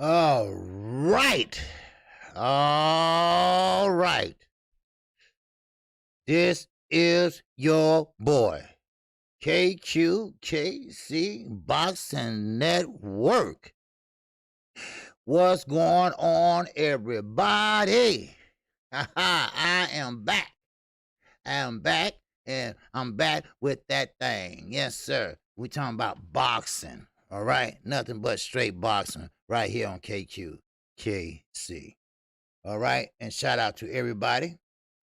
All right. All right. This is your boy, KQKC Boxing Network. What's going on, everybody? I am back. And I'm back with that thing. Yes, sir. We talking about boxing. All right, nothing but straight boxing right here on KQKC. All right, and shout out to everybody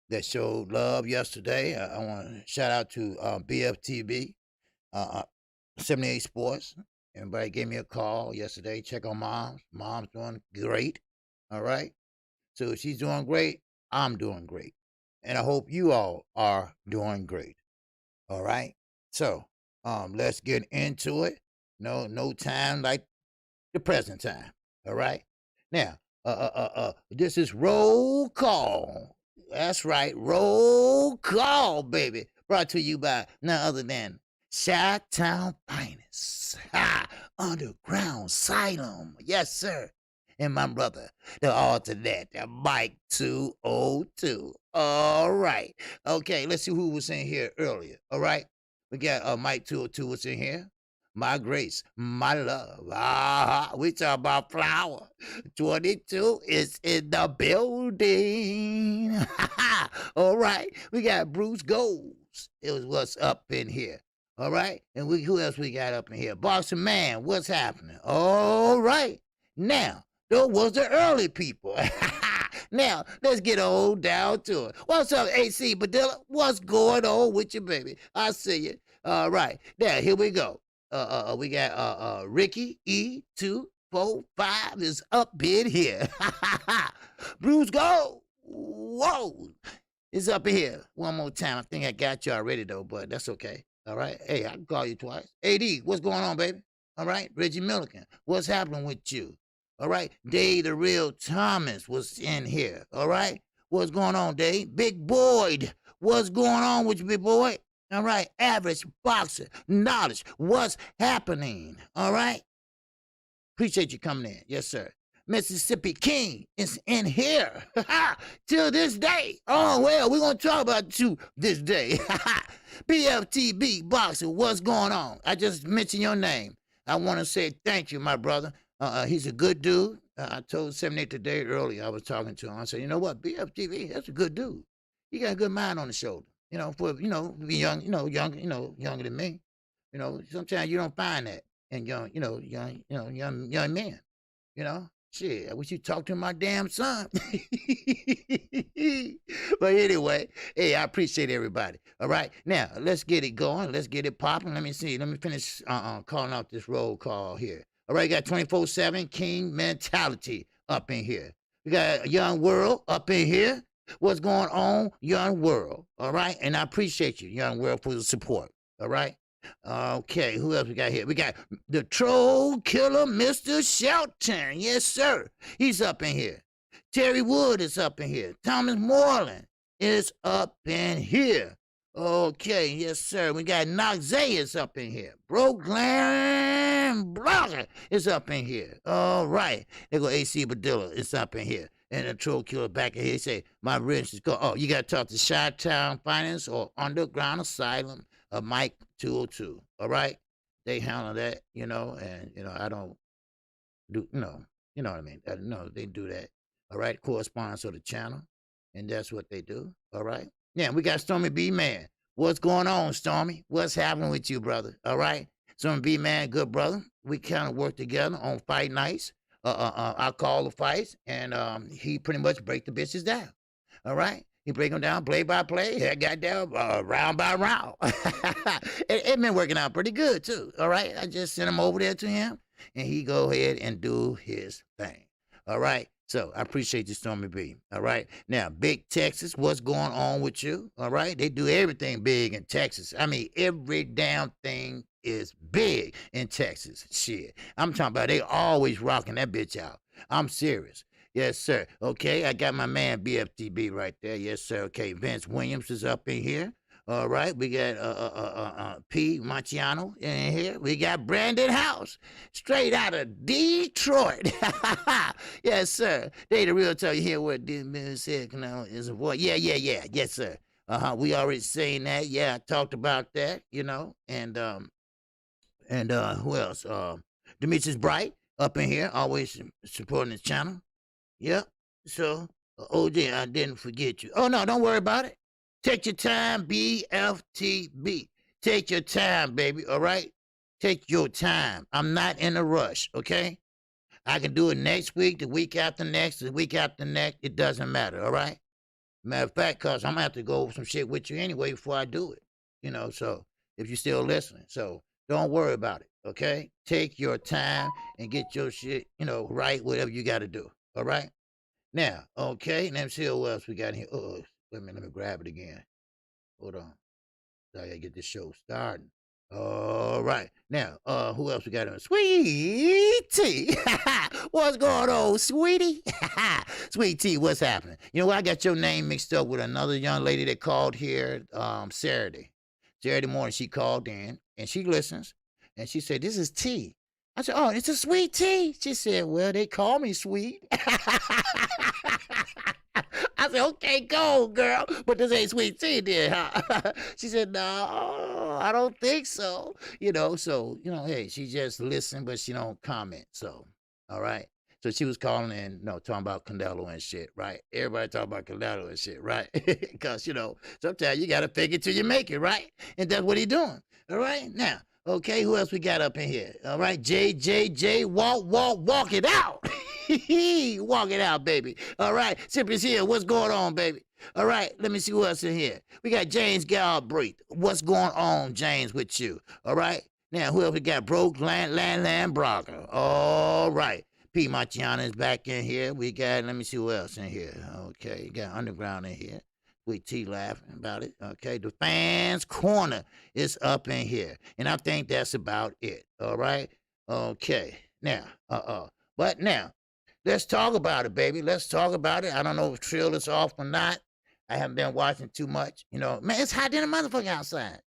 that showed love yesterday. I want to shout out to BFTB, uh, 78 Sports. Everybody gave me a call yesterday. Check on mom. Mom's doing great. All right, so if she's doing great, I'm doing great, and I hope you all are doing great. All right, so let's get into it. No time like the present time. All right. Now, this is roll call. That's right, roll call, baby. Brought to you by none other than Chi-Town Finest, Underground Asylum. Yes, sir. And my brother, the alternate, the Mike 202. All right. Okay, let's see who was in here earlier. All right. We got Mike 202 was in here. My grace, my love. We talk about flower. 22 is in the building. All right. We got Bruce Goals. It was what's up in here. All right. And who else we got up in here? Boxing Man, what's happening? All right. Now, those was the early people. Now, let's get on down to it. What's up, AC Badilla? What's going on with you, baby? I see you. All right. Now, here we go. We got Ricky E245 is up in here. Bruce Gold, whoa, is up in here. One more time. I think I got you already though, but that's okay. All right. Hey, I can call you twice. AD, what's going on, baby? All right. Reggie Milliken, what's happening with you? All right. Dave the Real Thomas was in here. All right. What's going on, Dave? Big Boyd, what's going on with you, big boy? All right, average boxer, knowledge, what's happening? All right, appreciate you coming in. Yes, sir. Mississippi King is in here till this day. Oh, well, we're going to talk about you this day. BFTB Boxing, what's going on? I just mentioned your name. I want to say thank you, my brother. He's a good dude. I told 78 today earlier, I was talking to him. I said, you know what, BFTB, that's a good dude. He got a good mind on the shoulder. For be young, younger than me. Sometimes you don't find that in young men. Shit, I wish you talk to my damn son. But anyway, hey, I appreciate everybody. All right, now let's get it going. Let's get it popping. Let me see. Let me finish calling out this roll call here. All right, got 24/7 King mentality up in here. We got a Young World up in here. What's going on, Young World? All right, and I appreciate you, Young World, for the support. All right. Okay, who else we got here? We got the Troll Killer, Mr. Shelton. Yes, sir. He's up in here. Terry Wood is up in here. Thomas Moreland is up in here. Okay, yes, sir. We got Noxay is up in here. Brooklyn Blogger is up in here. All right. There go AC Badilla is up in here. And the Troll Killer back in here, he say, my wrench is go. Oh, you got to talk to Chi-Town Finance or Underground Asylum of Mike 202. All right? They handle that, and, I don't do, you know what I mean? No, they do that. All right? Correspondence of the channel. And that's what they do. All right? Yeah, we got Stormy B Man. What's going on, Stormy? What's happening with you, brother? All right? Stormy B Man, good brother. We kind of work together on fight nights. I call the fights, and he pretty much break the bitches down. All right? He break them down play by play, goddamn, round by round. It been working out pretty good, too. All right? I just sent him over there to him, and he go ahead and do his thing. All right? So I appreciate you, Stormy B. All right? Now, Big Texas, what's going on with you? All right? They do everything big in Texas. I mean, every damn thing is big in Texas. Shit. I'm talking about they always rocking that bitch out. I'm serious. Yes, sir. Okay, I got my man BFTB right there. Yes, sir. Okay, Vince Williams is up in here. All right, we got P. Marciano in here. We got Brandon House, straight out of Detroit. Yes, sir. They the real tell you hear what this man said. Is a voice. Yeah. Yes, sir. We already saying that. Yeah, I talked about that. And who else? Demarcus Bright up in here, always supporting the channel. Yep. So, OJ, I didn't forget you. Oh no, don't worry about it. Take your time, BFTB. Take your time, baby, all right? Take your time. I'm not in a rush, okay? I can do it next week, the week after next, the week after next. It doesn't matter, all right? Matter of fact, because I'm going to have to go over some shit with you anyway before I do it. So if you're still listening. So don't worry about it, okay? Take your time and get your shit, right, whatever you got to do, all right? Now, okay, let me see what else we got here. Oh, wait a minute, let me grab it again. Hold on. I gotta get this show starting. All right. Now, who else we got on? Sweetie. What's going on, sweetie? Sweetie, what's happening? I got your name mixed up with another young lady that called here Saturday. Saturday morning, she called in, and she listens, and she said, this is T. I said, oh, it's a sweet tea. She said, well, they call me sweet. I said, okay, go, girl. But this ain't sweet tea, then, huh? She said, no, I don't think so. Hey, she just listened, but she don't comment. So, all right. So she was calling in, talking about Canelo and shit, right? Everybody talking about Canelo and shit, right? Because, sometimes you got to fake it till you make it, right? And that's what he doing. All right. Now, okay, who else we got up in here? All right, J, walk it out. Walk it out, baby. All right, Cyprian's here. What's going on, baby? All right, let me see who else in here. We got James Galbraith. What's going on, James, with you? All right, now who else we got? Broke Land Brocker. All right, P. Marciano is back in here. We got, let me see who else in here. Okay, you got Underground in here. With T laughing about it. Okay, the fans corner is up in here, and I think that's about it. All right. Okay. Now, but now, let's talk about it, baby. Let's talk about it. I don't know if Trill is off or not. I haven't been watching too much. Man, it's hot than a motherfucker outside.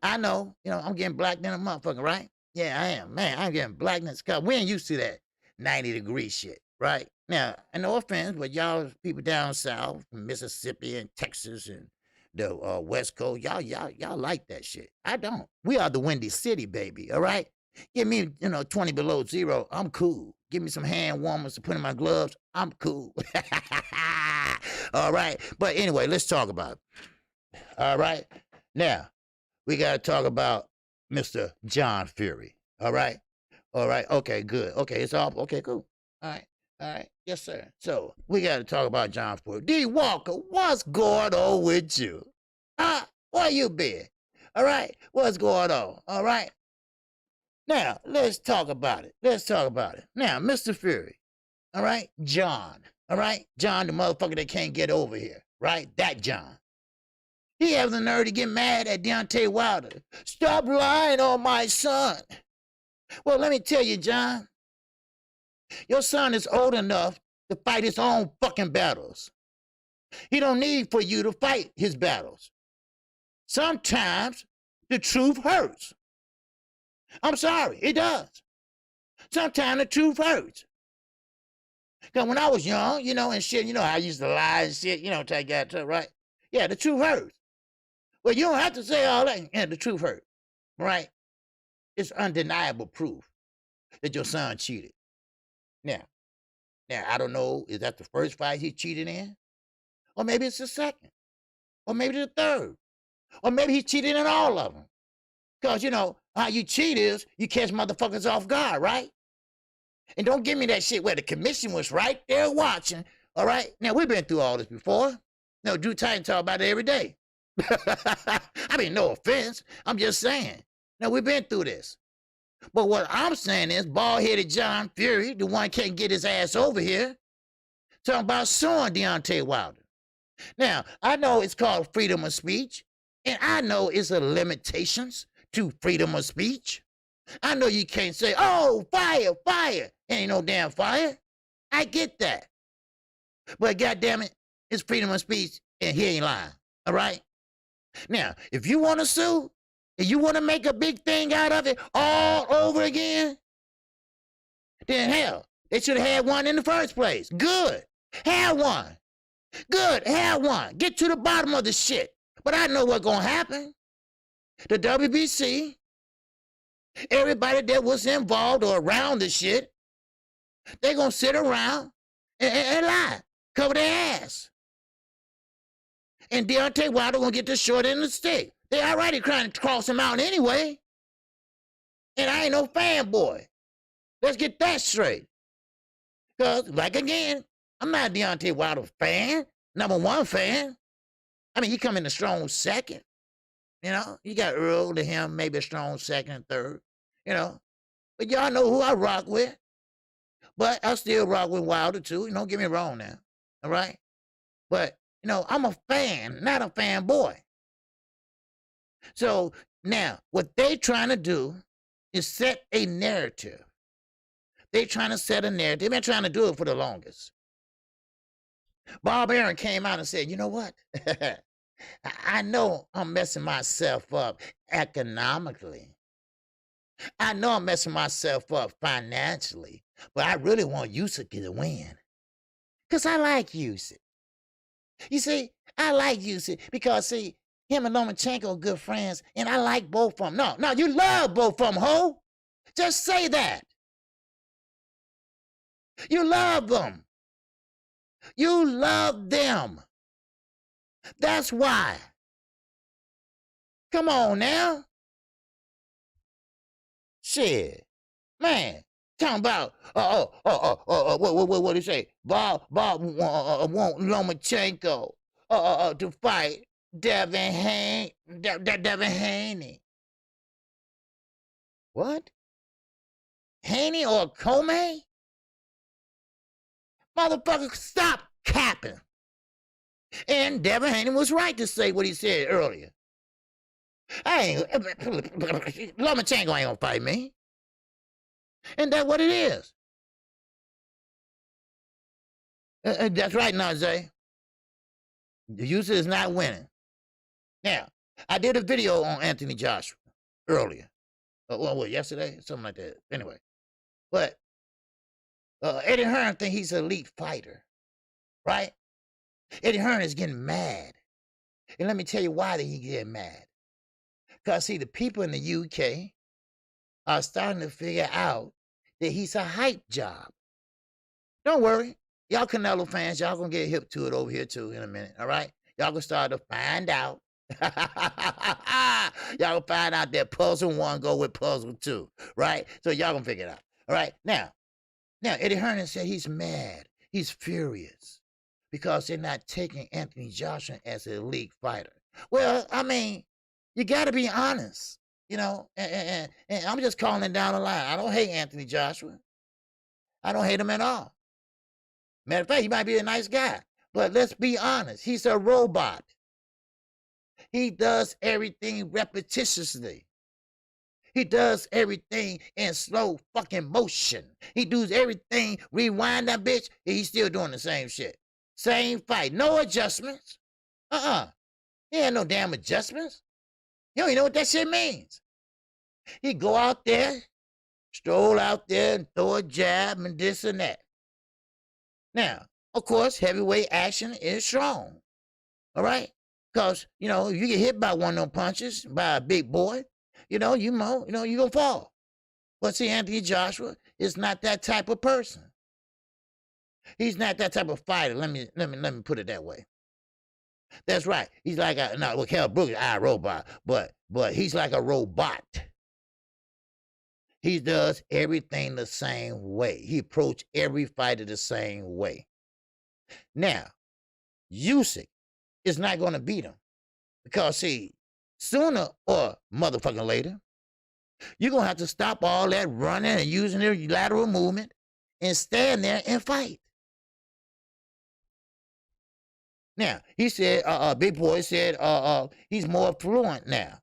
I know. I'm getting black than a motherfucker, right? Yeah, I am. Man, I'm getting black than a sky. We ain't used to that 90-degree shit, right? Now, and no offense, but y'all people down south, Mississippi and Texas and the West Coast, y'all like that shit. I don't. We are the Windy City, baby, all right? Give me, 20 below zero, I'm cool. Give me some hand warmers to put in my gloves, I'm cool. All right? But anyway, let's talk about it. All right? Now, we got to talk about Mr. John Fury, all right? All right, okay, good. Okay, it's all, okay, cool. All right, yes, sir. So, we got to talk about John Fury. D. Walker, what's going on with you? Where you been? All right, what's going on? All right? Now, let's talk about it. Now, Mr. Fury, all right? John, all right? John, the motherfucker that can't get over here, right? That John. He has the nerve to get mad at Deontay Wilder. Stop lying on my son. Well, let me tell you, John. Your son is old enough to fight his own fucking battles. He don't need for you to fight his battles. Sometimes the truth hurts. I'm sorry, it does. Sometimes the truth hurts. Because when I was young, and shit, I used to lie and shit, till I got to, right? Yeah, the truth hurts. Well, you don't have to say all that. Yeah, the truth hurts, right? It's undeniable proof that your son cheated. Now, I don't know, is that the first fight he cheated in? Or maybe it's the second. Or maybe the third. Or maybe he cheated in all of them. Because, how you cheat is you catch motherfuckers off guard, right? And don't give me that shit where the commission was right there watching, all right? Now, we've been through all this before. Drew Titan talk about it every day. I mean, no offense. I'm just saying. Now, we've been through this. But what I'm saying is, bald-headed John Fury, the one can't get his ass over here, talking about suing Deontay Wilder. Now, I know it's called freedom of speech, and I know it's a limitations to freedom of speech. I know you can't say, oh, fire. Ain't no damn fire. I get that. But goddamn it, it's freedom of speech, and he ain't lying, all right? Now, if you want to sue, and you want to make a big thing out of it all over again, then hell, they should have had one in the first place. Good. Have one. Good. Have one. Get to the bottom of the shit. But I know what's going to happen. The WBC, everybody that was involved or around the shit, they're going to sit around and lie. Cover their ass. And Deontay Wilder going to get the short end of the stick. They already trying to cross him out anyway. And I ain't no fanboy. Let's get that straight. Because, like again, I'm not a Deontay Wilder fan, #1 fan. I mean, he come in a strong second. You know, you got Earl to him, maybe a strong second and third. You know, but y'all know who I rock with. But I still rock with Wilder too. Don't get me wrong now. All right? But, you know, I'm a fan, not a fanboy. So now, what they trying to do is set a narrative. They trying to set a narrative. They've been trying to do it for the longest. Bob Arum came out and said, you know what? I know I'm messing myself up economically. I know I'm messing myself up financially, but I really want Usyk to win. Because I like Usyk. You see, I like Usyk because, see, him and Lomachenko are good friends, and I like both of them. No, you love both of them, ho. Just say that. You love them. You love them. That's why. Come on now. Shit. Man, talking about, what do you say? Bob want Lomachenko to fight Devin Haney. What? Haney or Comey? Motherfucker, stop capping. And Devin Haney was right to say what he said earlier. Lomachenko ain't gonna fight me. And that's what it is. That's right, Najee. The Usyk is not winning. Now, I did a video on Anthony Joshua earlier. Yesterday? Something like that. Anyway. But Eddie Hearn think he's an elite fighter. Right? Eddie Hearn is getting mad. And let me tell you why he getting mad. Because, see, the people in the UK are starting to figure out that he's a hype job. Don't worry. Y'all Canelo fans, y'all going to get hip to it over here, too, in a minute. All right? Y'all going to start to find out. Y'all going to find out that puzzle 1 go with puzzle 2. Right? So y'all going to figure it out. All right? Now, Eddie Hearn said he's mad. He's furious. Because they're not taking Anthony Joshua as an elite fighter. Well, I mean, you got to be honest, you know, and I'm just calling it down the line. I don't hate Anthony Joshua. I don't hate him at all. Matter of fact, he might be a nice guy, but let's be honest. He's a robot. He does everything repetitiously. He does everything in slow fucking motion. He does everything, rewind that bitch, and he's still doing the same shit. Same fight. No adjustments. He ain't no damn adjustments. You don't even know what that shit means. He go out there, stroll out there and throw a jab and this and that. Now, of course, heavyweight action is strong. All right? Because, you know, if you get hit by one of them punches by a big boy, you going to fall. But see, Anthony Joshua is not that type of person. He's not that type of fighter. Let me put it that way. That's right. He's like Kell Brook is a robot, but he's like a robot. He does everything the same way. He approaches every fighter the same way. Now, Usyk is not going to beat him because, see, sooner or motherfucking later, you're going to have to stop all that running and using your lateral movement and stand there and fight. Now, he said, Big Boy said he's more fluent now.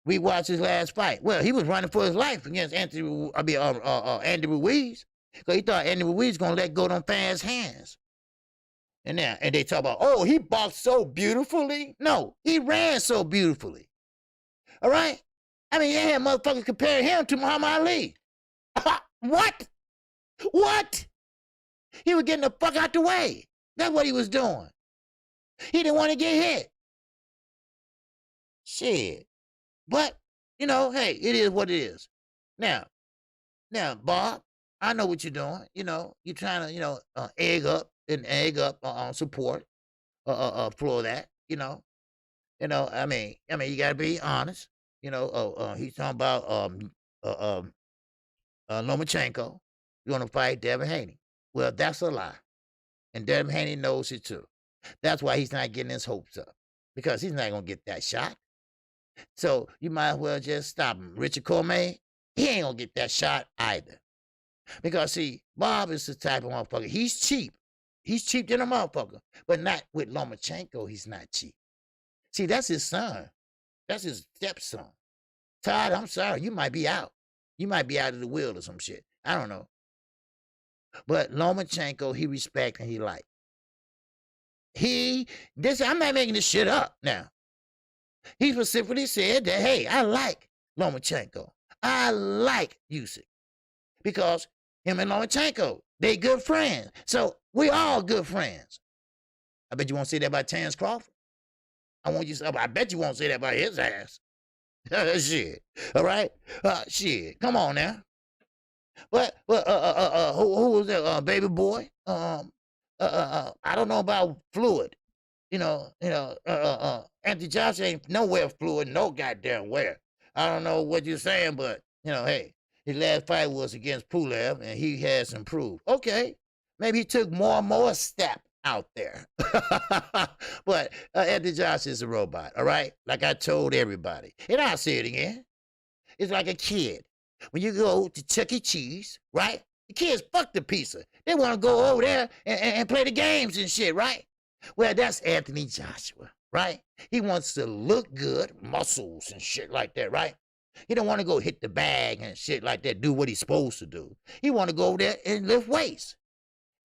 We watched his last fight. Well, he was running for his life against Andy Ruiz because he thought Andy Ruiz was going to let go of them fans' hands. And they talk about, oh, he boxed so beautifully. No, he ran so beautifully. All right? I mean, yeah, motherfuckers compare him to Muhammad Ali. What? What? He was getting the fuck out the way. That's what he was doing. He didn't want to get hit. Shit. But, you know, hey, it is what it is. Now, Bob, I know what you're doing. You know, you're trying to, egg up on support for that, I mean, you gotta be honest. He's talking about Lomachenko. You're gonna fight Devin Haney. Well, that's a lie. And Devin Haney knows it too. That's why he's not getting his hopes up. Because he's not gonna get that shot. So you might as well just stop him. Richard Cormier, he ain't gonna get that shot either. Because see, Bob is the type of motherfucker. He's cheap. He's cheap than a motherfucker. But not with Lomachenko, he's not cheap. See, that's his son. That's his stepson. Todd, I'm sorry, you might be out. You might be out of the wheel or some shit. I don't know. But Lomachenko, he respect and he like. I'm not making this shit up now. He specifically said that, hey, I like Lomachenko. I like Usyk. Because him and Lomachenko, they good friends. So we all good friends. I bet you won't say that about Terrence Crawford. I bet you won't say that about his ass. Shit. All right? Shit. Come on now. But who was that? Baby boy? I don't know about Fluid. Anthony Joshua ain't nowhere fluid, no goddamn where. I don't know what you're saying, but, hey, his last fight was against Pulev, and he has improved. Okay, maybe he took more and more step out there. But Anthony Joshua is a robot, all right? Like I told everybody. And I'll say it again. It's like a kid. When you go to Chuck E. Cheese, right? The kids fuck the pizza. They want to go over there and play the games and shit, right? Well, that's Anthony Joshua, right? He wants to look good, muscles and shit like that, right? He don't want to go hit the bag and shit like that, do what he's supposed to do. He want to go over there and lift weights.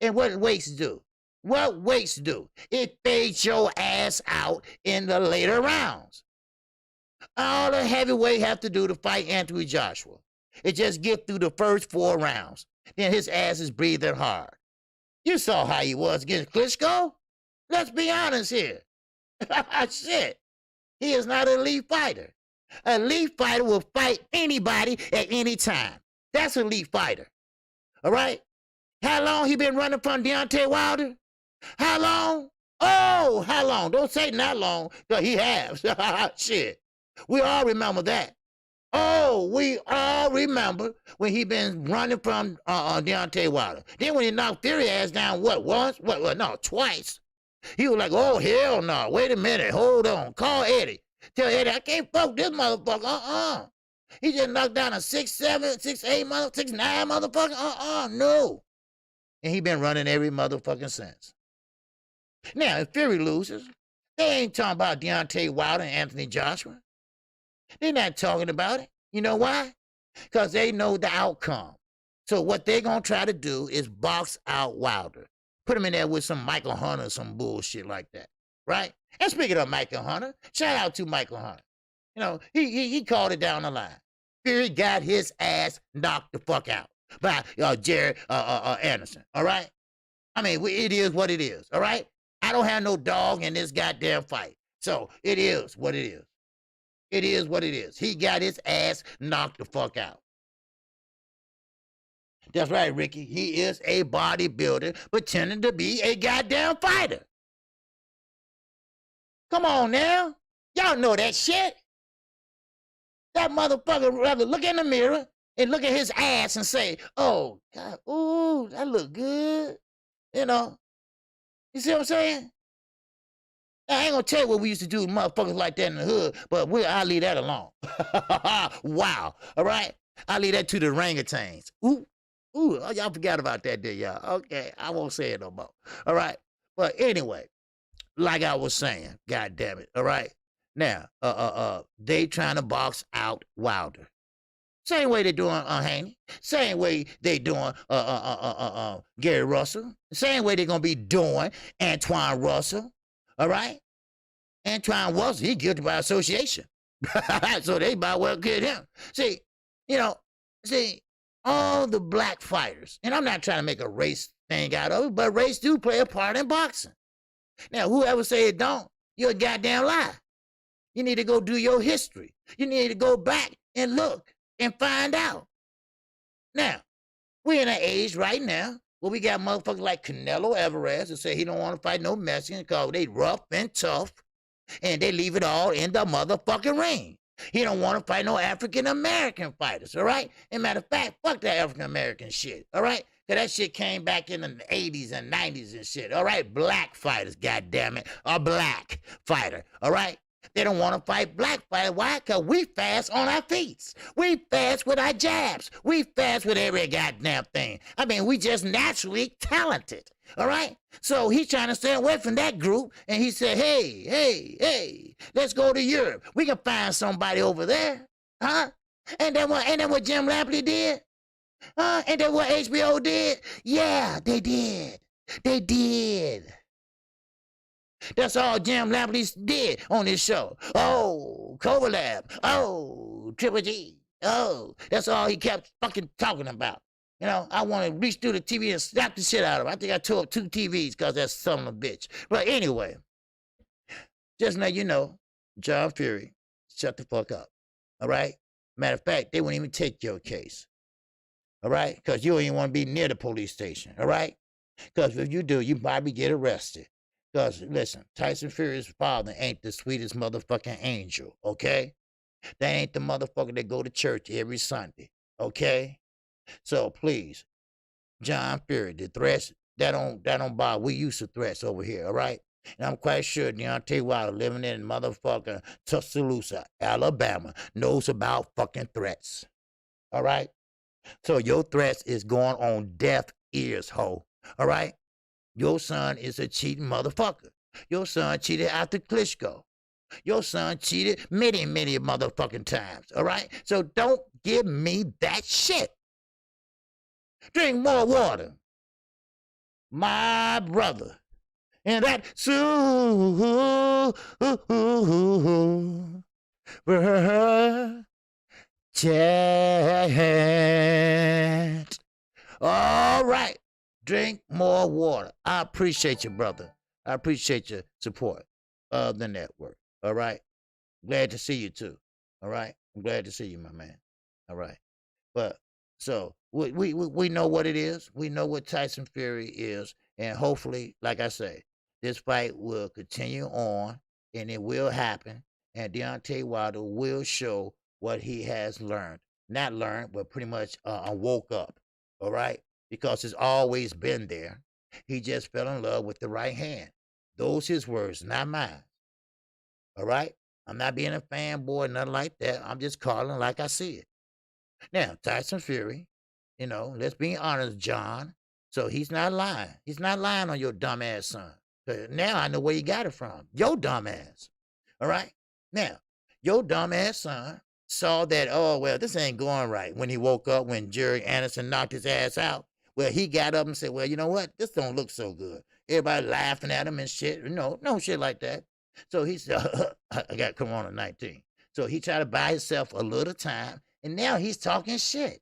And what weights do? What weights do? It fades your ass out in the later rounds. All the heavyweight have to do to fight Anthony Joshua is just get through the first 4 rounds. Then his ass is breathing hard. You saw how he was against Klitschko. Let's be honest here. Shit. He is not an elite fighter. An elite fighter will fight anybody at any time. That's an elite fighter. All right? How long he been running from Deontay Wilder? How long? Oh, how long? Don't say not long, because he has. Shit. We all remember that. Oh, we all remember when he been running from Deontay Wilder. Then when he knocked Fury ass down, what, once? What, no, twice. He was like, oh, hell no. Wait a minute. Hold on. Call Eddie. Tell Eddie, I can't fuck this motherfucker. He just knocked down a 6'7", 6'8", 6'9", motherfucker. No. And he been running every motherfucking since. Now, if Fury loses, they ain't talking about Deontay Wilder and Anthony Joshua. They're not talking about it. You know why? Because they know the outcome. So what they're going to try to do is box out Wilder. Put him in there with some Michael Hunter or some bullshit like that. Right? And speaking of Michael Hunter, shout out to Michael Hunter. He called it down the line. Fury got his ass knocked the fuck out by Jared Anderson. All right? I mean, it is what it is. All right? I don't have no dog in this goddamn fight. So it is what it is. It is what it is. He got his ass knocked the fuck out. That's right, Ricky. He is a bodybuilder pretending to be a goddamn fighter. Come on now. Y'all know that shit. That motherfucker rather look in the mirror and look at his ass and say, oh, God, ooh, that look good. You see what I'm saying? Now, I ain't gonna tell you what we used to do with motherfuckers like that in the hood, but I'll leave that alone. Wow. All right? I'll leave that to the orangutans. Ooh, oh, y'all forgot about that, did y'all? Okay, I won't say it no more. All right? But anyway, like I was saying, God damn it. All right? Now, they trying to box out Wilder. Same way they doing Haney. Same way they doing Gary Russell. Same way they gonna be doing Antoine Russell. All right? Antoine Russell, he guilty by association. So they might well kill him. See, you know, all the black fighters, and I'm not trying to make a race thing out of it, but race do play a part in boxing. Now, whoever say it don't, you're a goddamn lie. You need to go do your history. You need to go back and look and find out. Now, we're in an age right now where we got motherfuckers like Canelo Alvarez that say he don't want to fight no Mexican because they rough and tough and they leave it all in the motherfucking ring. He don't want to fight no African-American fighters, all right? And matter of fact, fuck that African-American shit, all right? Because that shit came back in the 80s and 90s and shit, all right? Black fighters, goddammit, a black fighter, all right? They don't want to fight black fighters. Why? Because we fast on our feet. We fast with our jabs. We fast with every goddamn thing. I mean, we just naturally talented, all right? So he's trying to stay away from that group, and he said, hey, let's go to Europe. We can find somebody over there, huh? And then what Jim Lampley did? Huh? And then what HBO did? Yeah, they did. They did. That's all Jim Lampley did on this show. Oh, Kovalev. Oh, Triple G. Oh, that's all he kept fucking talking about. You know, I want to reach through the TV and slap the shit out of him. I think I tore up 2 TVs because that's son of a bitch. But anyway, just now you know, John Fury, shut the fuck up. All right? Matter of fact, they wouldn't even take your case. All right? Because you don't even want to be near the police station. All right? Because if you do, you probably get arrested. Because, listen, Tyson Fury's father ain't the sweetest motherfucking angel, okay? They ain't the motherfucker that go to church every Sunday, okay? So, please, John Fury, the threats, that don't bother. We used to threats over here, all right? And I'm quite sure Deontay Wilder, living in motherfucking Tuscaloosa, Alabama, knows about fucking threats, all right? So your threats is going on deaf ears, ho, all right? Your son is a cheating motherfucker. Your son cheated after Klitschko. Your son cheated many, many motherfucking times, all right? So don't give me that shit. Drink more water. My brother. And that chat. All right. Drink more water. I appreciate you, brother. I appreciate your support of the network. All right. Glad to see you too. All right. I'm glad to see you, my man. All right. But so we know what it is. We know what Tyson Fury is, and hopefully, like I say, this fight will continue on, and it will happen, and Deontay Wilder will show what he has learned. Not learned, but pretty much woke up. All right. Because it's always been there. He just fell in love with the right hand. Those his words, not mine. All right? I'm not being a fanboy, nothing like that. I'm just calling like I see it. Now, Tyson Fury, you know, let's be honest, John. So he's not lying. He's not lying on your dumbass son. Now I know where you got it from. Your dumbass. All right? Now, your dumbass son saw that, oh, well, this ain't going right when he woke up when Jerry Anderson knocked his ass out. Well, he got up and said, well, you know what? This don't look so good. Everybody laughing at him and shit. No shit like that. So he said, I got Corona-19. So he tried to buy himself a little time, and now he's talking shit.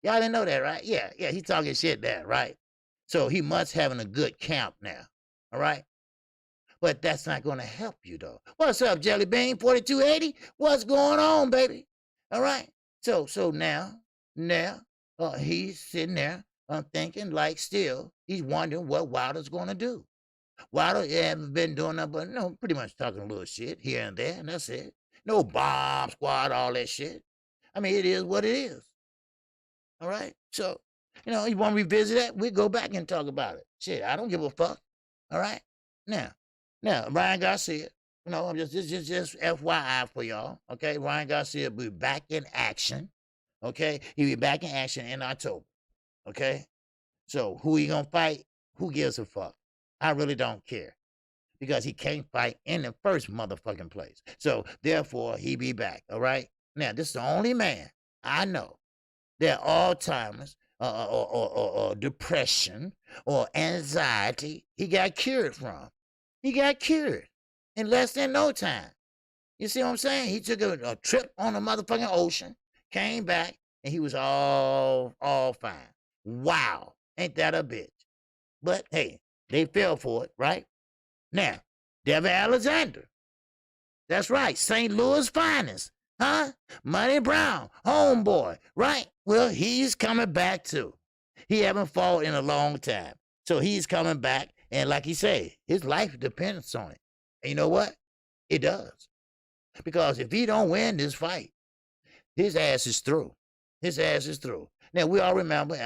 Y'all didn't know that, right? Yeah, he's talking shit there, right? So he must having a good camp now, all right? But that's not going to help you, though. What's up, Jelly Bean 4280? What's going on, baby? All right? So now, he's sitting there thinking like still, he's wondering what Wilder's going to do. Wilder haven't been doing nothing but, pretty much talking a little shit here and there, and that's it. No bomb squad, all that shit. I mean, it is what it is. All right? So, you want to revisit that? We'll go back and talk about it. Shit, I don't give a fuck. All right? Now, Ryan Garcia, I'm just FYI for y'all, okay? Ryan Garcia will be back in action. Okay, he'll be back in action in October. Okay, so who he gonna fight? Who gives a fuck? I really don't care because he can't fight in the first motherfucking place. So therefore, he be back. All right. Now this is the only man I know that Alzheimer's or depression or anxiety, he got cured from. He got cured in less than no time. You see what I'm saying? He took a trip on the motherfucking ocean, came back, and he was all fine. Wow. Ain't that a bitch? But hey, they fell for it, right? Now, Devin Alexander. That's right. St. Louis finest. Huh? Money Brown, homeboy, right? Well, he's coming back too. He haven't fought in a long time. So he's coming back. And like he said, his life depends on it. And you know what? It does. Because if he don't win this fight, his ass is through. His ass is through. Now, we all remember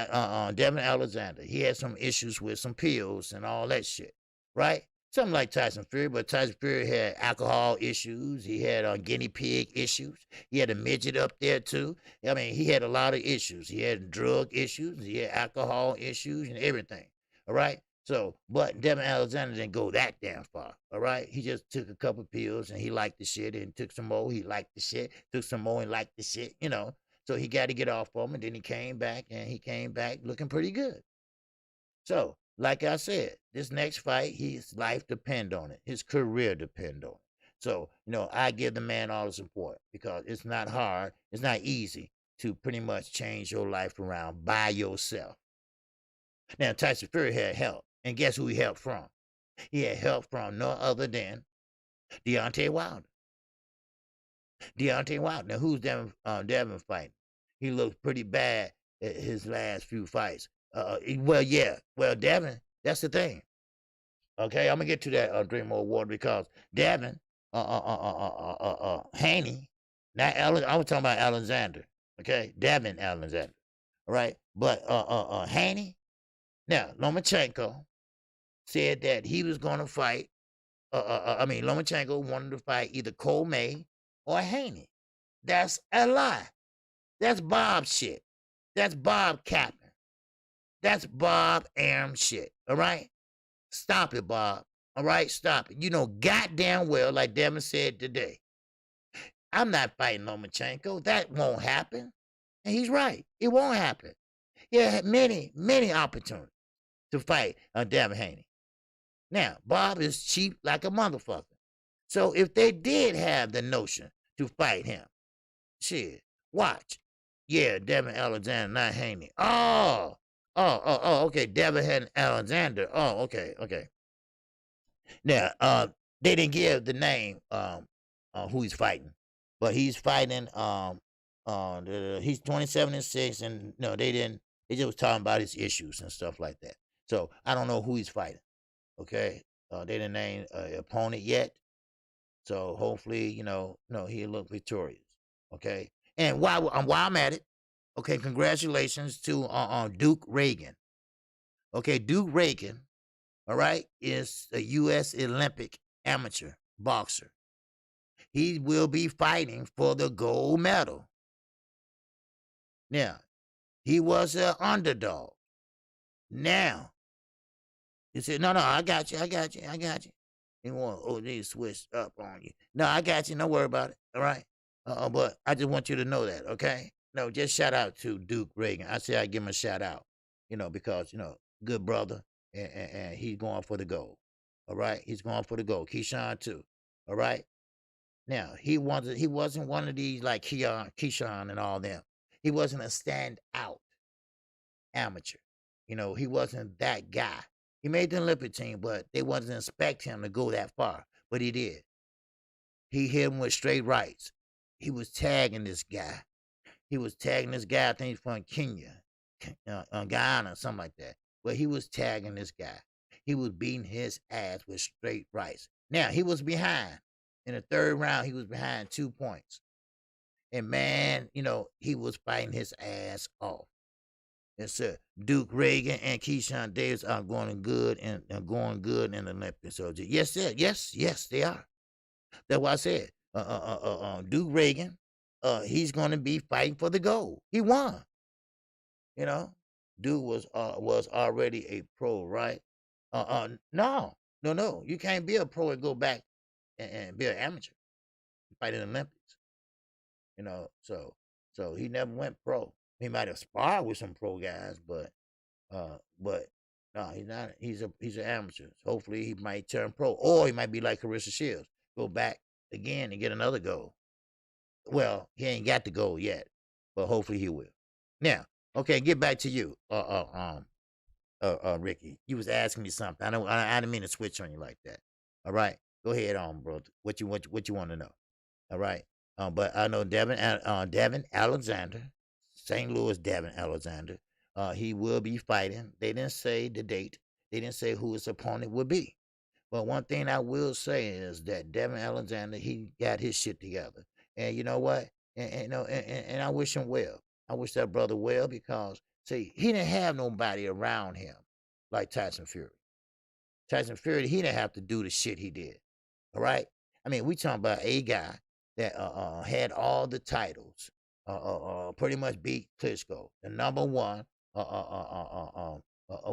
Devin Alexander. He had some issues with some pills and all that shit, right? Something like Tyson Fury, but Tyson Fury had alcohol issues. He had guinea pig issues. He had a midget up there, too. I mean, he had a lot of issues. He had drug issues. He had alcohol issues and everything, all right? So, but Devin Alexander didn't go that damn far, all right? He just took a couple pills and he liked the shit and took some more. He liked the shit, took some more and liked the shit, you know. So he got to get off of him, and then he came back, and he came back looking pretty good. So, like I said, this next fight, his life depend on it. His career depend on it. So, you know, I give the man all the support because it's not hard. It's not easy to pretty much change your life around by yourself. Now, Tyson Fury had help. And guess who he helped from? He had help from no other than Deontay Wilder. Deontay Wilder. Now, who's Devin fighting? He looked pretty bad at his last few fights. Well, yeah. Well, Devin, that's the thing. Okay, I'm gonna get to that drink more water because Devin, Haney, not I was talking about Alexander. Okay, Devin Alexander. All right, but Haney. Now Lomachenko said that he was gonna fight. Lomachenko wanted to fight either Cole May or Haney. That's a lie. That's Bob shit. That's Bob capping. That's Bob Arum shit. All right? Stop it, Bob. All right? Stop it. You know goddamn well, like Devin said today, I'm not fighting Lomachenko. That won't happen. And he's right. It won't happen. He had many, many opportunities to fight Devin Haney. Now, Bob is cheap like a motherfucker. So if they did have the notion to fight him, shit, watch. Yeah, Devin Alexander, not Haney. Okay. Devin Alexander. Oh, okay. Now, they didn't give the name who he's fighting, but he's fighting. He's 27-6, and no, they didn't. They just was talking about his issues and stuff like that. So I don't know who he's fighting. Okay, they didn't name an opponent yet. So hopefully, he'll look victorious. Okay, and while I'm at it, okay, congratulations to Duke Reagan. Okay, Duke Reagan, all right, is a U.S. Olympic amateur boxer. He will be fighting for the gold medal. Now, he was an underdog. Now, he said, no, I got you. He want they switch up on you. No, I got you. Don't worry about it. All right. But I just want you to know that, okay? No, just shout out to Duke Reagan. I say I give him a shout out, because good brother, and he's going for the gold. All right, he's going for the gold. Keyshawn too. All right. Now he wasn't one of these like Keyshawn and all them. He wasn't a standout amateur. He wasn't that guy. He made the Olympic team, but they wasn't expect him to go that far. But he did. He hit him with straight rights. He was tagging this guy. I think he's from Kenya, Guyana, something like that. But he was tagging this guy. He was beating his ass with straight rights. Now, he was behind. In the third round, he was behind 2 points. And man, he was fighting his ass off. Yes, sir. Duke Reagan and Keyshawn Davis are going good in the Olympics. So yes, sir. Yes, they are. That's why I said, Duke Reagan, he's going to be fighting for the gold. He won. Duke was already a pro, right? No. You can't be a pro and go back and be an amateur, fight in the Olympics. So So he never went pro. He might have sparred with some pro guys, but no, he's not. He's an amateur. So hopefully, he might turn pro, or he might be like Carissa Shields, go back again and get another gold. Well, he ain't got the gold yet, but hopefully he will. Now, okay, get back to you, Ricky. You was asking me something. I didn't mean to switch on you like that. All right, go ahead on, bro. What you want to know? All right. But I know Devin Alexander, St. Louis Devin Alexander. He will be fighting. They didn't say the date. They didn't say who his opponent would be. But one thing I will say is that Devin Alexander, he got his shit together. And you know what? And I wish him well. I wish that brother well because, see, he didn't have nobody around him like Tyson Fury. Tyson Fury, he didn't have to do the shit he did. All right? I mean, we talking about a guy that had all the titles, pretty much beat Klitschko, the number one, what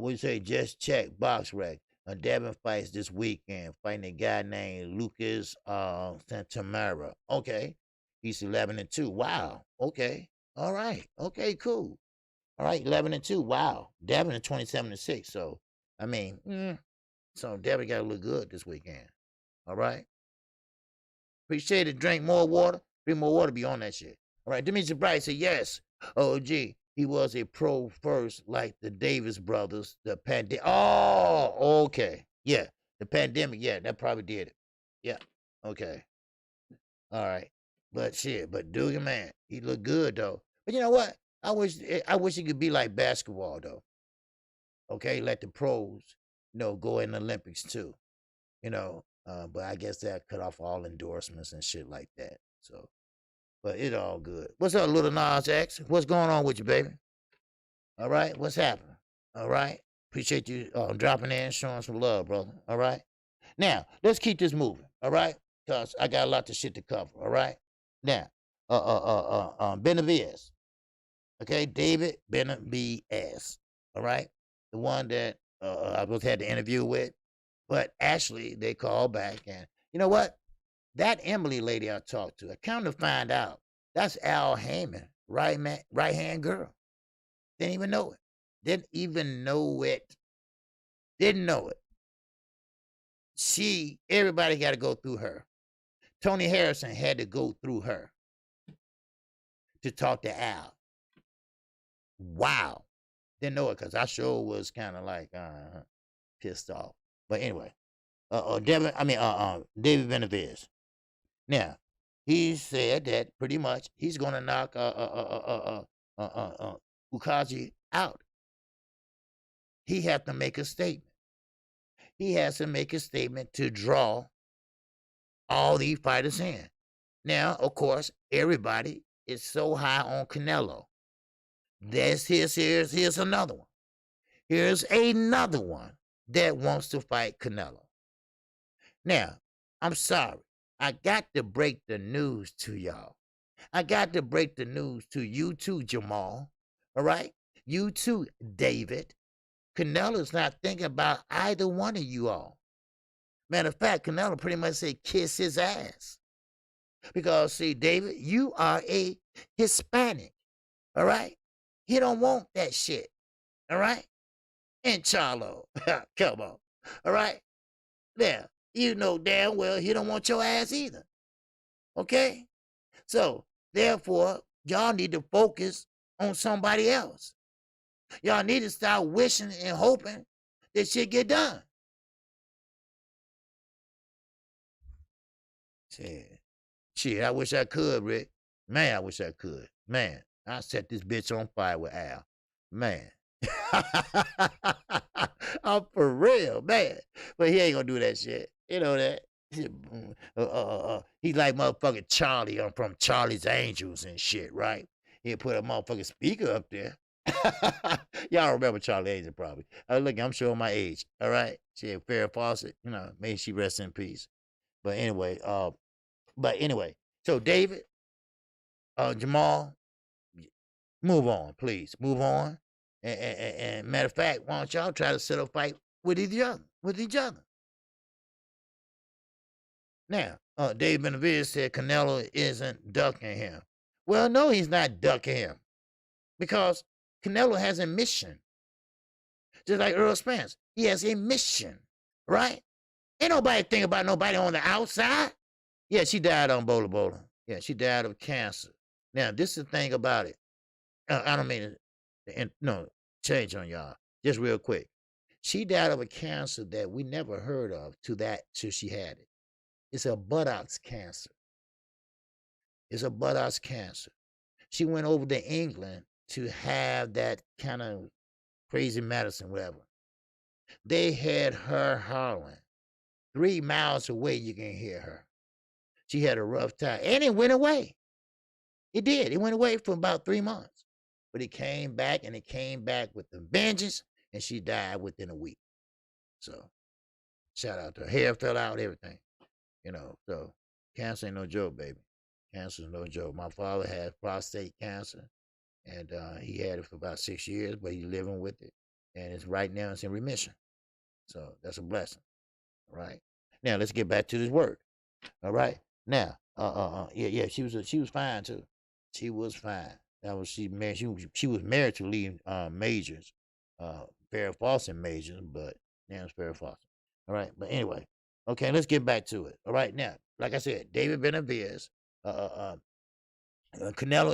you say, just check, box rec. Devin fights this weekend, fighting a guy named Lucas Santamara. Okay. He's 11-2. Wow. Okay. All right. Okay, cool. All right, 11-2. Wow. Devin is 27-6. So, I mean, so Devin got to look good this weekend. All right. Appreciate it. Drink more water. Drink more water. Be on that shit. All right. Demarcus Bright said yes. Oh, gee. He was a pro first, like the Davis brothers. The pandemic. Oh, okay. Yeah. The pandemic. Yeah, that probably did it. Yeah. Okay. All right. But shit. But Dugan, man, he looked good though. But you know what? I wish it could be like basketball though. Okay, let the pros, go in the Olympics too. But I guess that cut off all endorsements and shit like that. So, but it all good. What's up, little Nas X? What's going on with you, baby? All right, what's happening? All right, appreciate you dropping in, showing some love, brother. All right, now let's keep this moving. All right, cause I got a lot of shit to cover. All right, now, Benavides. Okay, David Benavides. All right, the one that I both had the interview with. But actually, they called back, and you know what? That Emily lady I talked to, I come to find out, that's Al Heyman, right hand girl. Didn't even know it. Didn't even know it. Didn't know it. Everybody got to go through her. Tony Harrison had to go through her to talk to Al. Wow. Didn't know it because I sure was kind of like pissed off. But anyway, David Benavides. Now, he said that pretty much he's going to knock Ukaji out. He has to make a statement. He has to make a statement to draw all these fighters in. Now, of course, everybody is so high on Canelo. Here's another one. Here's another one that wants to fight Canelo. Now, I'm sorry. I got to break the news to y'all. I got to break the news to you too, Jamal. All right? You too, David. Canelo's not thinking about either one of you all. Matter of fact, Canelo pretty much said kiss his ass. Because, see, David, you are a Hispanic. All right? He don't want that shit. All right? And Charlo. Come on. All right? Now, you know damn well he don't want your ass either. Okay? So, therefore, y'all need to focus on somebody else. Y'all need to start wishing and hoping that shit get done. Shit, I wish I could, Rick. Man, I wish I could. Man, I set this bitch on fire with Al. Man. I'm for real, man. But he ain't gonna do that shit. You know that. He like motherfucking Charlie from Charlie's Angels and shit, right? He'll put a motherfucking speaker up there. Y'all remember Charlie Angel probably. Look, I'm showing my age. All right. Shit, Farrah Fawcett, may she rest in peace. But anyway, so David, Jamal, move on, please. Move on. And matter of fact, why don't y'all try to set a fight with each other? Now, David Benavides said Canelo isn't ducking him. Well, no, he's not ducking him because Canelo has a mission. Just like Earl Spence, he has a mission, right? Ain't nobody think about nobody on the outside. Yeah, she died on Bola Bola. Yeah, she died of cancer. Now, this is the thing about it. I don't mean to change on y'all. Just real quick. She died of a cancer that we never heard of till she had it. It's a buttocks cancer. It's a buttocks cancer. She went over to England to have that kind of crazy medicine, whatever. They had her hollering. 3 miles away, you can hear her. She had a rough time. And it went away. It did. It went away for about 3 months. But it came back, and it came back with the vengeance, and she died within a week. So, shout out to her. Hair fell out, everything. So cancer ain't no joke, baby. Cancer is no joke. My father had prostate cancer, and he had it for about 6 years, but he's living with it. And right now it's in remission. So that's a blessing. All right. Now let's get back to this word. All right. Now, yeah, she was fine too. She was fine. That was she was married to Lee Majors, Farrah Fawcett Majors, but now it's Farrah Fawcett. All right. But anyway, okay, let's get back to it. All right. Now, like I said, David Benavidez, Canelo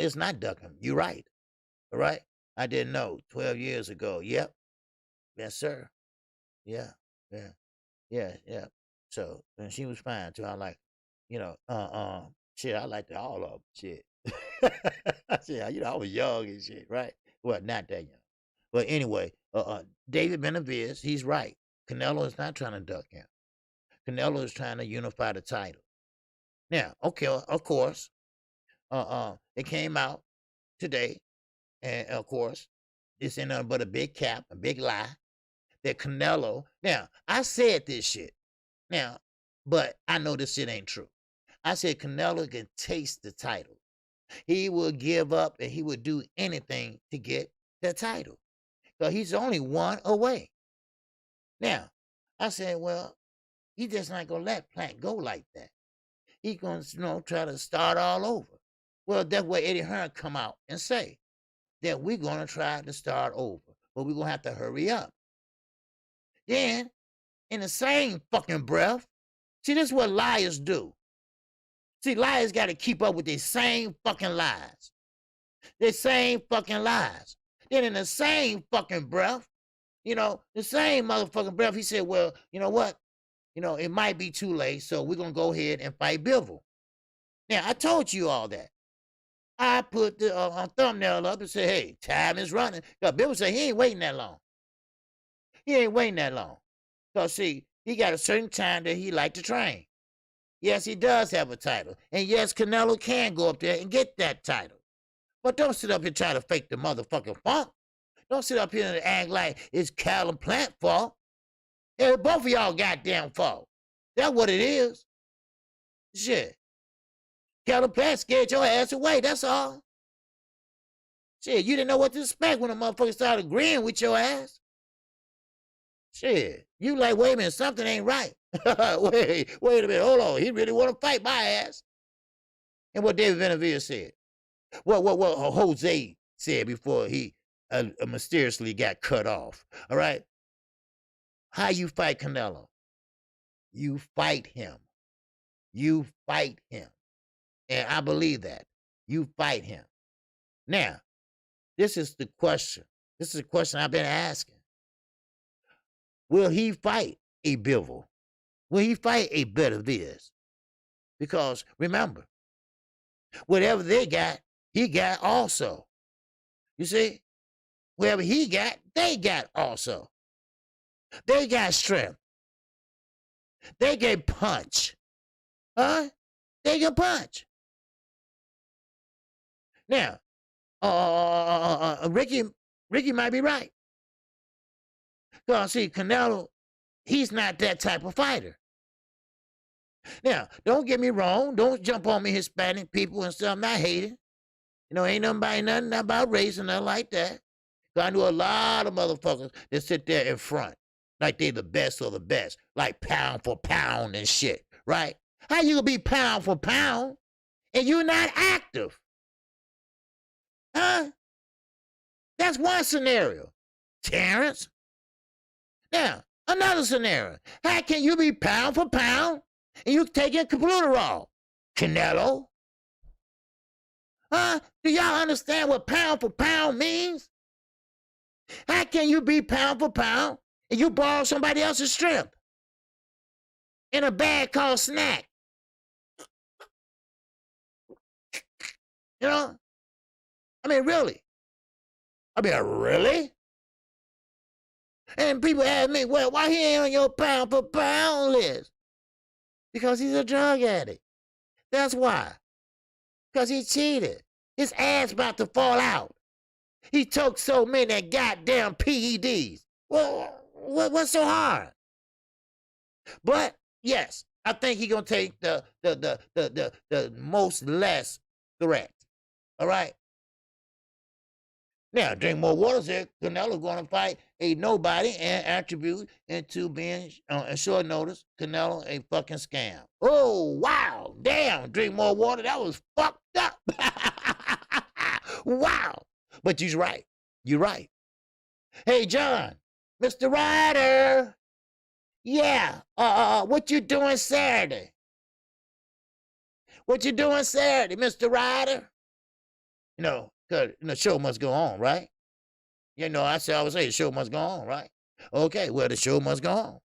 is not ducking. You're right. All right. I didn't know 12 years ago. Yep. Yes, sir. Yeah. Yeah. Yeah. So, and she was fine too. I like, shit, I liked all of them. Shit. Shit, I was young and shit, right? Well, not that young. But anyway, David Benavidez, he's right. Canelo is not trying to duck him. Canelo is trying to unify the title. Now, okay, of course, it came out today, and of course, it's in nothing but a big cap, a big lie, that Canelo. Now, I said this shit. Now, but I know this shit ain't true. I said Canelo can taste the title. He will give up and he would do anything to get the title. So he's only one away. Now, I said, well, he just not gonna let Plant go like that. He gonna, try to start all over. Well, that's what Eddie Hearn come out and say, that we're gonna try to start over, but we're gonna have to hurry up. Then, in the same fucking breath, see, this is what liars do. See, liars got to keep up with their same fucking lies. Their same fucking lies. Then in the same fucking breath, the same motherfucking breath, he said, well, you know what? It might be too late, so we're going to go ahead and fight Bivol. Now, I told you all that. I put the thumbnail up and said, hey, time is running. Because Bivol said he ain't waiting that long. He ain't waiting that long. Because, see, he got a certain time that he like to train. Yes, he does have a title. And yes, Canelo can go up there and get that title. But don't sit up here trying to fake the motherfucking funk. Don't sit up here and act like it's Callum Plant's fault. It's both of y'all goddamn fault. That's what it is. Shit. Callum Plant scared your ass away, that's all. Shit, you didn't know what to expect when a motherfucker started agreeing with your ass. Shit, you like, wait a minute, something ain't right. wait a minute, hold on. He really want to fight my ass. And what David Benavidez said. What Jose said before he mysteriously got cut off. All right? How you fight Canelo? You fight him. You fight him. And I believe that. You fight him. Now, this is the question. This is a question I've been asking. Will he fight a Bivol? Will he fight a Benavidez? Because remember, whatever they got, he got also. You see? Whatever he got, they got also. They got strength. They can punch. Huh? They can punch. Now, Ricky might be right. Because, see, Canelo, he's not that type of fighter. Now, don't get me wrong. Don't jump on me, Hispanic people and stuff. I'm not hating. Ain't nothing about race and nothing like that. I knew a lot of motherfuckers that sit there in front like they the best of the best, like pound for pound and shit, right? How you gonna be pound for pound and you're not active? Huh? That's one scenario. Terrence. Now, another scenario. How can you be pound for pound and you taking Caputerol? Canelo? Huh? Do y'all understand what pound for pound means? How can you be pound for pound and you borrow somebody else's strength in a bag called snack? You know? I mean, really? Really? And people ask me, well, why he ain't on your pound for pound list? Because he's a drug addict. That's why. Because he cheated. His ass about to fall out. He took so many goddamn PEDs. Well, what's so hard? But yes, I think he gonna take the most less threat. All right. Now, drink more water. Said Canelo going to fight a nobody and attribute into being on short notice. Canelo a fucking scam. Oh wow, damn! Drink more water. That was fucked up. Wow. But you're right. You're right. Hey, John, Mr. Ryder. Yeah. What you doing Saturday? What you doing Saturday, Mr. Ryder? You know, cause the show must go on, right? You know, I always say the show must go on, right? Okay, well, the show must go on.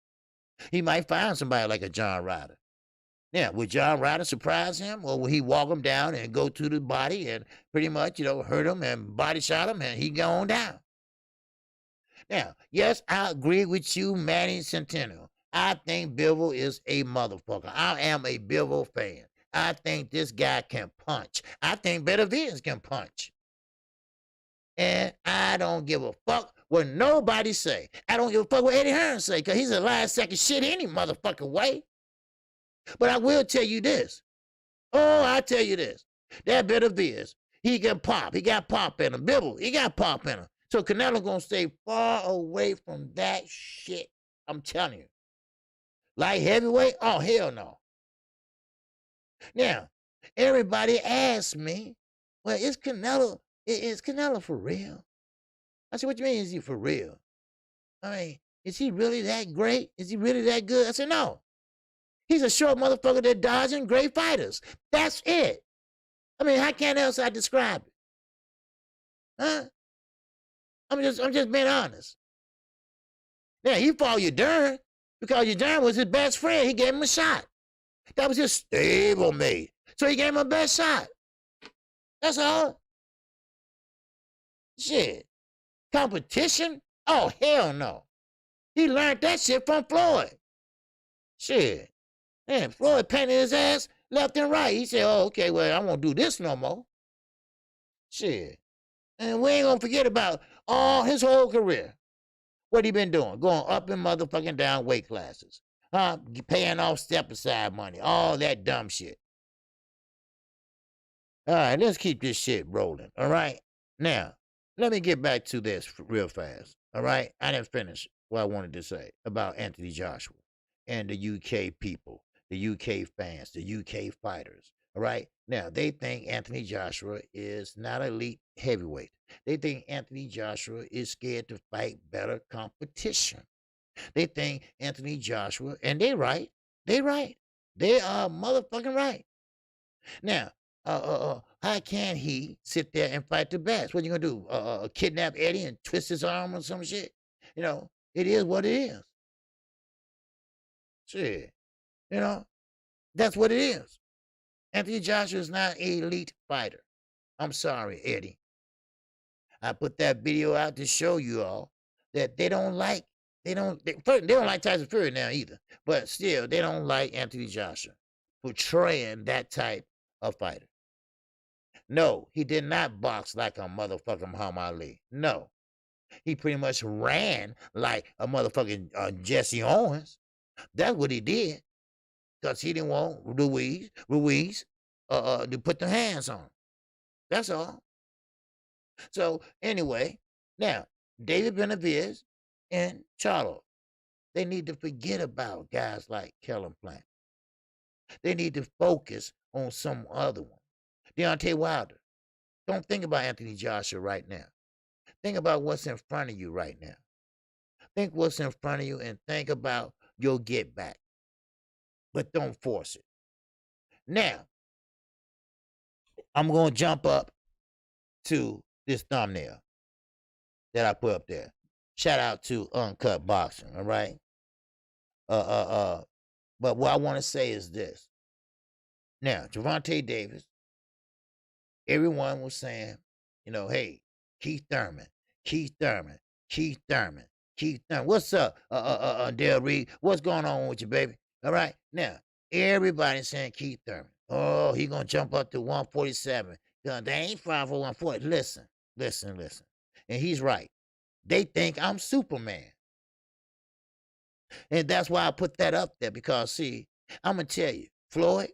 He might find somebody like a John Ryder. Yeah, would John Ryder surprise him, or will he walk him down and go to the body and pretty much, hurt him and body shot him and he gone down? Now, yes, I agree with you, Manny Centennial. I think Bivol is a motherfucker. I am a Bivol fan. I think this guy can punch. I think Benavidez can punch. And I don't give a fuck what nobody say. I don't give a fuck what Eddie Hearn say, because he's a last second shit any motherfucking way. But I will tell you this. Oh, I tell you this. That Benavidez, he can pop. He got pop in him. Bivol, he got pop in him. So Canelo gonna stay far away from that shit. I'm telling you. Light heavyweight? Oh, hell no. Now, everybody asks me, well, is Canelo for real? I said, what you mean, is he for real? I mean, is he really that great? Is he really that good? I said, no. He's a short motherfucker that dodging great fighters. That's it. I mean, how can else I describe it? Huh? I'm just being honest. Now, he fought Udern because Udern was his best friend. He gave him a shot. That was his stable mate. So he gave him a best shot. That's all. Shit. Competition? Oh, hell no. He learned that shit from Floyd. Shit. Man, Floyd painted his ass left and right. He said, oh, okay, well, I won't do this no more. Shit. And we ain't gonna forget about all his whole career. What he been doing? Going up and motherfucking down weight classes. Paying off step-aside money. All that dumb shit. All right, let's keep this shit rolling, all right? Now, let me get back to this real fast, all right? I didn't finish what I wanted to say about Anthony Joshua and the UK people, the UK fans, the UK fighters, all right? Now, they think Anthony Joshua is not elite heavyweight. They think Anthony Joshua is scared to fight better competition. They think Anthony Joshua, and they right. They right. They are motherfucking right. Now, how can he sit there and fight the best? What you gonna do? Kidnap Eddie and twist his arm or some shit? You know, it is what it is. Shit. You know, that's what it is. Anthony Joshua is not an elite fighter. I'm sorry, Eddie. I put that video out to show you all that they don't like Tyson Fury now either. But still, they don't like Anthony Joshua portraying that type of fighter. No, he did not box like a motherfucking Muhammad Ali. No. He pretty much ran like a motherfucking Jesse Owens. That's what he did. Because he didn't want Ruiz to put the hands on him. That's all. So, anyway, now, David Benavidez and Charlo, they need to forget about guys like Kellen Plant. They need to focus on some other one. Deontay Wilder. Don't think about Anthony Joshua right now. Think about what's in front of you right now. Think what's in front of you and think about your get back. But don't force it. Now, I'm going to jump up to this thumbnail that I put up there. Shout out to Uncut Boxing, all right? But what I want to say is this. Now, Gervonta Davis, everyone was saying, you know, hey, Keith Thurman. What's up, Del Reed? What's going on with you, baby? All right. Now, everybody's saying Keith Thurman. Oh, he gonna jump up to 147. They ain't far for 140. Listen. And he's right. They think I'm Superman. And that's why I put that up there, because see, I'm gonna tell you, Floyd,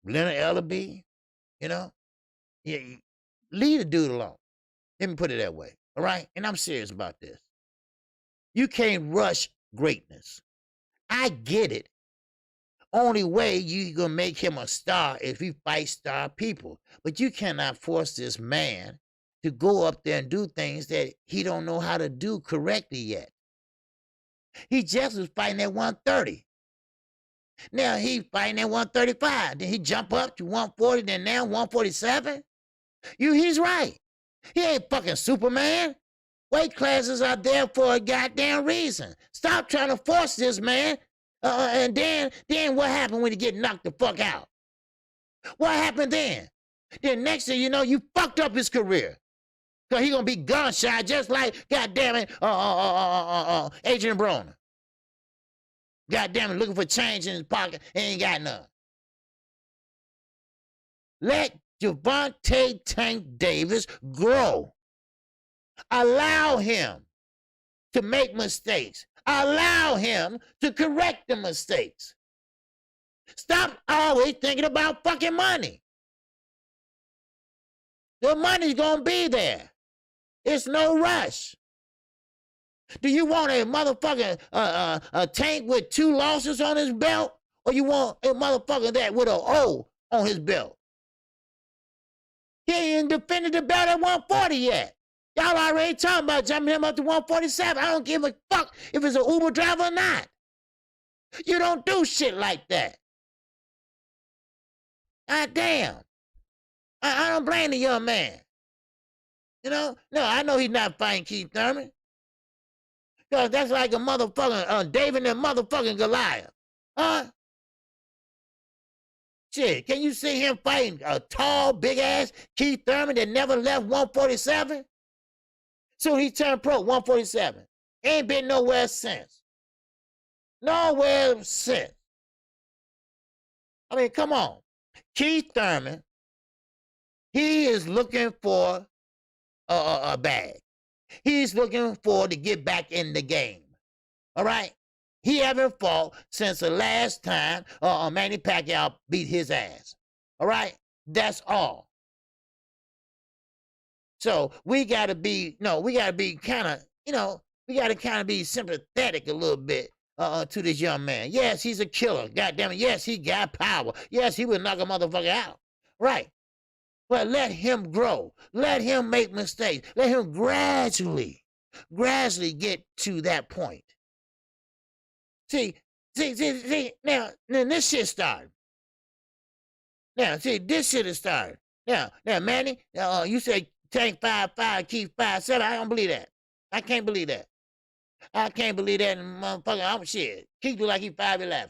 Leonard Ellaby, you know, yeah, leave the dude alone. Let me put it that way. All right? And I'm serious about this. You can't rush greatness. I get it. Only way you gonna make him a star if he fights star people. But you cannot force this man to go up there and do things that he don't know how to do correctly yet. He just was fighting at 130. Now he fighting at 135. Then he jump up to 140, then now 147. He's right. He ain't fucking Superman. Weight classes are there for a goddamn reason. Stop trying to force this man. And then what happened when he get knocked the fuck out? What happened then? Then next thing you know, you fucked up his career. Cause he gonna be gun shy just like, goddamn it, Adrian Broner. Goddamn it, looking for change in his pocket and ain't got none. Let Gervonta Tank Davis grow. Allow him to make mistakes. Allow him to correct the mistakes. Stop always thinking about fucking money. The money's gonna be there. It's no rush. Do you want a motherfucking a Tank with 2 losses on his belt? Or you want a motherfucker that with an O on his belt? He ain't defended the belt at 140 yet. Y'all already talking about jumping him up to 147. I don't give a fuck if it's an Uber driver or not. You don't do shit like that. God damn. I don't blame the young man. You know? No, I know he's not fighting Keith Thurman. Because that's like a motherfucking David and motherfucking Goliath. Huh? Shit, can you see him fighting a tall, big-ass Keith Thurman that never left 147? So he turned pro, 147. Ain't been nowhere since. Nowhere since. I mean, come on. Keith Thurman, he is looking for a bag. He's looking for to get back in the game. All right? He haven't fought since the last time Manny Pacquiao beat his ass. All right? That's all. So we got to be, kind of, we got to kind of be sympathetic a little bit to this young man. Yes, he's a killer. God damn it. Yes, he got power. Yes, he would knock a motherfucker out. Right. But let him grow. Let him make mistakes. Let him gradually get to that point. See, now this shit started. Now, see, this shit has started. Now, Manny, you say Tank 5'5", Keith 5'7". I don't believe that. I can't believe that. I can't believe that, motherfucker. I'm shit. Keith look like he 5'11".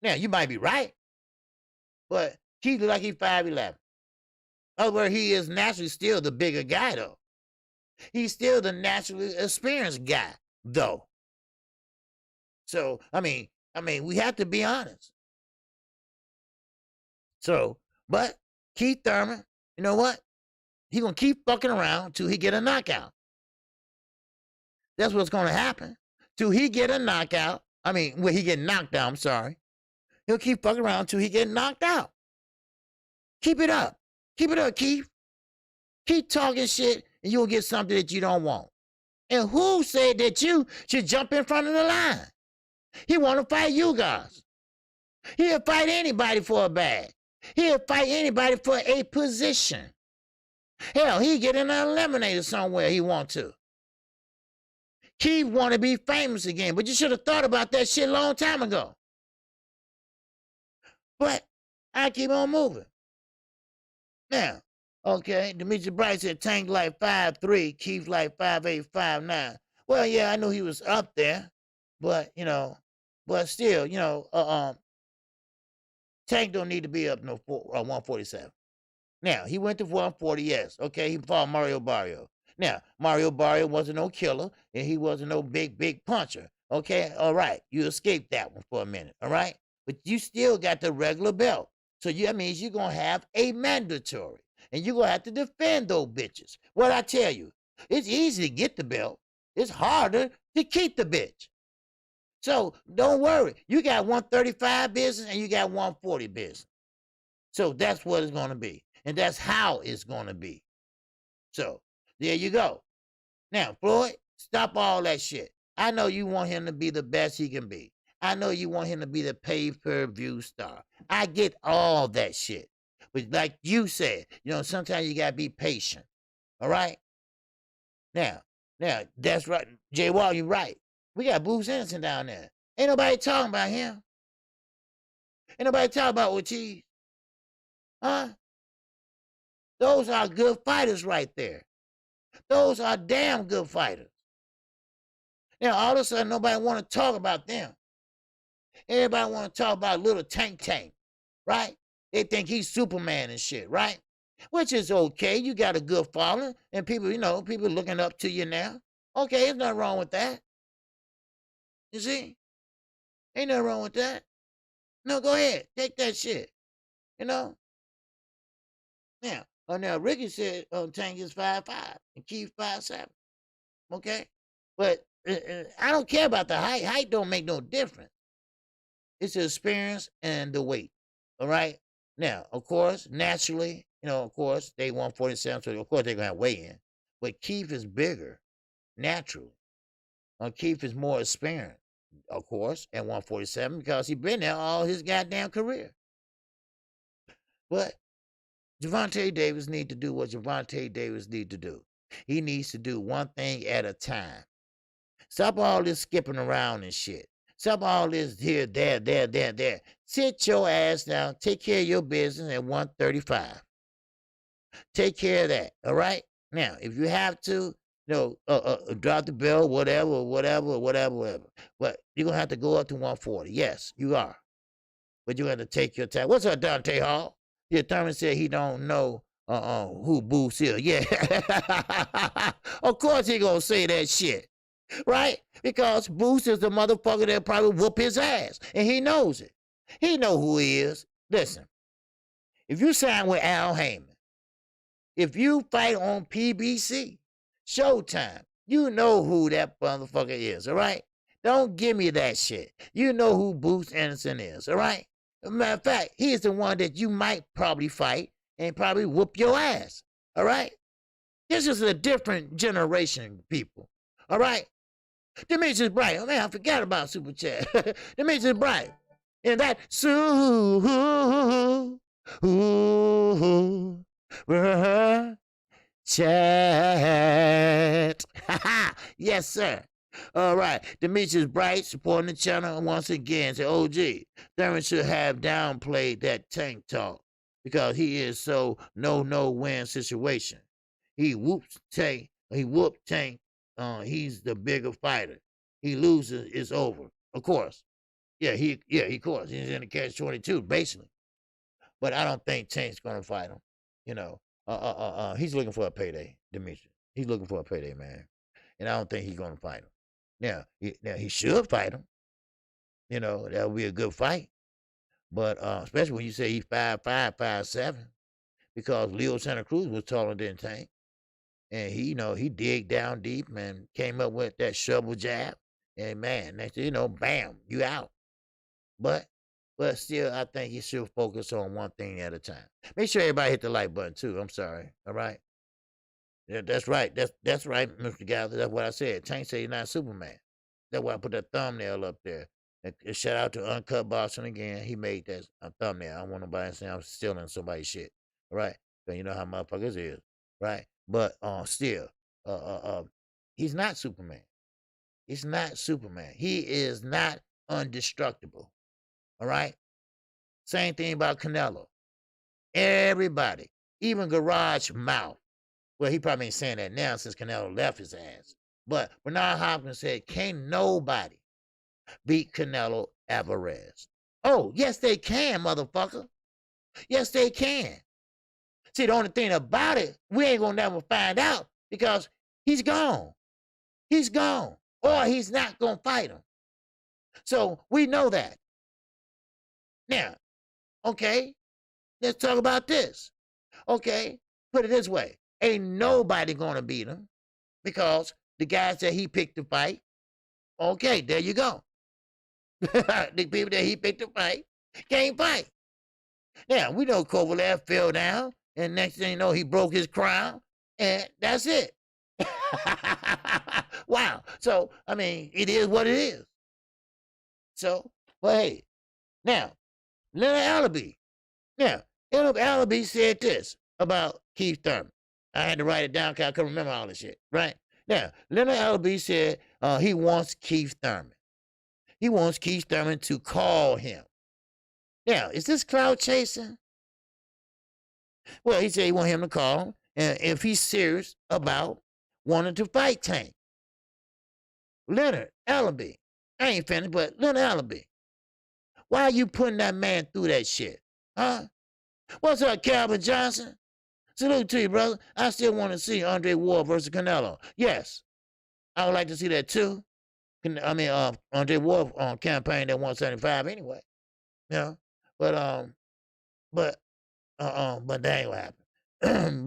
Now, you might be right, but Keith look like he 5'11". Other he is naturally still the bigger guy, though. He's still the naturally experienced guy, though. So, I mean, we have to be honest. So, but Keith Thurman, you know what? He gonna keep fucking around till he get a knockout. That's what's gonna happen. Till he get a knockout. When he get knocked out, I'm sorry. He'll keep fucking around till he get knocked out. Keep it up. Keep it up, Keith. Keep talking shit and you'll get something that you don't want. And who said that you should jump in front of the line? He want to fight you guys. He'll fight anybody for a bag. He'll fight anybody for a position. Hell, he getting eliminated somewhere he want to. Keith want to be famous again, but you should have thought about that shit a long time ago. But I keep on moving. Now, okay, Demarcus Bright said Tank like 5'3", Keith like 5'8", 5'9". Well, yeah, I knew he was up there, but but still, Tank don't need to be up no 147. Now, he went to 140, yes. Okay, he fought Mario Barrio. Now, Mario Barrio wasn't no killer, and he wasn't no big puncher. Okay, all right. You escaped that one for a minute, all right? But you still got the regular belt. So that means you're going to have a mandatory. And you're going to have to defend those bitches. What I tell you, it's easy to get the belt. It's harder to keep the bitch. So don't worry. You got 135 business and you got 140 business. So that's what it's going to be. And that's how it's going to be. So there you go. Now, Floyd, stop all that shit. I know you want him to be the best he can be. I know you want him to be the pay-per-view star. I get all that shit. But like you said, sometimes you got to be patient. All right? Now, that's right. Jay Wall, you're right. We got Bruce Anderson down there. Ain't nobody talking about him. Ain't nobody talking about Ortiz. Huh? Those are good fighters right there. Those are damn good fighters. Now, all of a sudden, nobody want to talk about them. Everybody want to talk about little Tank, right? They think he's Superman and shit, right? Which is okay. You got a good following, and people, people looking up to you now. Okay, there's nothing wrong with that. You see? Ain't nothing wrong with that. No, go ahead. Take that shit. Now, Ricky said Tank is 5'5" and Keith 5'7". Okay? But I don't care about the height. Height don't make no difference. It's the experience and the weight. All right? Now, of course, naturally, of course, they 147, so of course they're going to weigh in. But Keith is bigger, naturally. Keith is more experienced, of course, at 147 because he's been there all his goddamn career. But Gervonta Davis need to do what Gervonta Davis need to do. He needs to do one thing at a time. Stop all this skipping around and shit. Stop all this here, there. Sit your ass down. Take care of your business at 135. Take care of that, all right? Now, if you have to, drop the bell, whatever. But you're going to have to go up to 140. Yes, you are. But you have to take your time. What's up, Dante Hall? Yeah, Thurman said he don't know who Boots is. Yeah. Of course he going to say that shit. Right? Because Boots is the motherfucker that probably whoop his ass. And he knows it. He know who he is. Listen. If you sign with Al Heyman, if you fight on PBC, Showtime, you know who that motherfucker is, all right? Don't give me that shit. You know who Bruce Anderson is, all right? Matter of fact, he is the one that you might probably fight and probably whoop your ass, all right? This is a different generation, people, all right? Demarcus Bright, oh man, I forgot about Super Chat. Demarcus Bright, and that Chat. Yes, sir. All right. Demarcus Bright supporting the channel once again. Say, OG, Thurman should have downplayed that Tank talk because he is so no-win situation. He whooped Tank. He's the bigger fighter. He loses, it's over. Of course. Of course. He's in the catch-22, basically. But I don't think Tank's gonna fight him. He's looking for a payday, Demetrius. He's looking for a payday, man. And I don't think he's gonna fight him. Now he should fight him. That would be a good fight. But especially when you say he's 5'5", 5'7", because Leo Santa Cruz was taller than Tank. And he digged down deep and came up with that shovel jab. And man, next thing you know, bam, you out. But still, I think you should focus on one thing at a time. Make sure everybody hit the like button too. I'm sorry. All right. Yeah, that's right. That's right, Mr. Gather. That's what I said. Tank said he's not Superman. That's why I put that thumbnail up there. And shout out to Uncut Boston again. He made that thumbnail. I don't want nobody saying I'm stealing somebody's shit. All right. So you know how motherfuckers is. right? But still, he's not Superman. He's not Superman. He is not undestructible. All right. Same thing about Canelo. Everybody, even Garage Mouth. Well, he probably ain't saying that now since Canelo left his ass. But Bernard Hopkins said, can't nobody beat Canelo Alvarez. Oh, yes, they can, motherfucker. Yes, they can. See, the only thing about it, we ain't gonna never find out because he's gone. He's gone. Or he's not gonna fight him. So we know that. Now, okay, let's talk about this. Okay, put it this way. Ain't nobody gonna beat him because the guys that he picked to fight, okay, there you go. The people that he picked to fight can't fight. Now, we know Kovalev fell down, and next thing you know, he broke his crown, and that's it. Wow. So, I mean, it is what it is. So, well, hey, now, Leonard Allaby. Now, Leonard Allaby said this about Keith Thurman. I had to write it down because I couldn't remember all this shit, right? Now, Leonard Allaby said he wants Keith Thurman. He wants Keith Thurman to call him. Now, is this cloud chasing? Well, he said he wants him to call him, and if he's serious about wanting to fight Tank. Leonard Allaby. I ain't finished, but Leonard Allaby. Why are you putting that man through that shit? Huh? What's up, Calvin Johnson? Salute to you, brother. I still want to see Andre Ward versus Canelo. Yes, I would like to see that too. I mean, Andre Ward on campaign at 175 anyway. You know, but that ain't what happened.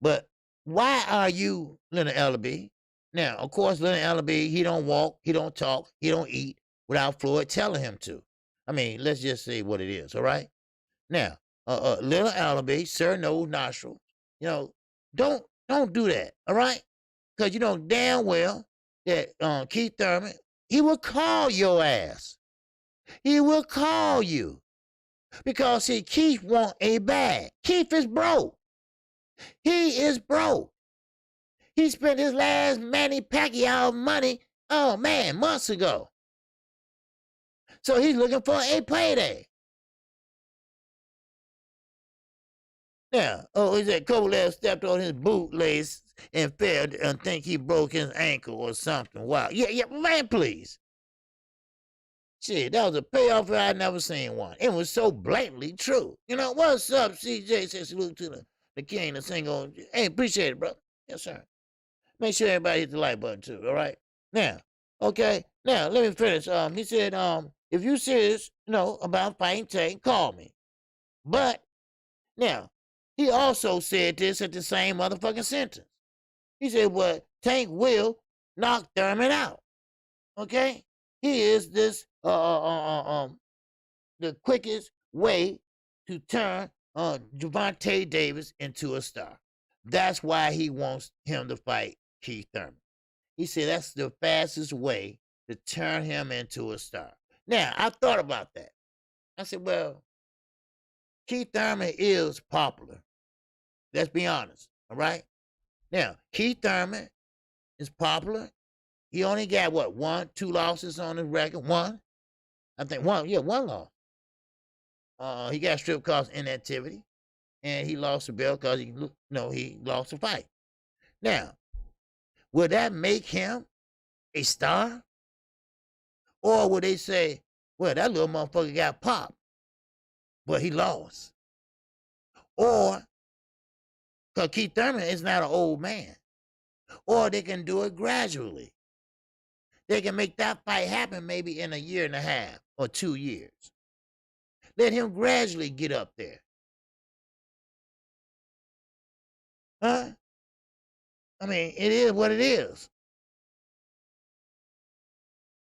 but why are you Leonard Allaby? Now, of course, Leonard Allaby, he don't walk, he don't talk, he don't eat without Floyd telling him to. I mean, let's just say what it is, all right? Now, Leonard Allaby, sir, nose, nostril, you know, don't do that, all right? Because you know damn well that Keith Thurman, he will call your ass. He will call you. Because, see, Keith want a bag. Keith is broke. He is broke. He spent his last Manny Pacquiao money, oh man, months ago. So he's looking for a payday. Now, he said Kovalev stepped on his bootlace and fell and think he broke his ankle or something. Wow. Yeah, man, please. Shit, that was a payoff I'd never seen one. It was so blatantly true. You know, what's up, CJ? Says salute to the king, the single. Hey, appreciate it, brother. Yes, sir. Make sure everybody hit the like button too, all right? Now, okay, now let me finish. He said, if you serious, about fighting Tank, call me. But now, he also said this at the same motherfucking sentence. He said, well, Tank will knock Thurman out. Okay? He is this the quickest way to turn Gervonta Davis into a star. That's why he wants him to fight Keith Thurman. He said that's the fastest way to turn him into a star. Now, I thought about that. I said, well, Keith Thurman is popular. Let's be honest, all right? Now, Keith Thurman is popular. He only got, 1, 2 losses on his record? One? I think one loss. He got stripped cause inactivity, and he lost the belt because he lost the fight. Now, would that make him a star? Or would they say, well, that little motherfucker got popped, but he lost? Or, because Keith Thurman is not an old man. Or they can do it gradually. They can make that fight happen maybe in a year and a half or 2 years. Let him gradually get up there. Huh? I mean, it is what it is.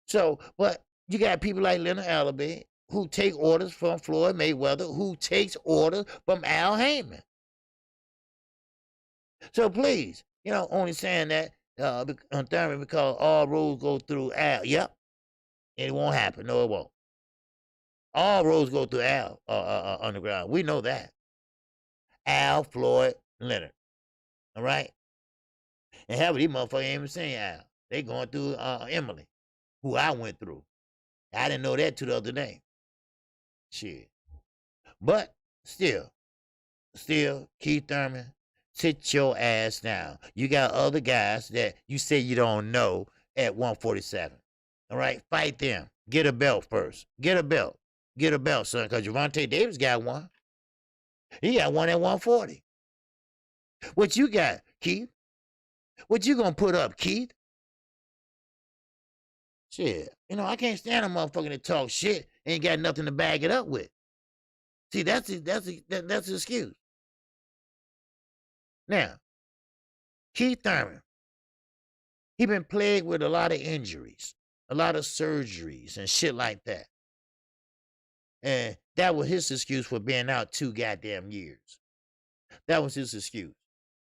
So, but you got people like Leonard Allaby who take orders from Floyd Mayweather, who takes orders from Al Heyman. So please, only saying that on Thurman because all roads go through Al. Yep. It won't happen. No, it won't. All roads go through Al underground. We know that. Al Floyd Leonard. All right? And half of these motherfuckers ain't even seen Al. They going through Emily, who I went through. I didn't know that till the other day. Shit. But still, Keith Thurman, sit your ass down. You got other guys that you say you don't know at 147. All right? Fight them. Get a belt first. Get a belt. Get a belt, son, because Gervonta Davis got one. He got one at 140. What you got, Keith? What you gonna put up, Keith? Shit. You know, I can't stand a motherfucker that talk shit and ain't got nothing to back it up with. See, that's the excuse. Now, Keith Thurman, he been plagued with a lot of injuries, a lot of surgeries and shit like that. And that was his excuse for being out 2 goddamn years. That was his excuse.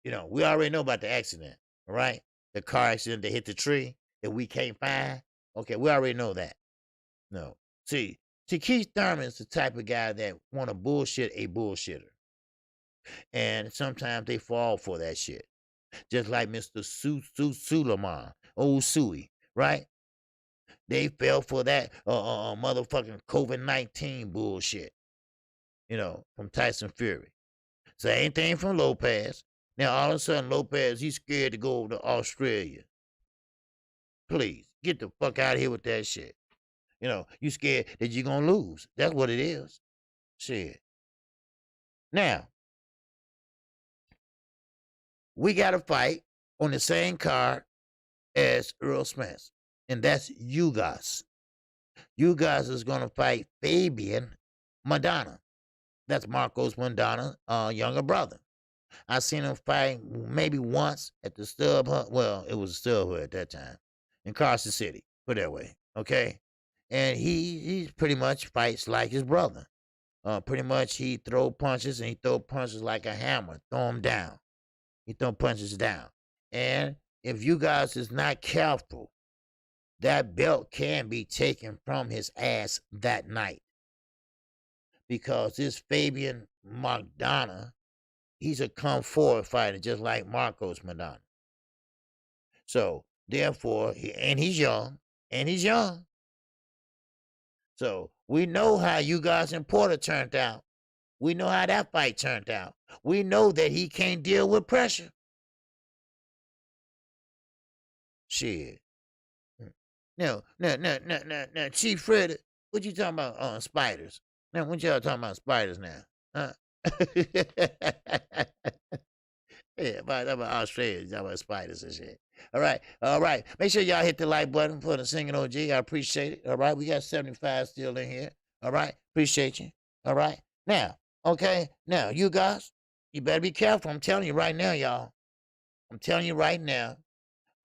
You know, we already know about the accident, all right? The car accident that hit the tree that we can't find. Okay, we already know that. No. See, Keith Thurman is the type of guy that want to bullshit a bullshitter. And sometimes they fall for that shit. Just like Mr. Suleiman, old Suey, right? They fell for that motherfucking COVID-19 bullshit, you know, from Tyson Fury. Same thing from Lopez. Now, all of a sudden, Lopez, he's scared to go to Australia. Please, get the fuck out of here with that shit. You know, you scared that you're going to lose. That's what it is. Shit. Now, we got to fight on the same card as Earl Smith, and that's Ugas. Ugas is going to fight Fabian Madonna. That's Marcos Madonna's younger brother. I seen him fight maybe once at the Stub Hut. Well, it was a Stub Hut at that time in Carson City, put it that way, okay? And he pretty much fights like his brother. Pretty much he throw punches, and he throw punches like a hammer, throw him down. He throw punches down. And if you guys is not careful, that belt can be taken from his ass that night. Because this Fabian Madonna, he's a come forward fighter, just like Marcos Madonna. So, therefore, he's young. So, we know how you guys in Porter turned out. We know how that fight turned out. We know that he can't deal with pressure. Shit. No, Chief Fred, what you talking about spiders? Now, what y'all talking about spiders now? Huh? Yeah, about Australia, talking about spiders and shit. All right. Make sure y'all hit the like button for the singing OG. I appreciate it. All right, we got 75 still in here. All right, appreciate you. All right, now, okay, now you guys, you better be careful. I'm telling you right now, y'all. I'm telling you right now,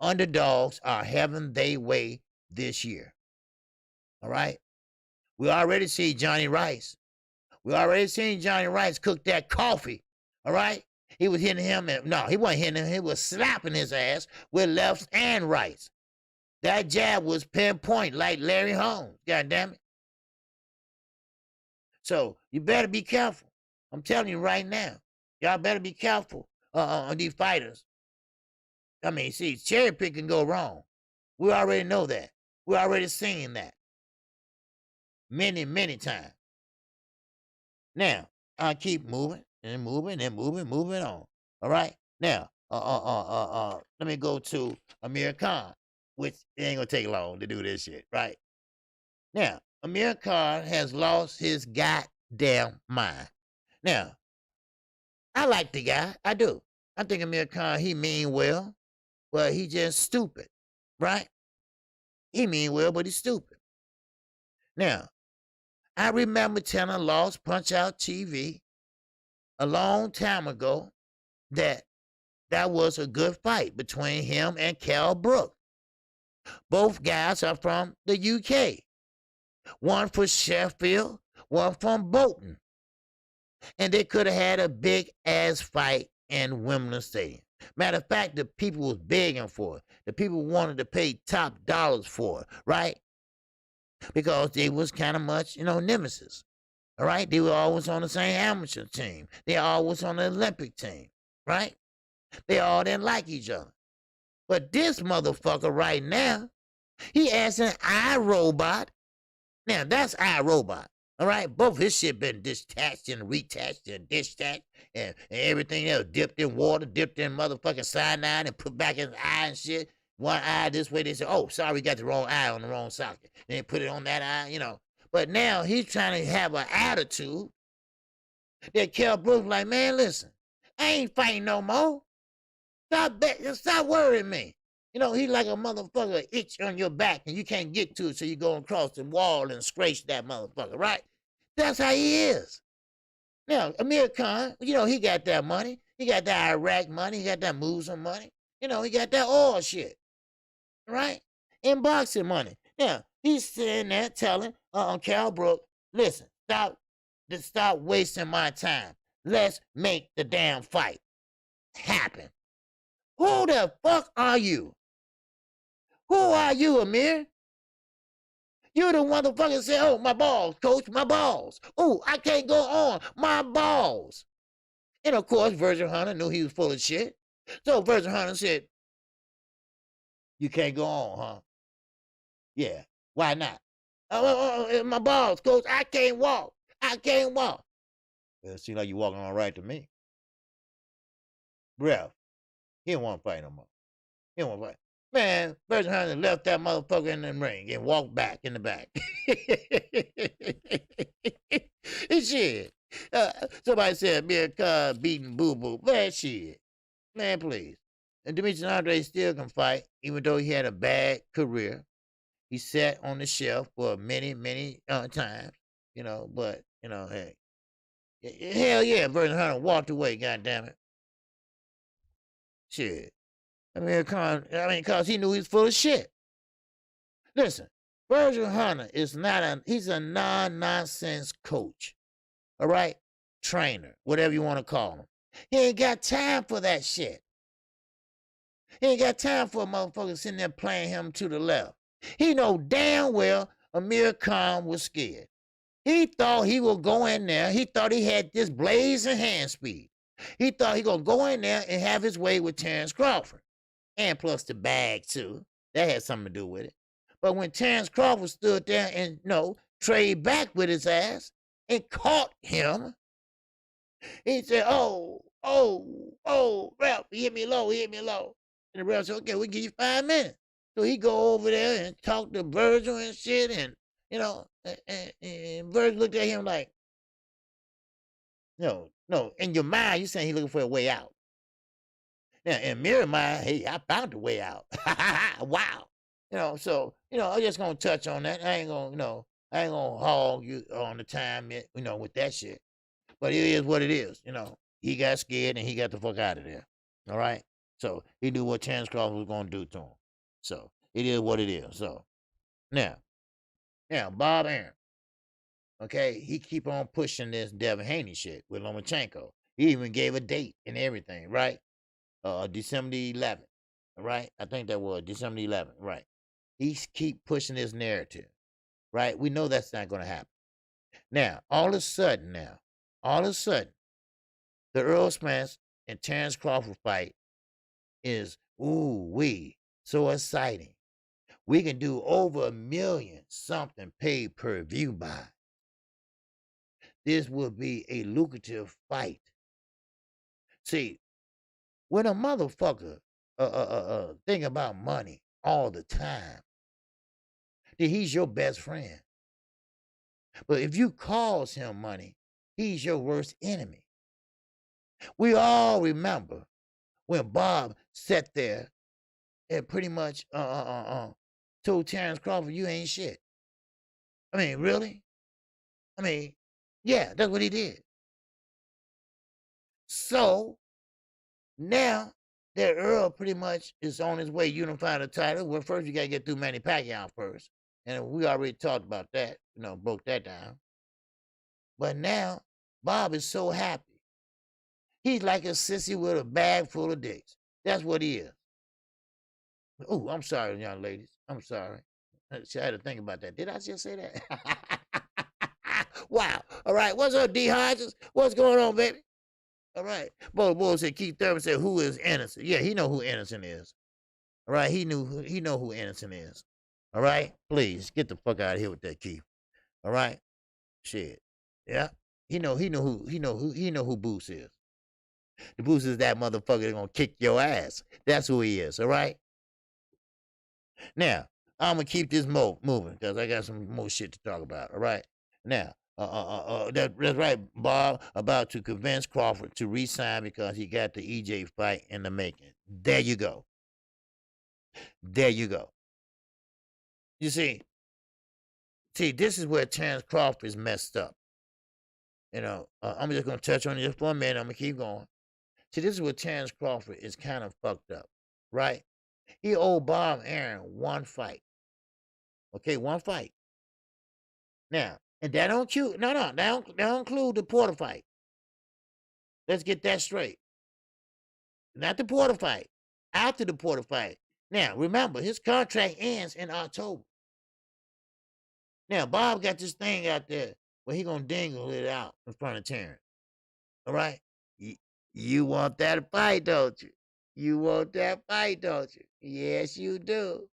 underdogs are having their way this year. All right, we already see Johnny Rice. We already seen Johnny Rice cook that coffee. All right. He was hitting him. No, he wasn't hitting him. He was slapping his ass with lefts and rights. That jab was pinpoint like Larry Holmes. God damn it. So you better be careful. I'm telling you right now. Y'all better be careful on these fighters. I mean, see, cherry pick can go wrong. We already know that. We already seen that. Many, many times. Now, I keep moving and moving on. All right. Now, let me go to Amir Khan, which it ain't gonna take long to do this shit, right? Now, Amir Khan has lost his goddamn mind. Now, I like the guy. I do. I think Amir Khan, he mean well, but he just stupid, right? He mean well, but he's stupid. Now, I remember telling Lost Punch Out TV a long time ago that was a good fight between him and Cal Brook. Both guys are from the UK. One for Sheffield, one from Bolton. And they could have had a big-ass fight in Wimbledon Stadium. Matter of fact, the people was begging for it. The people wanted to pay top dollars for it, right? Because they was kind of much, nemesis. All right, they were always on the same amateur team. They always on the Olympic team, right? They all didn't like each other. But this motherfucker right now, he asking iRobot. Now that's iRobot. All right, both his shit been detached and reattached and discharged and everything else dipped in water, dipped in motherfucking cyanide and put back in his eye and shit. One eye this way, they say, oh, sorry, we got the wrong eye on the wrong socket. Then they put it on that eye, you know. But now he's trying to have an attitude that Kell Brooks like, man, listen, I ain't fighting no more. Stop worrying me. You know, he like a motherfucker itch on your back and you can't get to it, so you go across the wall and scratch that motherfucker, right? That's how he is. Now, Amir Khan, you know, he got that money. He got that Iraq money. He got that Mosul money. You know, he got that oil shit, right? And boxing money. Now, he's sitting there telling Kell Brooks, listen, stop wasting my time. Let's make the damn fight happen. Who the fuck are you? Who are you, Amir? You the motherfucker say, oh, my balls, coach, my balls. Oh, I can't go on, my balls. And of course, Virgil Hunter knew he was full of shit. So Virgil Hunter said, you can't go on, huh? Yeah, why not? My balls, coach, I can't walk. I can't walk. Well, it seems like you're walking all right to me. Breath. He didn't want to fight no more. He didn't want to fight. Man, Virgil Hunter left that motherfucker in the ring and walked back in the back. Shit. Somebody said Amir Khan beating Boo Boo. Man, shit. Man, please. And Demetrius Andrade still can fight, even though he had a bad career. He sat on the shelf for many, many times, you know, but, you know, hey. Hell yeah, Virgil Hunter walked away, goddammit. Shit. Because he knew he was full of shit. Listen, Virgil Hunter is he's a non-nonsense coach. All right? Trainer, whatever you want to call him. He ain't got time for that shit. He ain't got time for a motherfucker sitting there playing him to the left. He know damn well Amir Khan was scared. He thought he would go in there. He thought he had this blazing hand speed. He thought he gonna go in there and have his way with Terrence Crawford. And plus the bag, too. That had something to do with it. But when Terrence Crawford stood there and, trade back with his ass and caught him, he said, oh, ref, he hit me low. And the ref said, okay, we'll give you 5 minutes. So he go over there and talk to Virgil and shit, and, and Virgil looked at him like, no, in your mind, you're saying he's looking for a way out. Now, in mirror mind, hey, I found a way out. Wow. So, I'm just going to touch on that. I ain't going to hog you on the time, with that shit. But it is what it is. He got scared and he got the fuck out of there. All right? So, he knew what Terrence Crawford was going to do to him. So, it is what it is. So, now, Bob Arum. Okay? He keep on pushing this Devin Haney shit with Lomachenko. He even gave a date and everything, right? December 11th, right? I think that was December 11th, right? He keep pushing this narrative, right? We know that's not going to happen. Now, all of a sudden, the Earl Spence and Terrence Crawford fight is, so exciting. We can do over 1 million something paid per view buy. This will be a lucrative fight. See, when a motherfucker think about money all the time, then he's your best friend. But if you cause him money, he's your worst enemy. We all remember when Bob sat there and pretty much told Terrence Crawford, you ain't shit. I mean, really? I mean, yeah, that's what he did. So now that Earl pretty much is on his way unifying the title, well, first you got to get through Manny Pacquiao first. And we already talked about that, broke that down. But now Bob is so happy. He's like a sissy with a bag full of dicks. That's what he is. Oh, I'm sorry, young ladies. I'm sorry. I had to think about that. Did I just say that? Wow. All right. What's up, D. Hodges? What's going on, baby? All right. Boy said Keith Thurman said, who is innocent? Yeah, he know who innocent is. All right. He know who innocent is. All right. Please get the fuck out of here with that, Keith. All right. Shit. Yeah. He know who Boots is. The Boots is that motherfucker that's gonna kick your ass. That's who he is. All right. Now, I'm gonna keep this moving because I got some more shit to talk about. All right. Now, that's right, Bob, about to convince Crawford to resign because he got the EJ fight in the making. There you go. There you go. You see, this is where Terrence Crawford is messed up. You know, I'm just gonna touch on it just for a minute. I'm gonna keep going. See, this is where Terrence Crawford is kind of fucked up, right? He owed Bob Arum one fight. Okay, one fight. Now, and that don't that don't include the Porter fight. Let's get that straight. Not the Porter fight. After the Porter fight. Now, remember, his contract ends in October. Now, Bob got this thing out there where he gonna dingle it out in front of Terrence. All right? You want that fight, don't you? You want that fight, don't you? Yes, you do.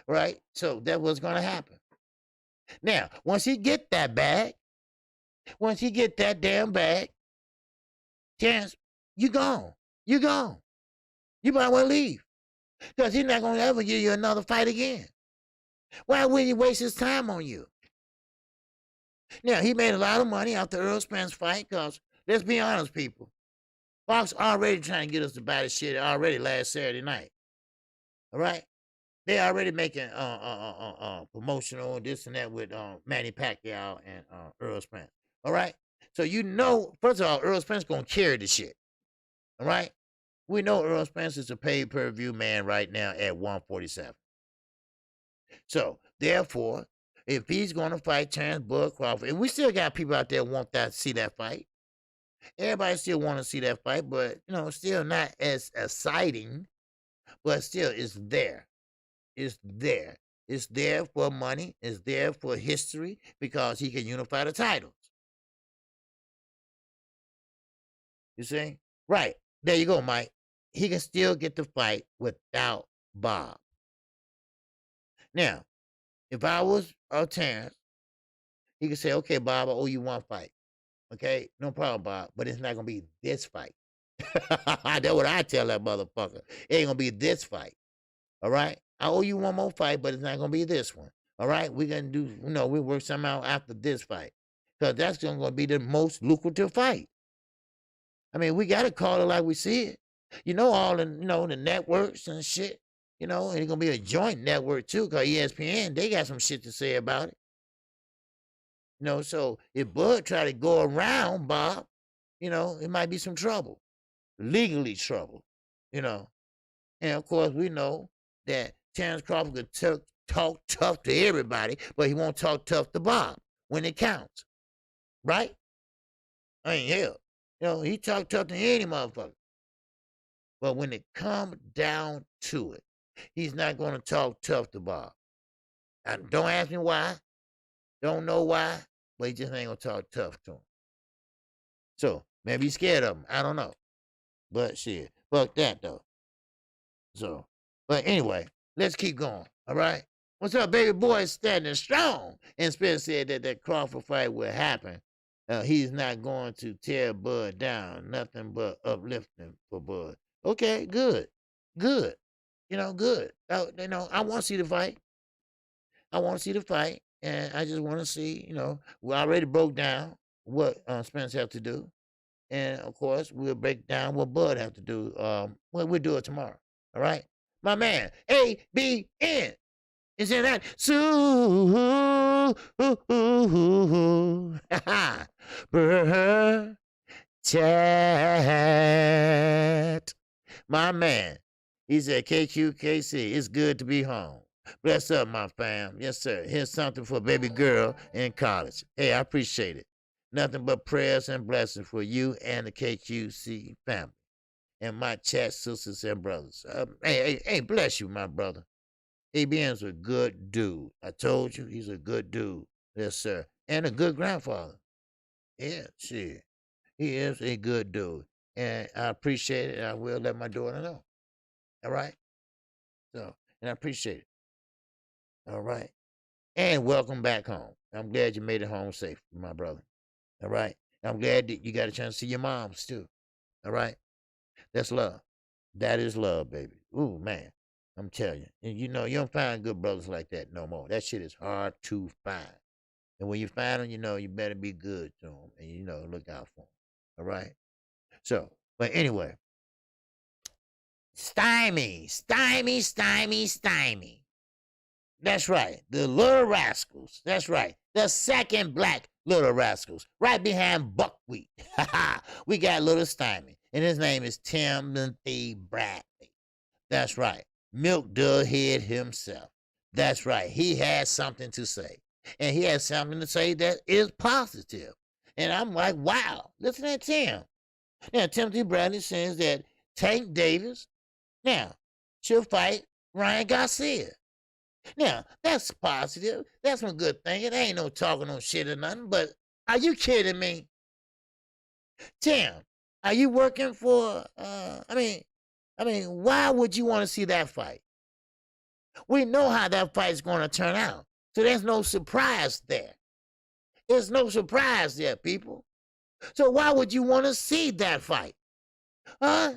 Right? So that's what's gonna happen. Now, once he get that bag, once he get that damn bag, Terrence, you gone. You gone. You might well leave. Because he's not gonna ever give you another fight again. Why would he waste his time on you? Now, he made a lot of money after Earl Spence fight, because, let's be honest, people, Fox already trying to get us to buy this shit already last Saturday night. All right? They already making promotional this and that with Manny Pacquiao and Earl Spence. All right? So you know, first of all, Earl Spence gonna carry the shit. All right? We know Earl Spence is a pay-per-view man right now at 147. So, therefore, if he's gonna fight Terrence Bud Crawford, and we still got people out there want to see that fight. Everybody still want to see that fight, but you know, still not as exciting. But still, it's there. It's there. It's there for money. It's there for history because he can unify the titles. You see? Right. There you go, Mike. He can still get the fight without Bob. Now, if I was Terrence, he could say, okay, Bob, I owe you one fight. Okay? No problem, Bob. But it's not going to be this fight. That's what I tell that motherfucker. It ain't going to be this fight. All right? I owe you one more fight, but it's not going to be this one. All right? We're going to do, we work something out after this fight. Because that's going to be the most lucrative fight. I mean, we got to call it like we see it. You know, all the, the networks and shit. And it's going to be a joint network, too, because ESPN, they got some shit to say about it. So if Bud try to go around Bob, it might be some trouble. Legally trouble, And, of course, we know that Terrence Crawford could talk tough to everybody, but he won't talk tough to Bob when it counts. Right? I mean, hell, he talk tough to any motherfucker. But when it comes down to it, he's not going to talk tough to Bob. Don't ask me why. Don't know why, but he just ain't going to talk tough to him. So, maybe he's scared of him. I don't know. But shit, fuck that, though. So, but anyway, let's keep going, all right? What's up, baby boy? Standing strong. And Spence said that Crawford fight will happen. He's not going to tear Bud down. Nothing but uplifting for Bud. Okay, good. Good. Good. I want to see the fight. I want to see the fight. And I just want to see, we already broke down what Spence have to do. And, of course, we'll break down what Bud have to do. We'll do it tomorrow. All right? My man, ABN, is in that chat. My man, he said, KQKC, it's good to be home. Bless up, my fam. Yes, sir. Here's something for baby girl in college. Hey, I appreciate it. Nothing but prayers and blessings for you and the KQC family. And my chat sisters and brothers. Hey, bless you, my brother. ABN's a good dude. I told you, he's a good dude. Yes, sir. And a good grandfather. Yeah, shit. He is a good dude. And I appreciate it. I will let my daughter know. All right? So, and I appreciate it. All right. And welcome back home. I'm glad you made it home safe, my brother. All right. I'm glad that you got a chance to see your moms too. All right. That's love. That is love, baby. Ooh, man. I'm telling you. And you know, you don't find good brothers like that no more. That shit is hard to find. And when you find them, you know, you better be good to them and, you know, look out for them. All right. So, but anyway, stymie, stymie, stymie, stymie. That's right. The Little Rascals. That's right. The second black Little Rascals. Right behind Buckwheat. We got Little Stymie. And his name is Timothy Bradley. That's right. Milk Dud Head himself. That's right. He has something to say. And he has something to say that is positive. And I'm like, wow, listen to Tim. Now, Timothy Bradley says that Tank Davis now she'll fight Ryan Garcia. Now, that's positive. That's one good thing. It ain't no talking no shit or nothing, but are you kidding me? Tim, are you working for, I mean, why would you want to see that fight? We know how that fight's going to turn out. So there's no surprise there. There's no surprise there, people. So why would you want to see that fight? Huh?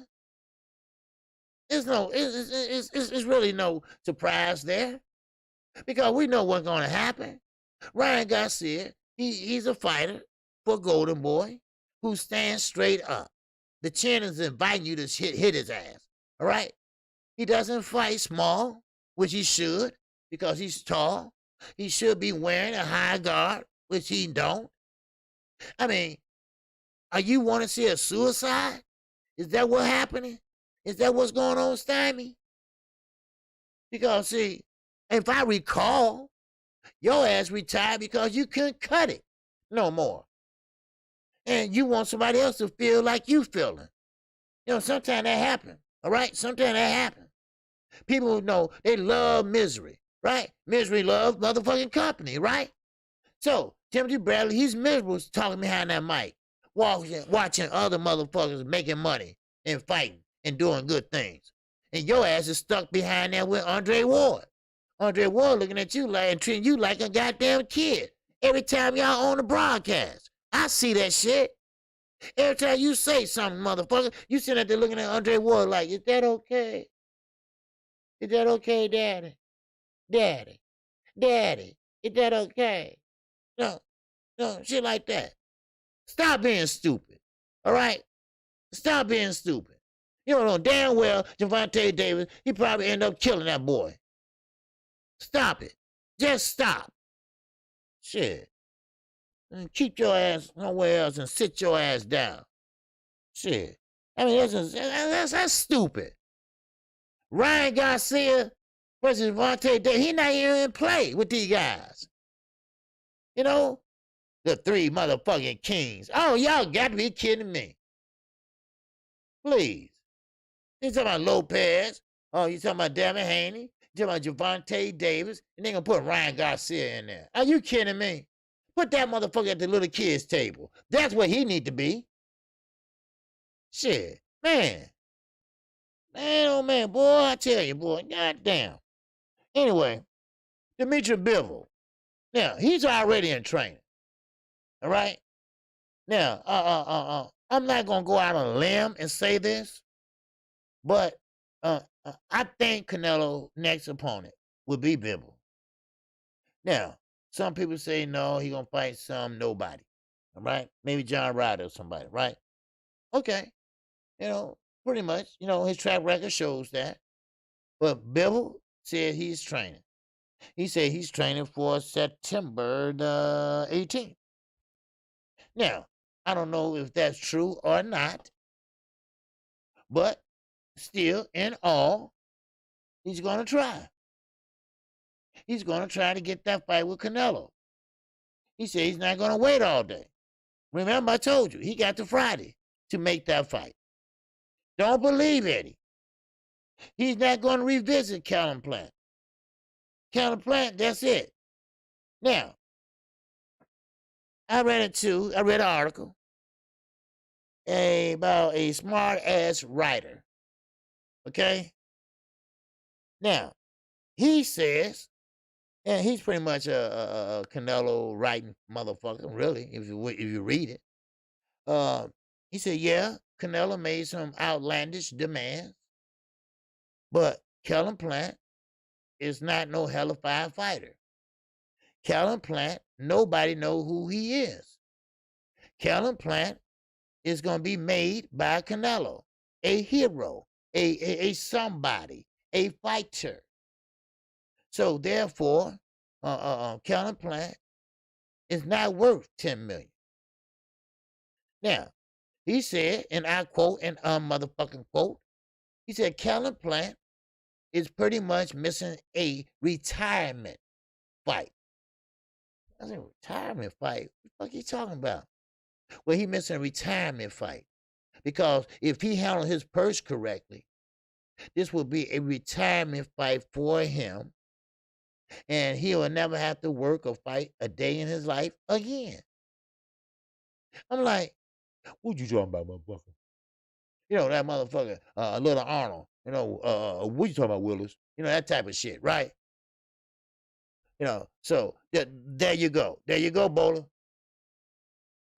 It's really no surprise there. Because we know what's going to happen. Ryan Garcia, he's a fighter for Golden Boy who stands straight up. The chin is inviting you to hit his ass. All right? He doesn't fight small, which he should, because he's tall. He should be wearing a high guard, which he don't. I mean, are you want to see a suicide? Is that what's happening? Is that what's going on, Stymie? Because, see, if I recall, your ass retired because you couldn't cut it no more. And you want somebody else to feel like you feeling. You know, sometimes that happens, all right? Sometimes that happens. People know they love misery, right? Misery loves motherfucking company, right? So, Timothy Bradley, he's miserable talking behind that mic, watching other motherfuckers making money and fighting and doing good things. And your ass is stuck behind there with Andre Ward. Andre Ward looking at you like and treating you like a goddamn kid. Every time y'all on the broadcast. I see that shit. Every time you say something, motherfucker, you sitting there looking at Andre Ward like, is that okay? Is that okay, Daddy? Daddy. Daddy. Is that okay? No, shit like that. Stop being stupid. All right? Stop being stupid. You don't know damn well Gervonta Davis, he probably end up killing that boy. Stop it. Just stop. Shit. And keep your ass somewhere else and sit your ass down. Shit. I mean, that's stupid. Ryan Garcia versus Gervonta Davis, he not even in play with these guys. You know? The three motherfucking kings. Oh, y'all got to be kidding me. Please. You talking about Lopez. Oh, you talking about Devin Haney. You talking about Gervonta Davis. And they gonna put Ryan Garcia in there. Are you kidding me? Put that motherfucker at the little kids' table. That's where he need to be. Shit. Man. Man, oh man, boy, I tell you, boy. Goddamn. Anyway, Dimitri Bivol. Now, he's already in training. All right? Now, I'm not going to go out on a limb and say this, but I think Canelo next opponent would be Bivol. Now, some people say no, he going to fight some nobody. All right? Maybe John Ryder or somebody, right? Okay. You know, pretty much, you know, his track record shows that. But Bivol said he's training. He said he's training for September the 18th. Now, I don't know if that's true or not, but still, in all, he's going to try. He's going to try to get that fight with Canelo. He said he's not going to wait all day. Remember, I told you, he got to Friday to make that fight. Don't believe Eddie. He's not going to revisit Callum Plant. Callum Plant, that's it. Now, I read it too. I read an article about a smart ass writer. Okay. Now he says, and he's pretty much a Canelo writing motherfucker, really. If you read it, he said, yeah, Canelo made some outlandish demands, but Kellen Plant is not no hellified fighter. Kellen Plant, nobody know who he is. Kellen Plant is going to be made by Canelo, a hero, a somebody, a fighter. So therefore, Kellen Plant is not worth $10 million. Now, he said, and I quote, and motherfucking quote, he said, Kellen Plant is pretty much missing a retirement fight. I said, retirement fight? What the fuck are you talking about? Well, he missing a retirement fight. Because if he handled his purse correctly, this will be a retirement fight for him. And he will never have to work or fight a day in his life again. I'm like, what you talking about, motherfucker? You know, that motherfucker, Little Arnold. You know, what you talking about, Willis? You know, that type of shit, right? You know, so there you go. There you go, Bowler.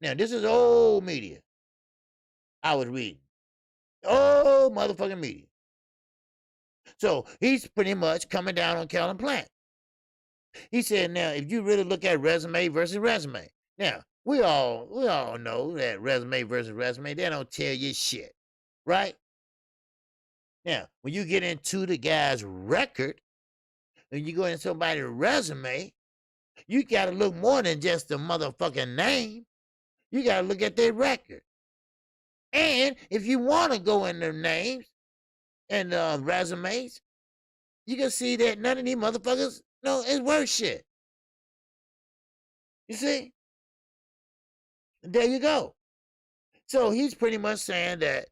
Now, this is old media I was reading. Old motherfucking media. So he's pretty much coming down on Kellen Plant. He said, now, if you really look at resume versus resume, now, we all know that resume versus resume, they don't tell you shit, right? Now, when you get into the guy's record, when you go into somebody's resume, you got to look more than just the motherfucking name. You got to look at their record. And if you want to go in their names and resumes, you can see that none of these motherfuckers is worth shit. You see? There you go. So he's pretty much saying that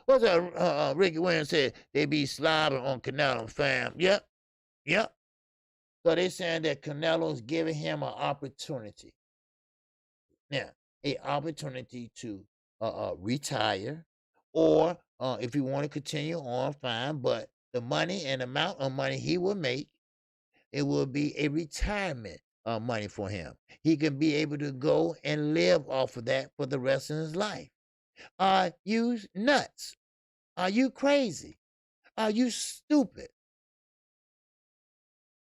what's that Ricky Williams said, they be slobbering on Canelo, fam. Yep. So they saying that Canelo's giving him an opportunity. Now, an opportunity to retire, or if you want to continue on, fine, but the money and amount of money he will make, it will be a retirement money for him. He can be able to go and live off of that for the rest of his life. Are you nuts? Are you crazy? Are you stupid?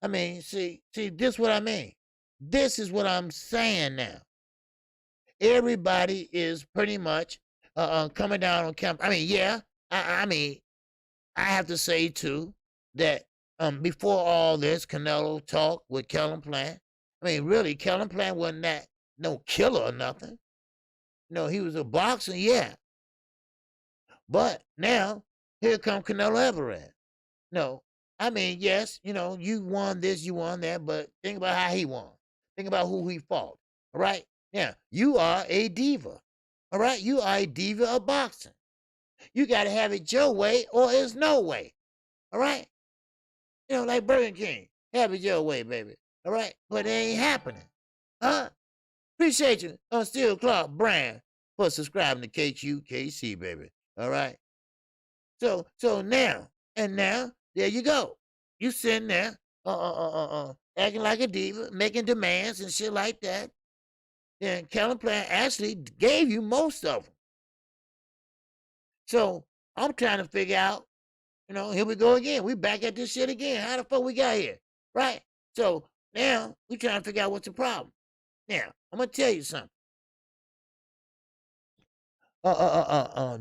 I mean, see, this is what I mean. This is what I'm saying now. Everybody is pretty much coming down on camp. I mean, yeah, I mean, I have to say too that before all this Canelo talk with Kellen Plant, I mean, really, Kellen Plant wasn't that no killer or nothing. No, he was a boxer, yeah. But now, here come Canelo Alvarez. No, I mean, yes, you won this, you won that, but think about how he won. Think about who he fought, all right? Now, you are a diva, all right? You are a diva of boxing. You got to have it your way or there's no way, all right? Like Burger King, have it your way, baby, all right? But it ain't happening, huh? Appreciate you on Steel Clark Brand for subscribing to KQKC, baby, all right? So now, there you go. You sitting there, acting like a diva, making demands and shit like that. Then Kellen Plant actually gave you most of them. So I'm trying to figure out, here we go again. We back at this shit again. How the fuck we got here, right? So now we trying to figure out what's the problem. Now I'm gonna tell you something.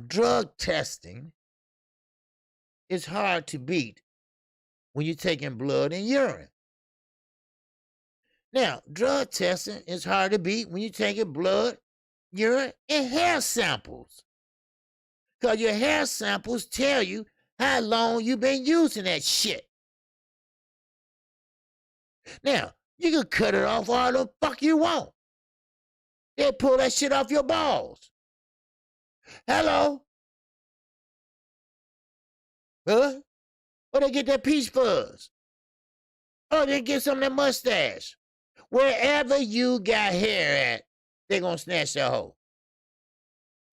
Drug testing is hard to beat when you're taking blood and urine. Now, drug testing is hard to beat when you're taking blood, urine, and hair samples. Because your hair samples tell you how long you've been using that shit. Now, you can cut it off all the fuck you want. They pull that shit off your balls. Hello? Huh? Or they get that peach fuzz. Or they get some of that mustache. Wherever you got hair at, they gonna snatch that hoe.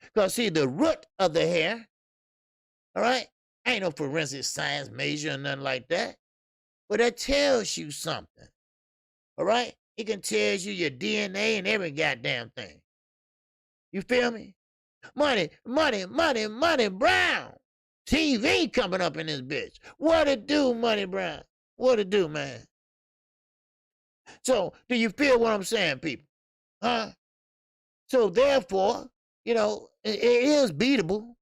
Because see, the root of the hair, all right, ain't no forensic science major or nothing like that. But that tells you something, all right? It can tell you your DNA and every goddamn thing. You feel me? Money, money, money, Money Brown. TV coming up in this bitch. What it do, Money Brown? What it do, man? So, do you feel what I'm saying, people? Huh? So, therefore, you know, it is beatable.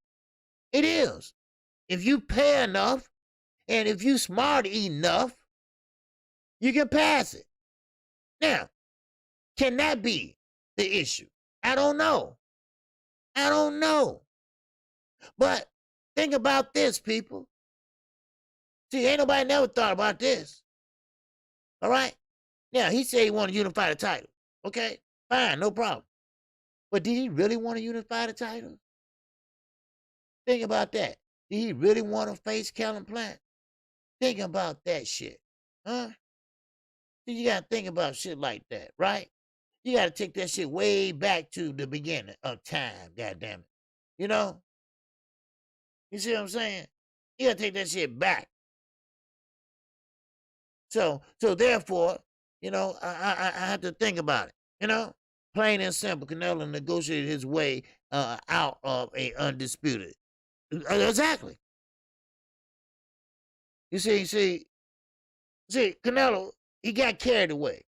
It is. If you pay enough and if you smart enough, you can pass it. Now, can that be the issue? I don't know. I don't know. But think about this, people. See, ain't nobody never thought about this. All right? Now, he said he wanted to unify the title. Okay? Fine, no problem. But did he really want to unify the title? Think about that. Did he really want to face Calvin Plant? Think about that shit. Huh? You got to think about shit like that, right? You got to take that shit way back to the beginning of time, goddammit. You know? You see what I'm saying? You got to take that shit back. So therefore, you know, I have to think about it, you know? Plain and simple, Canelo negotiated his way out of a undisputed. Exactly. You see, Canelo, he got carried away,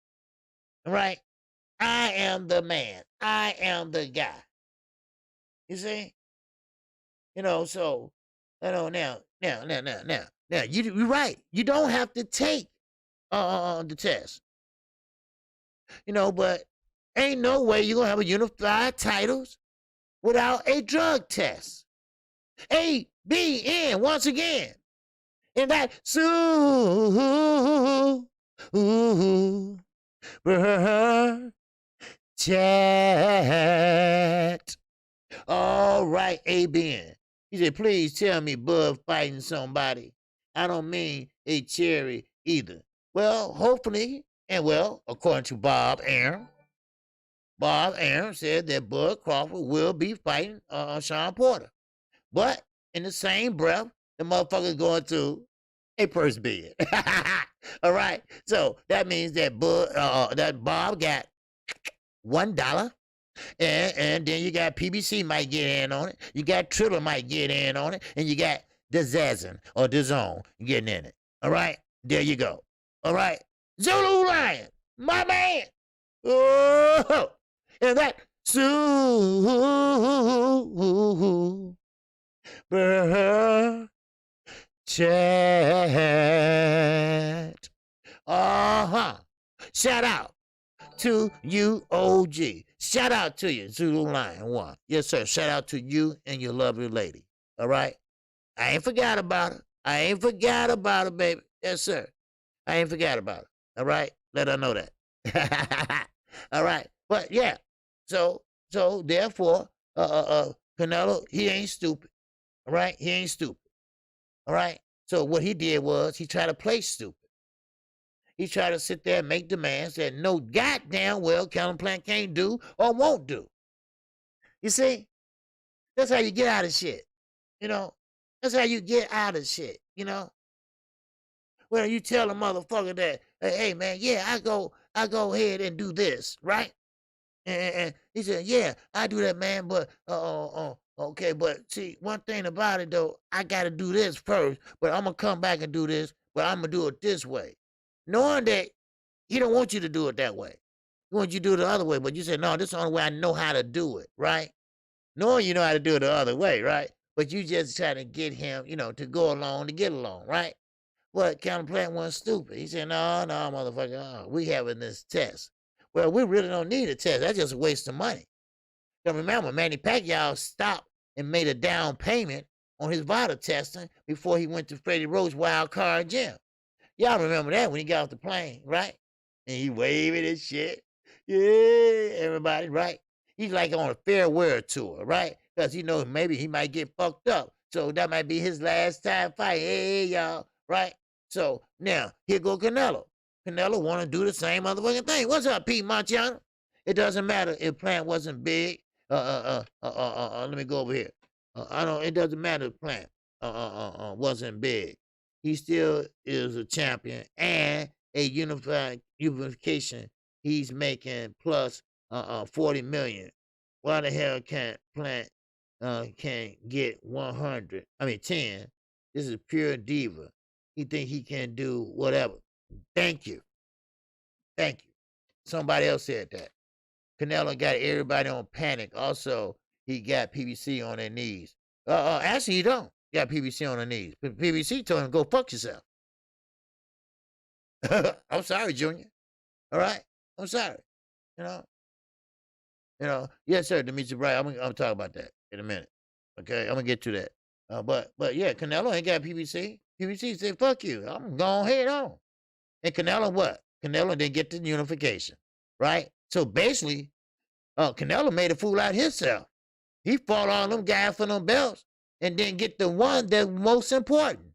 right? I am the man. I am the guy. You see? You know, so, you know, now, you're right. You don't have to take the test. You know, but ain't no way you're going to have a unified titles without a drug test. A, B, N, once again. And that, chat. All right, A-Ben. He said, please tell me Bud fighting somebody. I don't mean a cherry either. Well, hopefully, and well, according to Bob Arum said that Bud Crawford will be fighting Sean Porter. But in the same breath, the motherfucker's going through a purse bid. All right. So that means that Bob got $1. And then you got PBC might get in on it. You got Triller might get in on it. And you got DAZN or DAZN getting in it. All right? There you go. All right? Zulu Lion, my man. Oh, and that chat. Shout out to you, OG. Shout out to you, Zulu Lion 1. Yes, sir. Shout out to you and your lovely lady. All right? I ain't forgot about her. I ain't forgot about her, baby. Yes, sir. I ain't forgot about her. All right? Let her know that. All right? But, yeah. So therefore, Canelo, he ain't stupid. All right? He ain't stupid. All right? So what he did was he tried to play stupid. He tried to sit there and make demands that no goddamn well Calvin Plant can't do or won't do. You see? That's how you get out of shit. You know? That's how you get out of shit. You know? Well, you tell a motherfucker that, hey man, yeah, I go ahead and do this, right? And he said, yeah, I do that, man, but okay, but see, one thing about it though, I gotta do this first, but I'm gonna come back and do this, but I'm gonna do it this way. Knowing that he don't want you to do it that way. He wants you to do it the other way, but you say, no, this is the only way I know how to do it, right? Knowing you know how to do it the other way, right? But you just try to get him, you know, to go along, to get along, right? But Calvin Plant wasn't stupid. He said, no, motherfucker, we having this test. Well, we really don't need a test. That's just a waste of money. Now remember, Manny Pacquiao stopped and made a down payment on his vital testing before he went to Freddie Roach Wild Card Gym. Y'all remember that when he got off the plane, right? And he waving his shit. Yeah, everybody, right? He's like on a farewell tour, right? Because, you know, maybe he might get fucked up. So that might be his last time fight. Hey, y'all, right? So now, here go Canelo. Canelo want to do the same motherfucking thing. What's up, Pete Marciano? It doesn't matter if Plant wasn't big. Let me go over here. It doesn't matter if Plant wasn't big. He still is a champion and a unification. He's making plus 40 million. Why the hell can't Plant can get 100? I mean 10. This is pure diva. He think he can do whatever. Thank you. Thank you. Somebody else said that. Canelo got everybody on panic. Also, he got PBC on their knees. Actually, he don't got PBC on their knees. PBC told him, go fuck yourself. I'm sorry, Junior. All right? I'm sorry. You know. Yes, sir, Demarcus Bright. I'm talking about that in a minute. Okay, I'm gonna get to that. But yeah, Canelo ain't got PBC. PBC said, fuck you. I'm going head on. And Canelo what? Canelo didn't get the unification, right? So basically, Canelo made a fool out of himself. He fought all them guys for them belts and didn't get the one that's most important,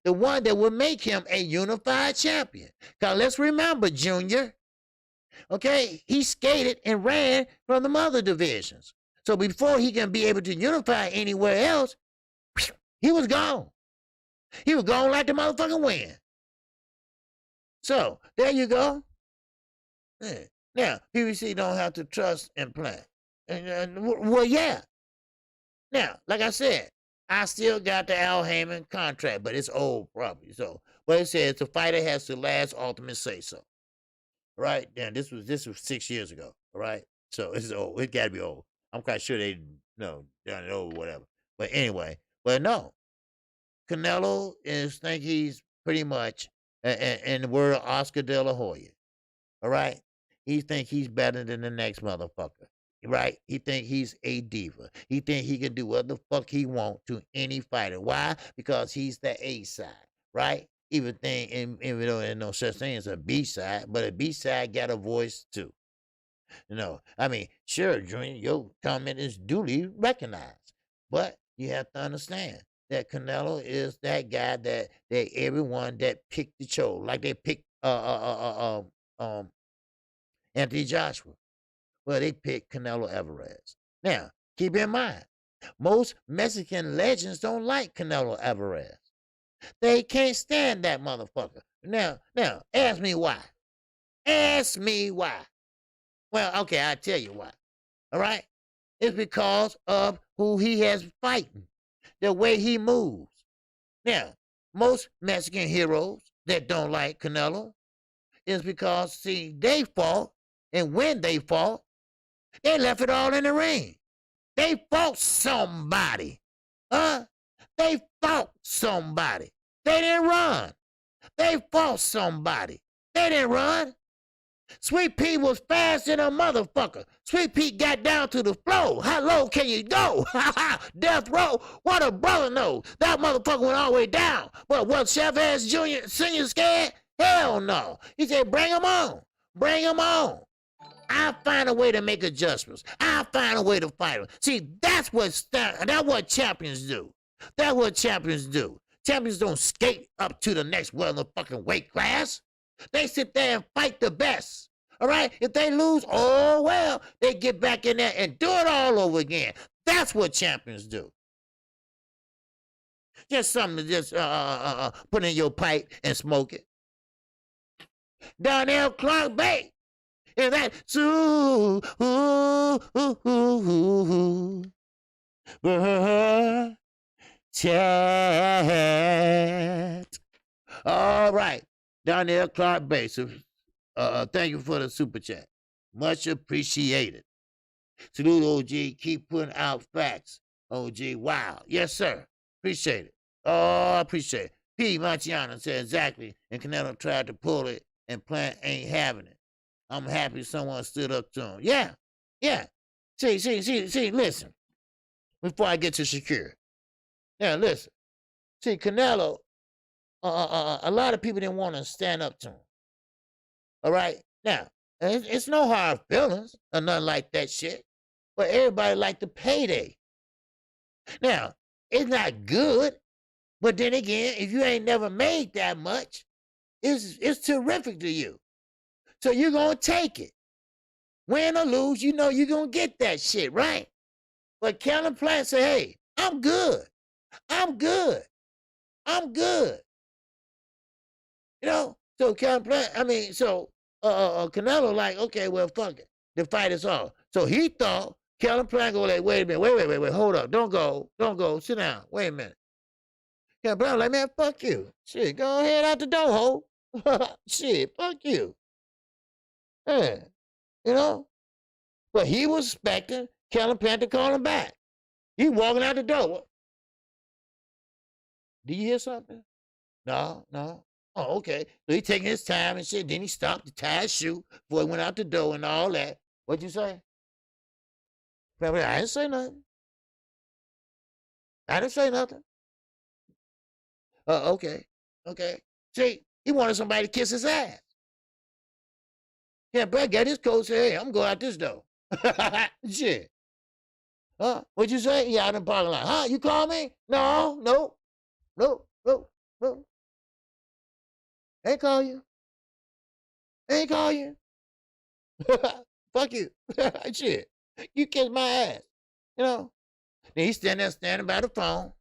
the one that would make him a unified champion. Because let's remember, Junior, okay, he skated and ran from the other divisions. So before he can be able to unify anywhere else, he was gone. He was gone like the motherfucking wind. So there you go. Yeah. Now, PBC don't have to trust and Plant. Well, yeah. Now, like I said, I still got the Al Heyman contract, but it's old probably. So, but it says the fighter has the last ultimate say so. Right? Now, this was 6 years ago. All right? So it's old. It got to be old. I'm quite sure they done it old or whatever. But anyway, no. Canelo think he's pretty much, in the word of Oscar De La Hoya, all right? He think he's better than the next motherfucker, right? He think he's a diva. He think he can do what the fuck he want to any fighter. Why? Because he's the A side, right? Even though there's no such thing as a B side, but a B side got a voice too. I mean, sure, Junior, your comment is duly recognized, but you have to understand that Canelo is that guy that everyone that picked the show, like they picked Anthony Joshua. Well, they picked Canelo Alvarez. Now, keep in mind, most Mexican legends don't like Canelo Alvarez. They can't stand that motherfucker. Now, ask me why. Ask me why. Well, okay, I'll tell you why. All right? It's because of who he has fighting, the way he moves. Now, most Mexican heroes that don't like Canelo is because, see, they fought, and when they fought, they left it all in the ring. They fought somebody. They fought somebody. They didn't run. They fought somebody. They didn't run. Sweet Pea was fast than a motherfucker. Sweet Pea got down to the floor. How low can you go? Death row. What a brother knows. That motherfucker went all the way down. But was Chavez Jr. Sr. scared? Hell no. He said, bring him on. Bring him on. I'll find a way to make adjustments. I'll find a way to fight him. See, that's what champions do. That's what champions do. Champions don't skate up to the next motherfucking weight class. They sit there and fight the best. All right? If they lose, oh, well, they get back in there and do it all over again. That's what champions do. Just something to just put in your pipe and smoke it. Donnell Clark Bay. And that, chat. All right. Donnell Clark Bay. So, thank you for the super chat. Much appreciated. Salute, OG. Keep putting out facts. OG, wow. Yes, sir. Appreciate it. Oh, appreciate it. P. Marciano said exactly, and Canelo tried to pull it, and Plant ain't having it. I'm happy someone stood up to him. Yeah. See, listen. Before I get to Shakir. Now, listen. See, Canelo, a lot of people didn't want to stand up to him. All right? Now, it's no hard feelings or nothing like that shit. But everybody like the payday. Now, it's not good. But then again, if you ain't never made that much, it's terrific to you. So you're going to take it. Win or lose, you know you're going to get that shit, right? But Calvin Plant say, hey, I'm good. I'm good. I'm good. You know? So Calvin Plant, Canelo like, okay, well, fuck it. The fight is off. So he thought Calvin Plant go like, wait a minute, wait, hold up. Don't go, sit down. Wait a minute. Calvin Plant like, man, fuck you. Shit, go ahead out the door, ho. Shit, fuck you. Yeah, you know? But he was expecting Calvin Plant to call him back. He walking out the door. Do you hear something? No. Oh, okay. So he taking his time and shit. Then he stopped to tie his shoe before he went out the door and all that. What'd you say? I didn't say nothing. I didn't say nothing. Okay. See, he wanted somebody to kiss his ass. Yeah, Brad got his coat, say, hey, I'm going out this door. Shit. Huh? What'd you say? Yeah, out in the parking lot. Huh? You call me? No. Ain't call you. Fuck you. Shit. You kiss my ass. You know? Then he's standing by the phone.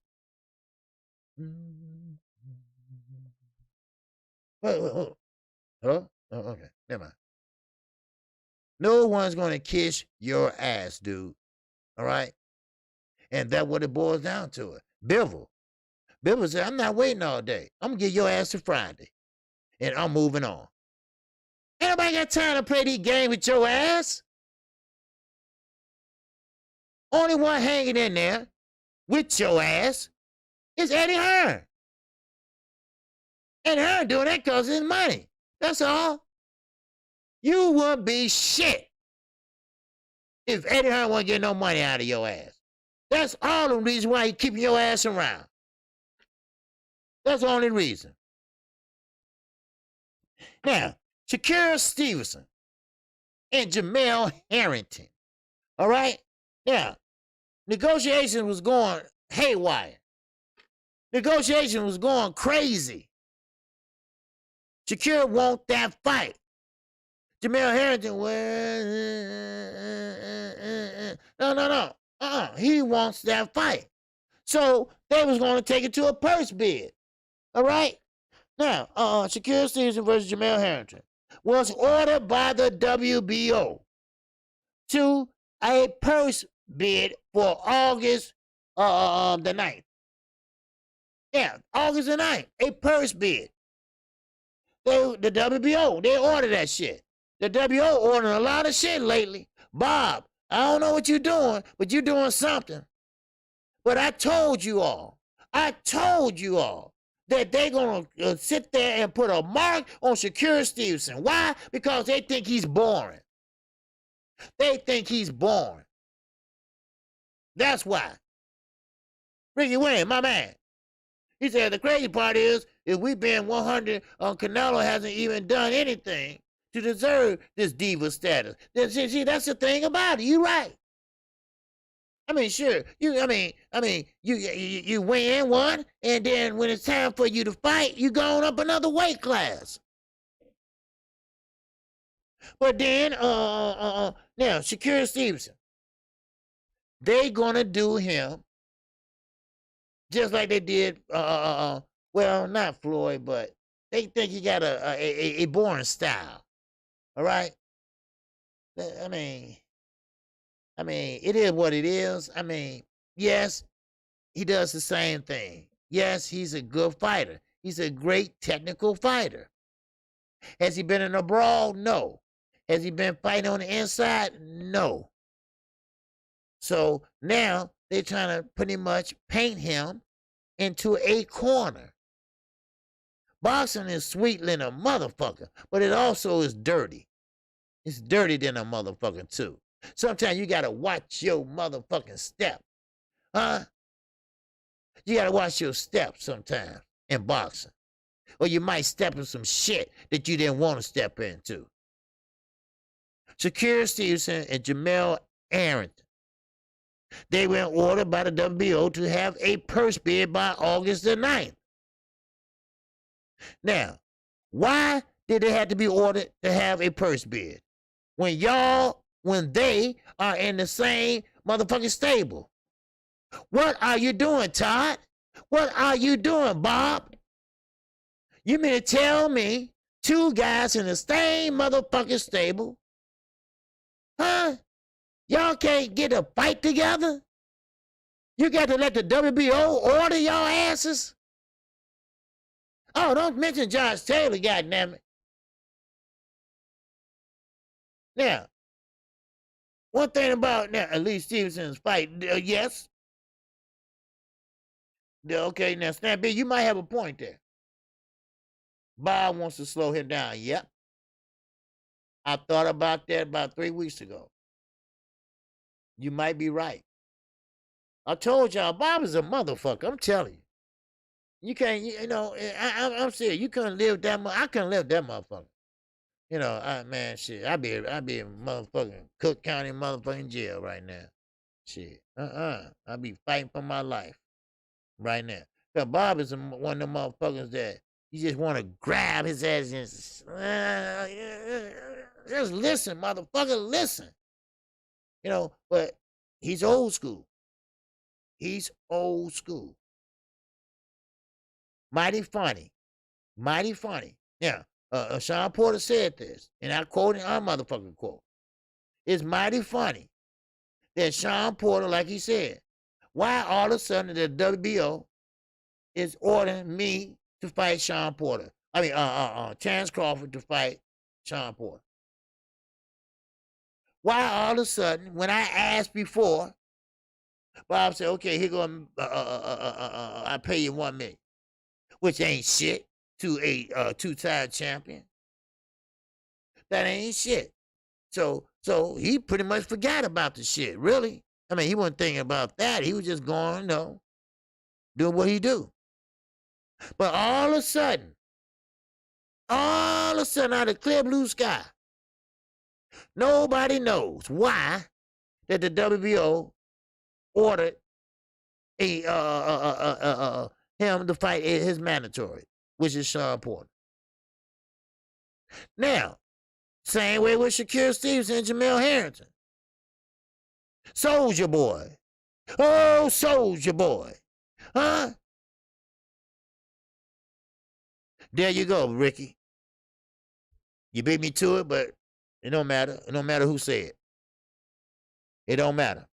Wait. Huh? Oh, okay. Never mind. No one's going to kiss your ass, dude. All right? And that's what it boils down to it. Bivol said, I'm not waiting all day. I'm going to get your ass to Friday. And I'm moving on. Ain't nobody got time to play these games with your ass. Only one hanging in there with your ass is Eddie Hearn. Eddie Hearn doing that because of his money. That's all. You wouldn't be shit if Eddie Hearn wouldn't get no money out of your ass. That's all the reason why he keeping your ass around. That's the only reason. Now, Shakira Stevenson and Jamel Harrington. All right? Now, negotiations was going haywire. Negotiation was going crazy. Shakira want that fight. Jamel Harrington, no. He wants that fight. So they was going to take it to a purse bid. All right? Now, Shakira Stevenson versus Jamel Harrington was ordered by the WBO to a purse bid for August the 9th. Yeah, August the 9th, a purse bid. The WBO, they ordered that shit. The WBO ordering a lot of shit lately. Bob, I don't know what you're doing, but you're doing something. But I told you all that they're going to sit there and put a mark on Shakira Stevenson. Why? Because they think he's boring. That's why. Ricky Wayne, my man. He said the crazy part is, if we been 100, Canelo hasn't even done anything to deserve this diva status. See, that's the thing about it. You're right. I mean, sure. You win one, and then when it's time for you to fight, you going up another weight class. But then, now Shakira Stevenson, they gonna do him just like they did. Well, not Floyd, but they think he got a boring style. All right. I mean, it is what it is. I mean, yes, he does the same thing. Yes, he's a good fighter. He's a great technical fighter. Has he been in a brawl? No. Has he been fighting on the inside? No. So now they're trying to pretty much paint him into a corner. Boxing is sweet than a motherfucker, but it also is dirty. It's dirty than a motherfucker too. Sometimes you gotta watch your motherfucking step. Huh? You gotta watch your step sometimes in boxing. Or you might step in some shit that you didn't want to step into. Shakira Stevenson and Jamel Harrington. They were ordered by the WBO to have a purse bid by August the 9th. Now, Why did they have to be ordered to have a purse bid? When they are in the same motherfucking stable. What are you doing, Todd? What are you doing, Bob? You mean to tell me two guys in the same motherfucking stable? Huh? Y'all can't get a fight together? You got to let the WBO order y'all asses? Oh, don't mention Josh Taylor, goddammit. Now, one thing about now, Lee Stevenson's fight, yes. Okay, now, Snappy, you might have a point there. Bob wants to slow him down. Yep. I thought about that about 3 weeks ago. You might be right. I told y'all, Bob is a motherfucker. I'm telling you. You can't, I'm serious. You couldn't live that much. I couldn't live that motherfucker. Man, shit. I be in motherfucking Cook County motherfucking jail right now. Shit. I be fighting for my life right now. Cause Bob is one of them motherfuckers that you just want to grab his ass and just listen, motherfucker, listen. But he's old school. He's old school. Mighty funny. Mighty funny. Yeah. Sean Porter said this, and I quoted our motherfucking quote. It's mighty funny that Sean Porter, like he said, why all of a sudden the WBO is ordering me to fight Sean Porter. I mean, Terrence Crawford to fight Sean Porter. Why all of a sudden, when I asked before, Bob said, okay, here go, I pay you $1 million, which ain't shit to a two-time champion. That ain't shit. So he pretty much forgot about the shit, really. I mean, he wasn't thinking about that. He was just going, doing what he do. But all of a sudden, out of clear blue sky, nobody knows why that the WBO ordered him to fight his mandatory, which is Sean Porter. Now, same way with Shakur Stevenson and Jamel Harrington. Soldier Boy. Oh, Soldier Boy. Huh? There you go, Ricky. You beat me to it, but it don't matter. It don't matter who said it. It don't matter.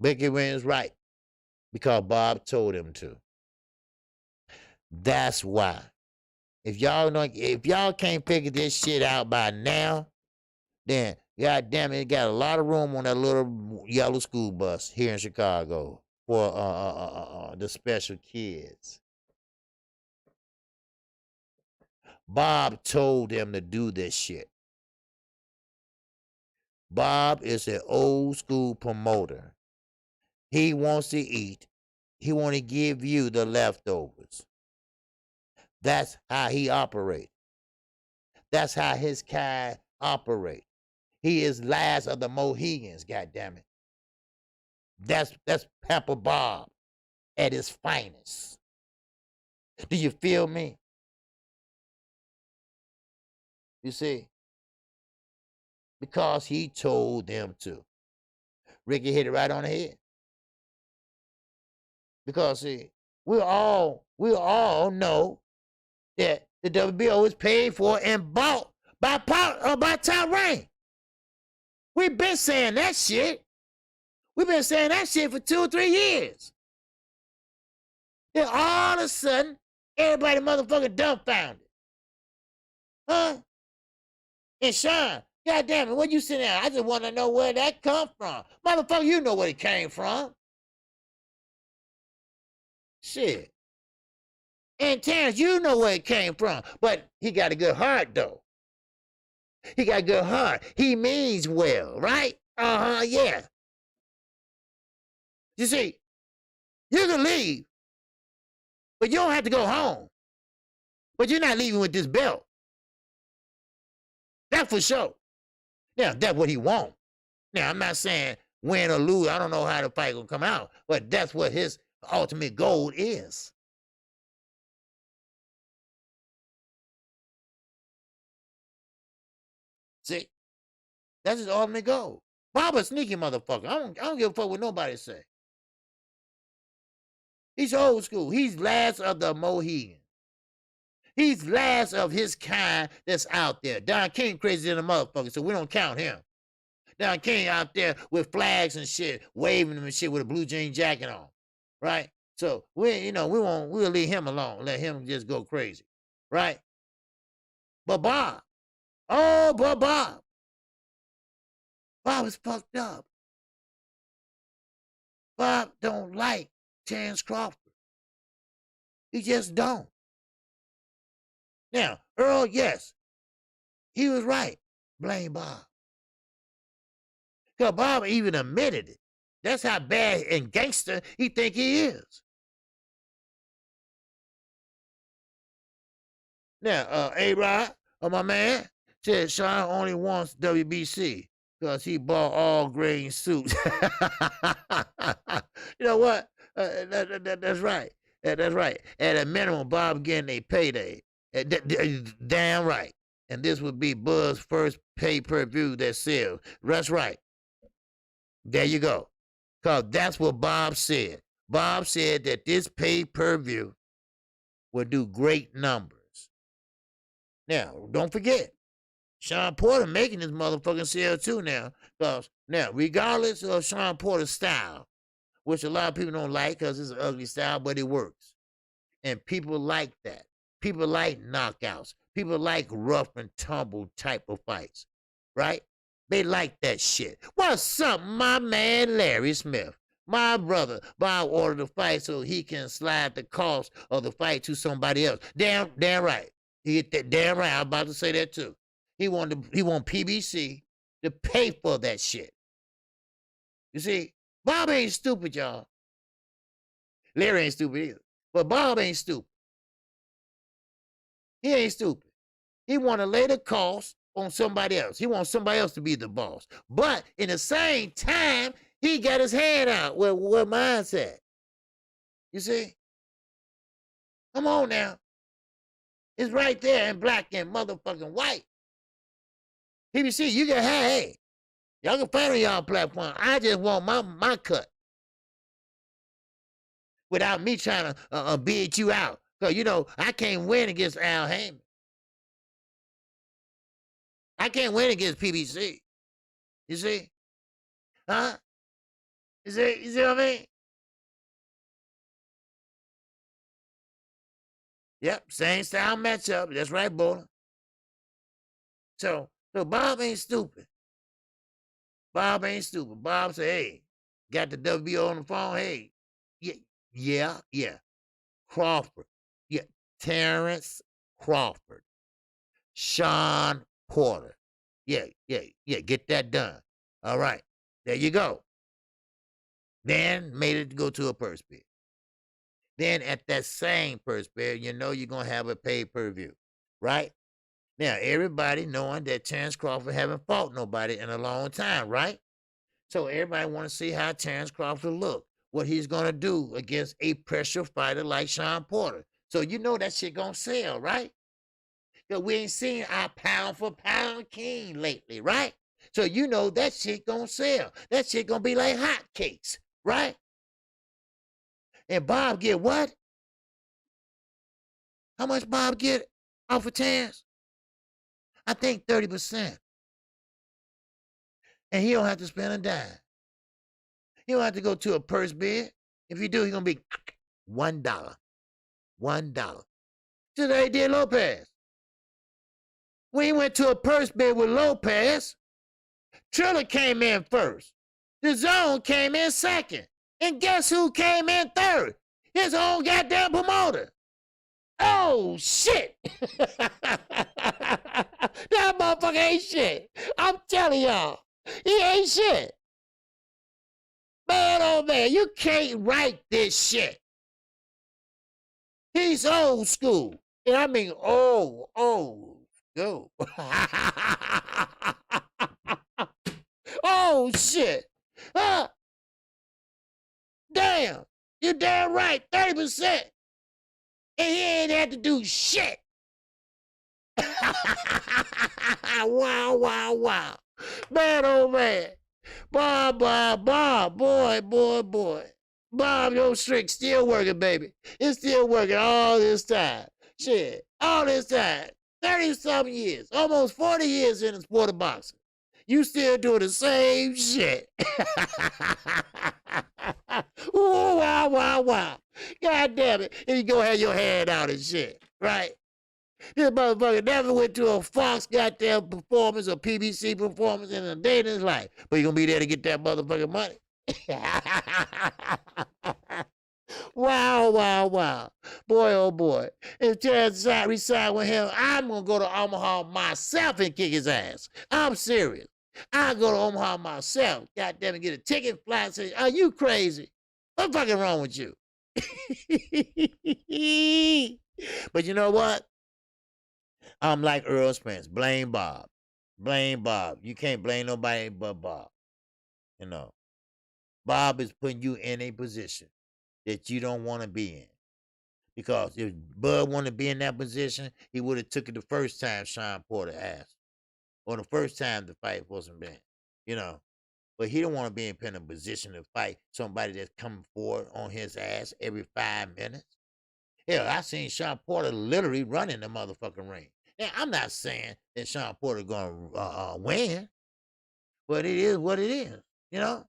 Ricky wins right because Bob told him to. That's why. If y'all can't figure this shit out by now, then goddamn it got a lot of room on that little yellow school bus here in Chicago for the special kids. Bob told them to do this shit. Bob is an old school promoter. He wants to eat. He want to give you the leftovers. That's how he operates. That's how his kind operate. He is last of the Mohegans, goddammit. That's Pepper Bob at his finest. Do you feel me? You see? Because he told them to. Ricky hit it right on the head. Because see, we all know that the WBO is paid for and bought by TERRE. We've been saying that shit. We've been saying that shit for 2 or 3 years. Then all of a sudden, everybody motherfucking dumbfounded. Huh? And Sean, goddamn it, what you sitting there? I just want to know where that come from. Motherfucker, you know where it came from. Shit. And Terrence, you know where it came from. But he got a good heart, though. He got a good heart. He means well, right? Yeah. You see, you can leave, but you don't have to go home. But you're not leaving with this belt. That's for sure. Now, that's what he wants. Now, I'm not saying win or lose. I don't know how the fight will come out, but that's what his ultimate goal is. See, that's his ultimate goal. Bob a sneaky motherfucker. I don't give a fuck what nobody say. He's old school. He's last of the Mohegans. He's last of his kind that's out there. Don King crazy than a motherfucker, so we don't count him. Don King out there with flags and shit, waving them and shit with a blue jean jacket on, right? So we'll leave him alone, let him just go crazy, right? But Bob, Bob is fucked up. Bob don't like Chance Crawford. He just don't. Now, Earl, yes, he was right. Blame Bob. Because Bob even admitted it. That's how bad and gangster he think he is. Now, A-Rod, my man, said Sean only wants WBC because he bought all green suits. You know what? That's right. That's right. At a minimum, Bob getting a payday. Damn right. And this would be Buz's first pay-per-view that sells. That's right. There you go. Because that's what Bob said. Bob said that this pay-per-view will do great numbers. Now, don't forget, Sean Porter making this motherfucking sell too now. Because now, regardless of Sean Porter's style, which a lot of people don't like because it's an ugly style, but it works. And people like that. People like knockouts. People like rough and tumble type of fights, right? They like that shit. What's up, my man Larry Smith? My brother, Bob ordered the fight so he can slide the cost of the fight to somebody else. Damn right. He hit that damn right. I was about to say that too. He want PBC to pay for that shit. You see, Bob ain't stupid, y'all. Larry ain't stupid either. But Bob ain't stupid. He ain't stupid. He want to lay the cost on somebody else. He wants somebody else to be the boss. But in the same time, he got his hand out where mine's at. You see? Come on now. It's right there in black and motherfucking white. PBC, you can have, hey, y'all can find on y'all platform. I just want my cut. Without me trying to beat you out. Because, I can't win against Al Heyman. I can't win against PBC. You see? Huh? You see what I mean? Yep, same style matchup. That's right, Bowler. So Bob ain't stupid. Bob ain't stupid. Bob said, hey, got the WBO on the phone. Hey, yeah. Crawford. Yeah, Terrence Crawford. Sean Porter. Yeah, get that done. All right, there you go. Then made it go to a purse bid. Then at that same purse bid, you're going to have a pay-per-view, right? Now, everybody knowing that Terrence Crawford haven't fought nobody in a long time, right? So everybody want to see how Terrence Crawford look, what he's going to do against a pressure fighter like Sean Porter. So that shit going to sell, right? Because we ain't seen our pound-for-pound king lately, right? So that shit going to sell. That shit going to be like hotcakes, right? And Bob get what? How much Bob get off of Terrence? I think 30%. And he don't have to spend a dime. He don't have to go to a purse bid. If you do, he's going to be $1. $1. Just like he did Lopez. When he went to a purse bid with Lopez, Triller came in first. The Zone came in second. And guess who came in third? His own goddamn promoter. Oh, shit. That motherfucker ain't shit. I'm telling y'all. He ain't shit. Man, oh man, you can't write this shit. He's old school. And I mean old school. Oh, shit. Damn. You damn right. 30%. And he ain't had to do shit. Wow, wow, wow. Man, oh man. Bob, boy. Bob, your streak still working, baby. It's still working all this time. Shit, all this time. 30-something years, almost 40 years in the sport of boxing. You still doing the same shit. Ooh, wow. God damn it. And you go have your hand out and shit, right? This motherfucker never went to a Fox goddamn performance or PBC performance in a day in his life. But you gonna be there to get that motherfucking money. Wow. Boy, oh boy. If Terrence resign with him, I'm gonna go to Omaha myself and kick his ass. I'm serious. I'll go to Omaha myself. Goddamn it, get a ticket, fly, and say, are you crazy? What's fucking wrong with you? But you know what? I'm like Earl Spence. Blame Bob. Blame Bob. You can't blame nobody but Bob. You know, Bob is putting you in a position that you don't want to be in. Because if Bud wanted to be in that position, he would have took it the first time Sean Porter asked. Or the first time the fight wasn't been. You know. But he don't want to be in a position to fight somebody that's coming forward on his ass every 5 minutes. Hell, I seen Sean Porter literally running the motherfucking ring. Now, I'm not saying that Sean Porter going to win, but it is what it is, you know?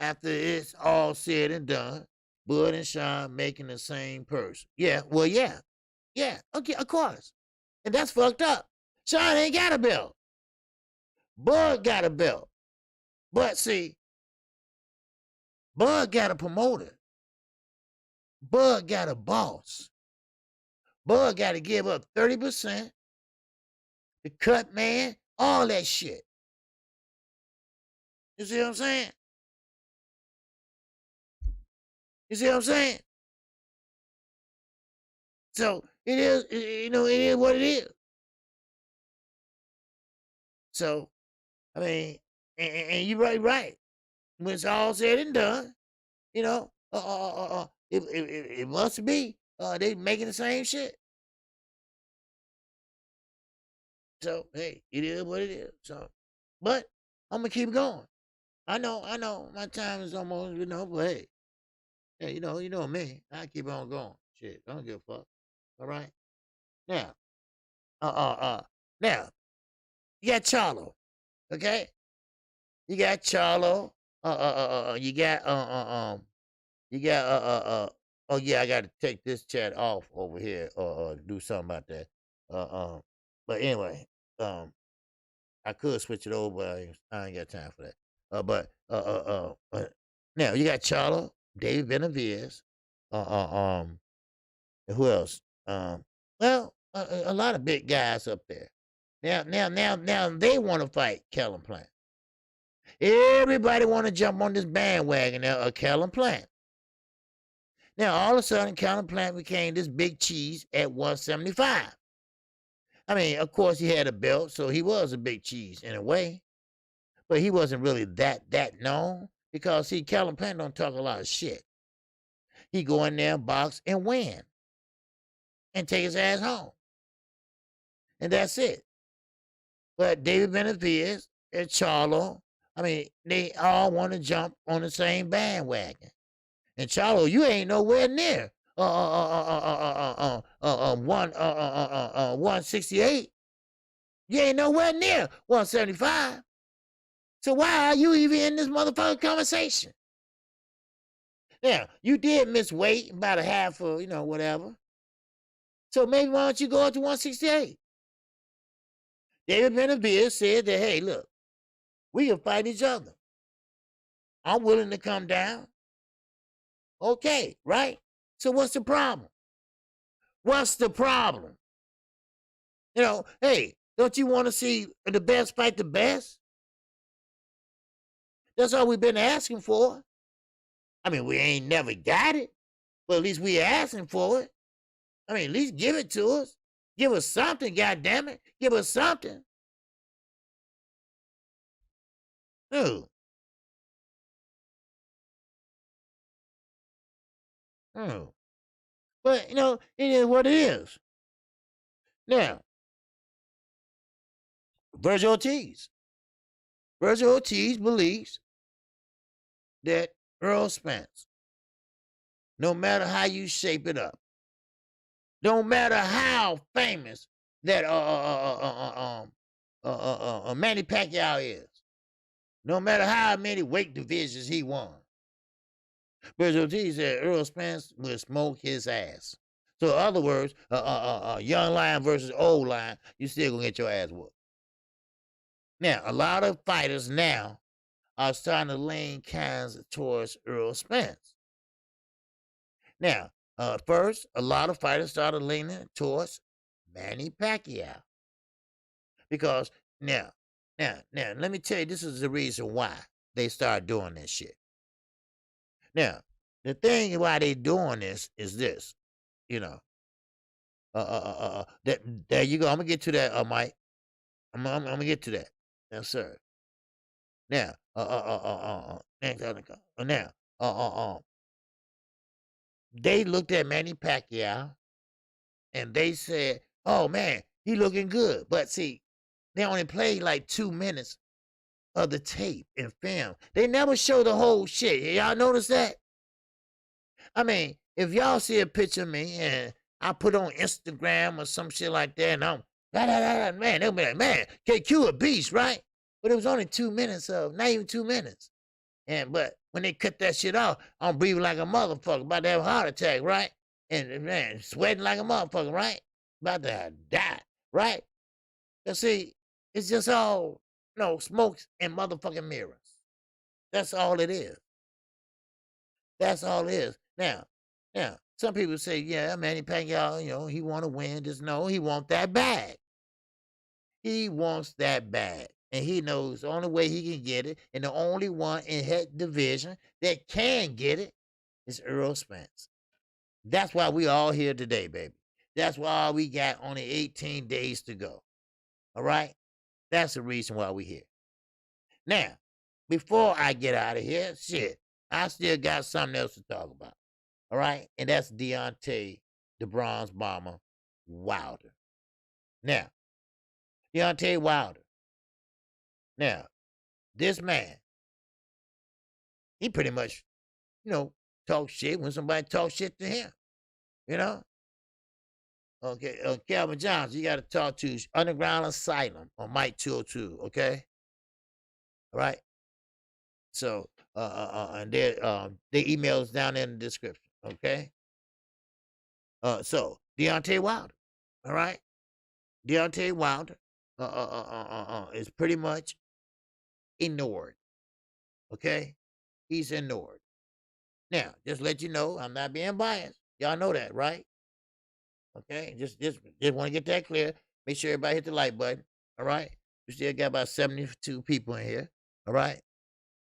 After it's all said and done, Bud and Sean making the same person. Yeah, well, yeah. Yeah, okay, of course. And that's fucked up. Sean ain't got a belt. Bud got a belt. But see, Bud got a promoter. Bud got a boss. Bud got to give up 30%, the cut man, all that shit. You see what I'm saying? You see what I'm saying? So it is, it is what it is. So, I mean, and you're right. When it's all said and done, you know, it must be they making the same shit. So hey, it is what it is. So, but I'm gonna keep going. I know, my time is almost, but hey, you know me. I keep on going. Shit, I don't give a fuck. All right. Now, now you got Charlo, okay? You got Charlo. You got you got Oh yeah, I got to take this chat off over here or do something about that. But anyway, I could switch it over, but I ain't got time for that. Now you got Charlo, David Benavides, and who else? Well, a lot of big guys up there. Now they want to fight Kellen Plant. Everybody want to jump on this bandwagon of Kellen Plant. Now all of a sudden, Kellen Plant became this big cheese at 175. I mean, of course, he had a belt, so he was a big cheese in a way. But he wasn't really that known because, see, Kellen Plant don't talk a lot of shit. He go in there, box, and win. And take his ass home. And that's it. But David Benavides and Charlo, I mean, they all want to jump on the same bandwagon. And Charlo, you ain't nowhere near 168. You ain't nowhere near 175. So why are you even in this motherfucking conversation? Now, you did miss weight, about a half of, whatever. So maybe why don't you go up to 168? David Benavides said that, hey, look, we can fight each other. I'm willing to come down. Okay, right? So what's the problem? What's the problem? Hey, don't you want to see the best fight the best? That's all we've been asking for. I mean, we ain't never got it, but at least we asking for it. I mean, at least give it to us. Give us something, goddammit. Give us something. Ooh. But, it is what it is. Now, Virgil Ortiz. Virgil Ortiz believes that Earl Spence, no matter how you shape it up, no matter how famous that Manny Pacquiao is, no matter how many weight divisions he won, Virgil Ortiz said Earl Spence will smoke his ass. So, in other words, young lion versus old lion, you still gonna get your ass whooped. Now, a lot of fighters now are starting to lean kinds towards Earl Spence. Now, first, a lot of fighters started leaning towards Manny Pacquiao. Because now, let me tell you, this is the reason why they started doing this shit. Now, the thing why they doing this is this, you know. There you go. I'm gonna get to that, Mike. I'm gonna get to that. Yes, sir. Now, now, they looked at Manny Pacquiao and they said, "Oh man, he looking good." But see, they only played like 2 minutes of the tape and film. They never show the whole shit. Y'all notice that? I mean, if y'all see a picture of me and I put on Instagram or some shit like that, and I'm man, they'll be like, man, KQ a beast, right? But it was only 2 minutes of, not even 2 minutes. But when they cut that shit off, I'm breathing like a motherfucker, about to have a heart attack, right? And man, sweating like a motherfucker, right? About to die, right? You see, it's just all, smokes and motherfucking mirrors. That's all it is. That's all it is. Now, some people say, yeah, Manny Pacquiao, he want to win. Just no, he want that bag. He wants that bag. And he knows the only way he can get it, and the only one in his division that can get it is Earl Spence. That's why we all here today, baby. That's why we got only 18 days to go. All right? That's the reason why we here. Now, before I get out of here, shit, I still got something else to talk about. All right? And that's Deontay, the Bronze Bomber, Wilder. Now, Deontay Wilder. Now, this man, he pretty much, talk shit when somebody talks shit to him. You know? Okay, Calvin Johnson, you got to talk to Underground Asylum on Mike 202, okay? All right? So, and their emails down in the description, okay? So, Deontay Wilder, all right? Deontay Wilder is pretty much ignored, okay? He's ignored. Now, just let you know, I'm not being biased. Y'all know that, right? Okay, just want to get that clear. Make sure everybody hit the like button. All right, we still got about 72 people in here. All right,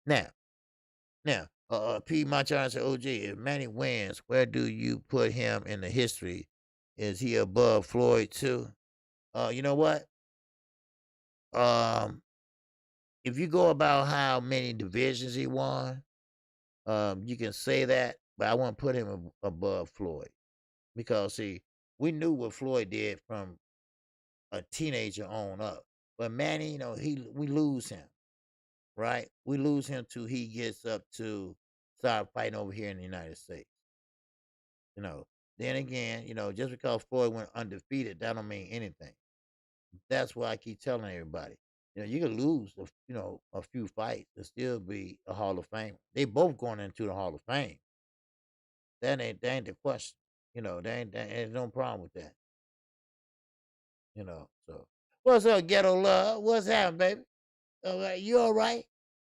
now, P. Machado said, "OG, if Manny wins, where do you put him in the history? Is he above Floyd too? You know what? If you go about how many divisions he won, you can say that, but I won't put him above Floyd because see, we knew what Floyd did from a teenager on up. But Manny, we lose him, right? We lose him till he gets up to start fighting over here in the United States. Then again, just because Floyd went undefeated, that don't mean anything. That's why I keep telling everybody, you can lose, a few fights and still be a Hall of Fame. They both going into the Hall of Fame. That ain't the question. There ain't no problem with that. So what's up, Ghetto Love? What's happening, baby? All right, you all right?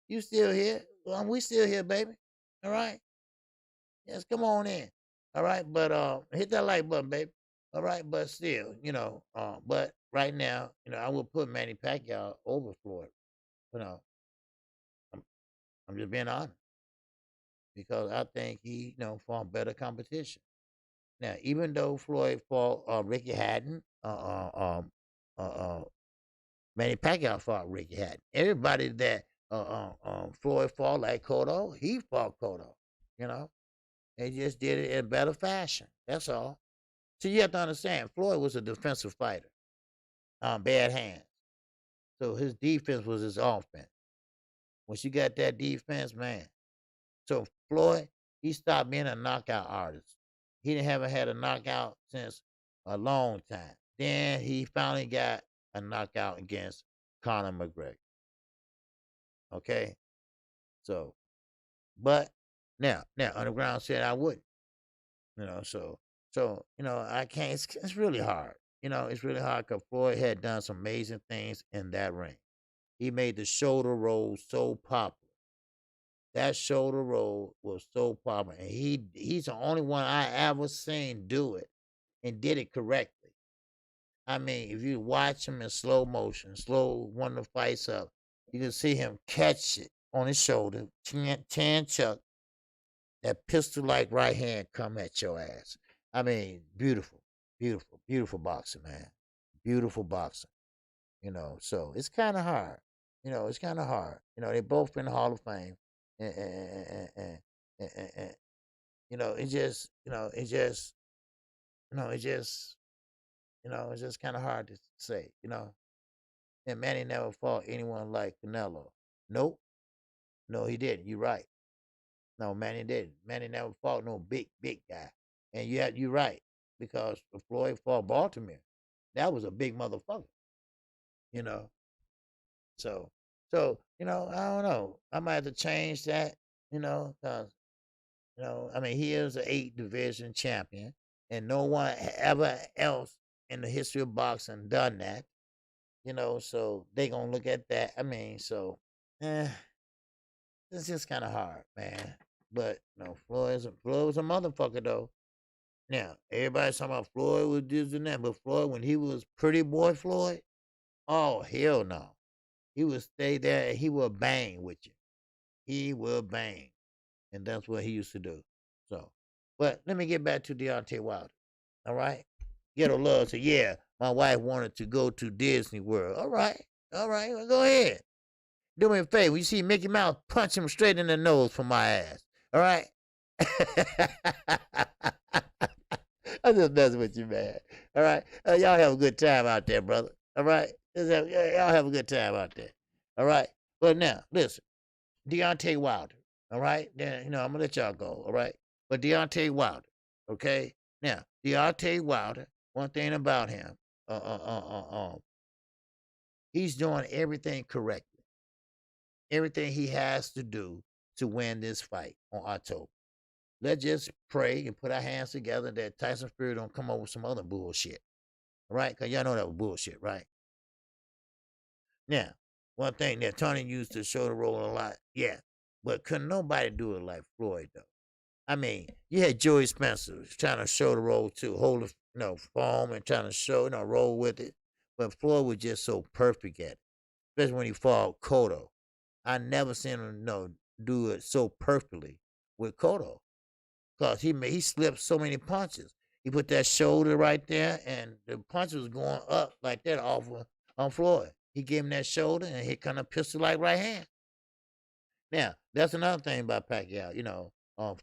You still here? Well, we still here, baby. All right. Yes, come on in. All right, but hit that like button, baby. All right, but still, but right now, I will put Manny Pacquiao over Floyd. I'm, I'm just being honest because I think he, fought better competition. Now, even though Floyd fought Ricky Hatton, Manny Pacquiao fought Ricky Hatton. Everybody that Floyd fought like Cotto, he fought Cotto. They just did it in better fashion. That's all. So you have to understand, Floyd was a defensive fighter. Bad hands. So his defense was his offense. Once you got that defense, man. So Floyd, he stopped being a knockout artist. He didn't haven't had a knockout since a long time. Then he finally got a knockout against Conor McGregor. Okay, so but now Underground said I wouldn't. So I can't. It's really hard. It's really hard because Floyd had done some amazing things in that ring. He made the shoulder roll so popular. That shoulder roll was so popular, and he's the only one I ever seen do it and did it correctly. I mean, if you watch him in slow motion, slow one of the fights up, you can see him catch it on his shoulder, chin chuck, that pistol like right hand come at your ass. I mean, beautiful, beautiful, beautiful boxing, man. Beautiful boxing. So it's kind of hard. It's kind of hard. They both in the Hall of Fame, and it just, it just, it's just kind of hard to say. And Manny never fought anyone like Canelo. Nope, no, he didn't. You're right. No, Manny didn't. Manny never fought no big guy. And you're right because Floyd fought Baltimore. That was a big motherfucker. You know. So I don't know. I might have to change that. Because I mean, he is an 8 division champion, and no one ever else in the history of boxing done that. So they gonna look at that. I mean, so it's just kind of hard, man. But Floyd was a motherfucker though. Now everybody's talking about Floyd was this and that, but Floyd, when he was Pretty Boy Floyd, oh hell no, he would stay there and he will bang with you. He will bang, and that's what he used to do. So, but let me get back to Deontay Wilder. All right, Ghetto Love said, yeah, my wife wanted to go to Disney World. All right, well, go ahead. Do me a favor. You see Mickey Mouse, punch him straight in the nose for my ass. All right? I'm just messing with you, man. All right? Y'all have a good time out there, brother. All right? Y'all have a good time out there. All right? But now, listen. Deontay Wilder. All right? Then, I'm going to let y'all go. All right? But Deontay Wilder. Okay? Now, Deontay Wilder, one thing about him, he's doing everything correctly. Everything he has to do to win this fight on October. Let's just pray and put our hands together that Tyson Fury don't come up with some other bullshit. Right? Because y'all know that was bullshit, right? Now, one thing that Tony used to shoulder roll a lot, yeah. But couldn't nobody do it like Floyd, though. I mean, you had Joey Spencer trying to shoulder roll too, hold the foam and trying to show, roll with it. But Floyd was just so perfect at it, especially when he fought Cotto. I never seen him do it so perfectly with Cotto, cause he slipped so many punches. He put that shoulder right there, and the punch was going up like that off on Floyd. He gave him that shoulder, and he kind of pistol like right hand. Now that's another thing about Pacquiao.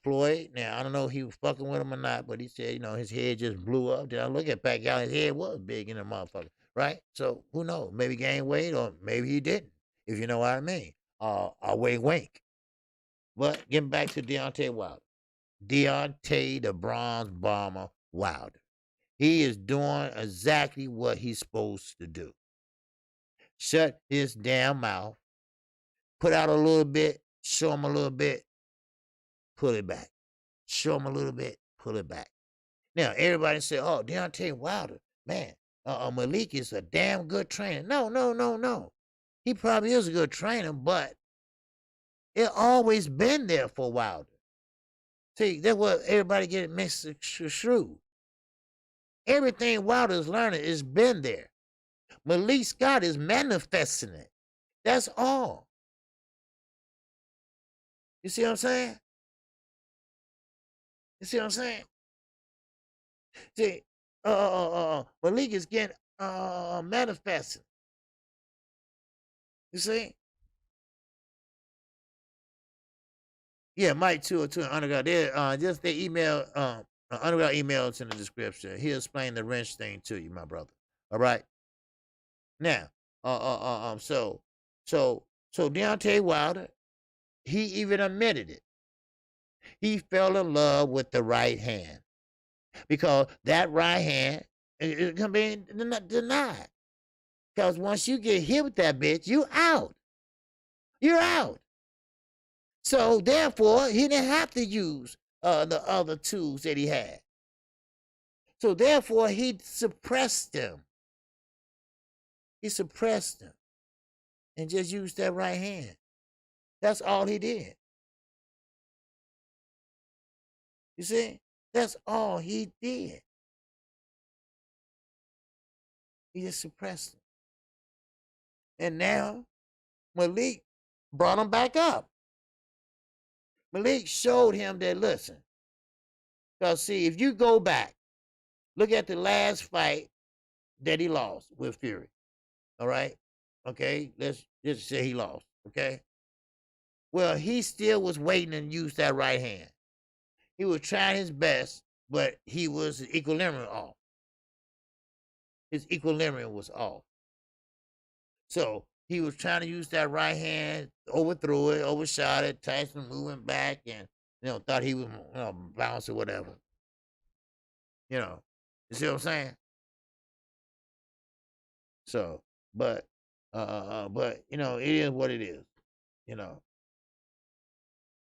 Floyd. Now I don't know if he was fucking with him or not, but he said his head just blew up. Then I look at Pacquiao, his head was big in the motherfucker, right? So who knows? Maybe gained weight, or maybe he didn't. If you know what I mean. Wink. But getting back to Deontay Wilder. Deontay the Bronze Bomber Wilder. He is doing exactly what he's supposed to do. Shut his damn mouth. Put out a little bit. Show him a little bit. Pull it back. Show him a little bit. Pull it back. Now, everybody say, oh, Deontay Wilder, man, Malik is a damn good trainer. No. He probably is a good trainer, but it always been there for Wilder. See, that's what everybody get mixed shrew. Everything Wilder's learning has been there. Malik Scott is manifesting it. That's all. You see what I'm saying? See, Malik is getting manifesting. You see? Yeah, Mike 202 Underground. Just the email, Underground emails in the description. He'll explain the wrench thing to you, my brother. All right. Now, So, so Deontay Wilder, he even admitted it. He fell in love with the right hand because that right hand it can be denied. Because once you get hit with that bitch, you out. You're out. So therefore, he didn't have to use the other tools that he had. So therefore, he suppressed them. He suppressed them and just used that right hand. That's all he did. You see? That's all he did. He just suppressed them. And now Malik brought him back up. Malik showed him that, listen, because see, if you go back, look at the last fight that he lost with Fury. All right? Okay? Let's just say he lost. Okay? Well, he still was waiting to use that right hand. He was trying his best, but he was equilibrium off. His equilibrium was off. So he was trying to use that right hand, overthrew it, overshot it. Tyson moving back and, thought he was, bounce or whatever. You see what I'm saying? So, but it is what it is,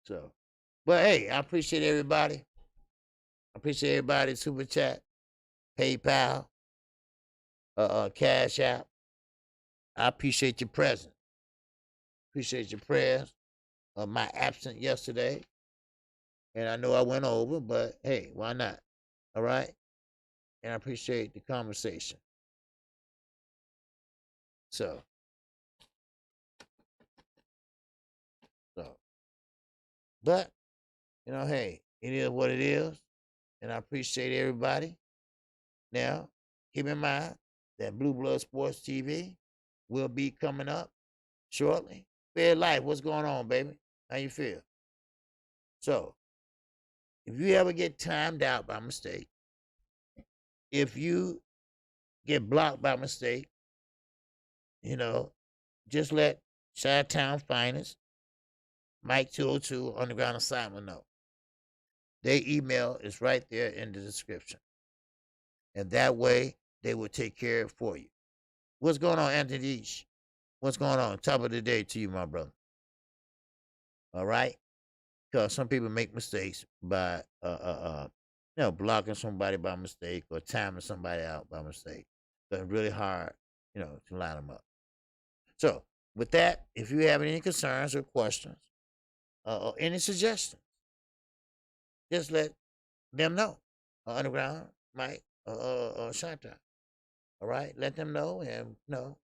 So, but hey, I appreciate everybody. I appreciate everybody. Super chat, PayPal, Cash App. I appreciate your presence. Appreciate your prayers of my absence yesterday. And I know I went over, but hey, why not? All right? And I appreciate the conversation. So, but, hey, it is what it is. And I appreciate everybody. Now, keep in mind that Blue Blood Sports TV will be coming up shortly. Fair Life, what's going on, baby? How you feel? So, if you ever get timed out by mistake, if you get blocked by mistake, just let Chi-Town Finest, Mike 202, Underground Assignment know. Their email is right there in the description. And that way, they will take care of it for you. What's going on, Anthony Each? What's going on? Top of the day to you, my brother. All right? Because some people make mistakes by, blocking somebody by mistake or timing somebody out by mistake. So it's really hard, to line them up. So, with that, if you have any concerns or questions or any suggestions, just let them know. Underground, Mike, Chi-Town. All right? Let them know and,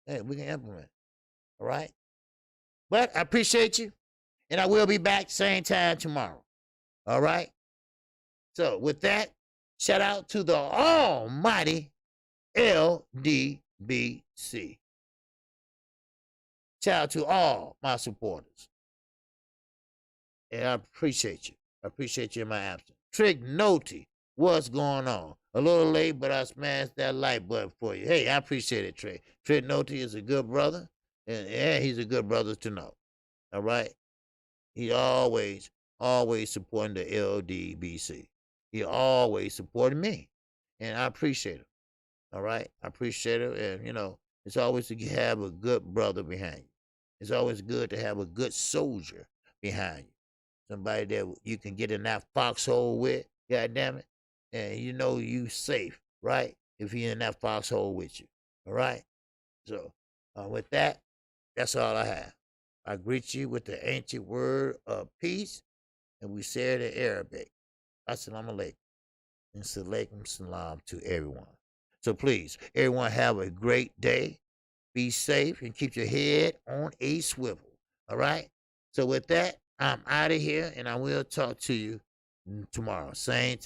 hey, we can implement. All right? But I appreciate you. And I will be back same time tomorrow. All right? So with that, shout out to the almighty LDBC. Shout out to all my supporters. And I appreciate you. I appreciate you in my absence. Trick Noty, what's going on? A little late, but I smashed that like button for you. Hey, I appreciate it, Trick. Trick Noty is a good brother. And yeah, he's a good brother to know. All right? He always supporting the LDBC. He always supporting me. And I appreciate him. All right? I appreciate it. And, it's always to have a good brother behind you. It's always good to have a good soldier behind you. Somebody that you can get in that foxhole with, God damn it. And you safe, right? If he's in that foxhole with you. All right? So, with that, that's all I have. I greet you with the ancient word of peace, and we say it in Arabic. Assalamu alaikum. And salaikum salam to everyone. So please, everyone have a great day. Be safe and keep your head on a swivel. All right? So with that, I'm out of here, and I will talk to you tomorrow. Same time.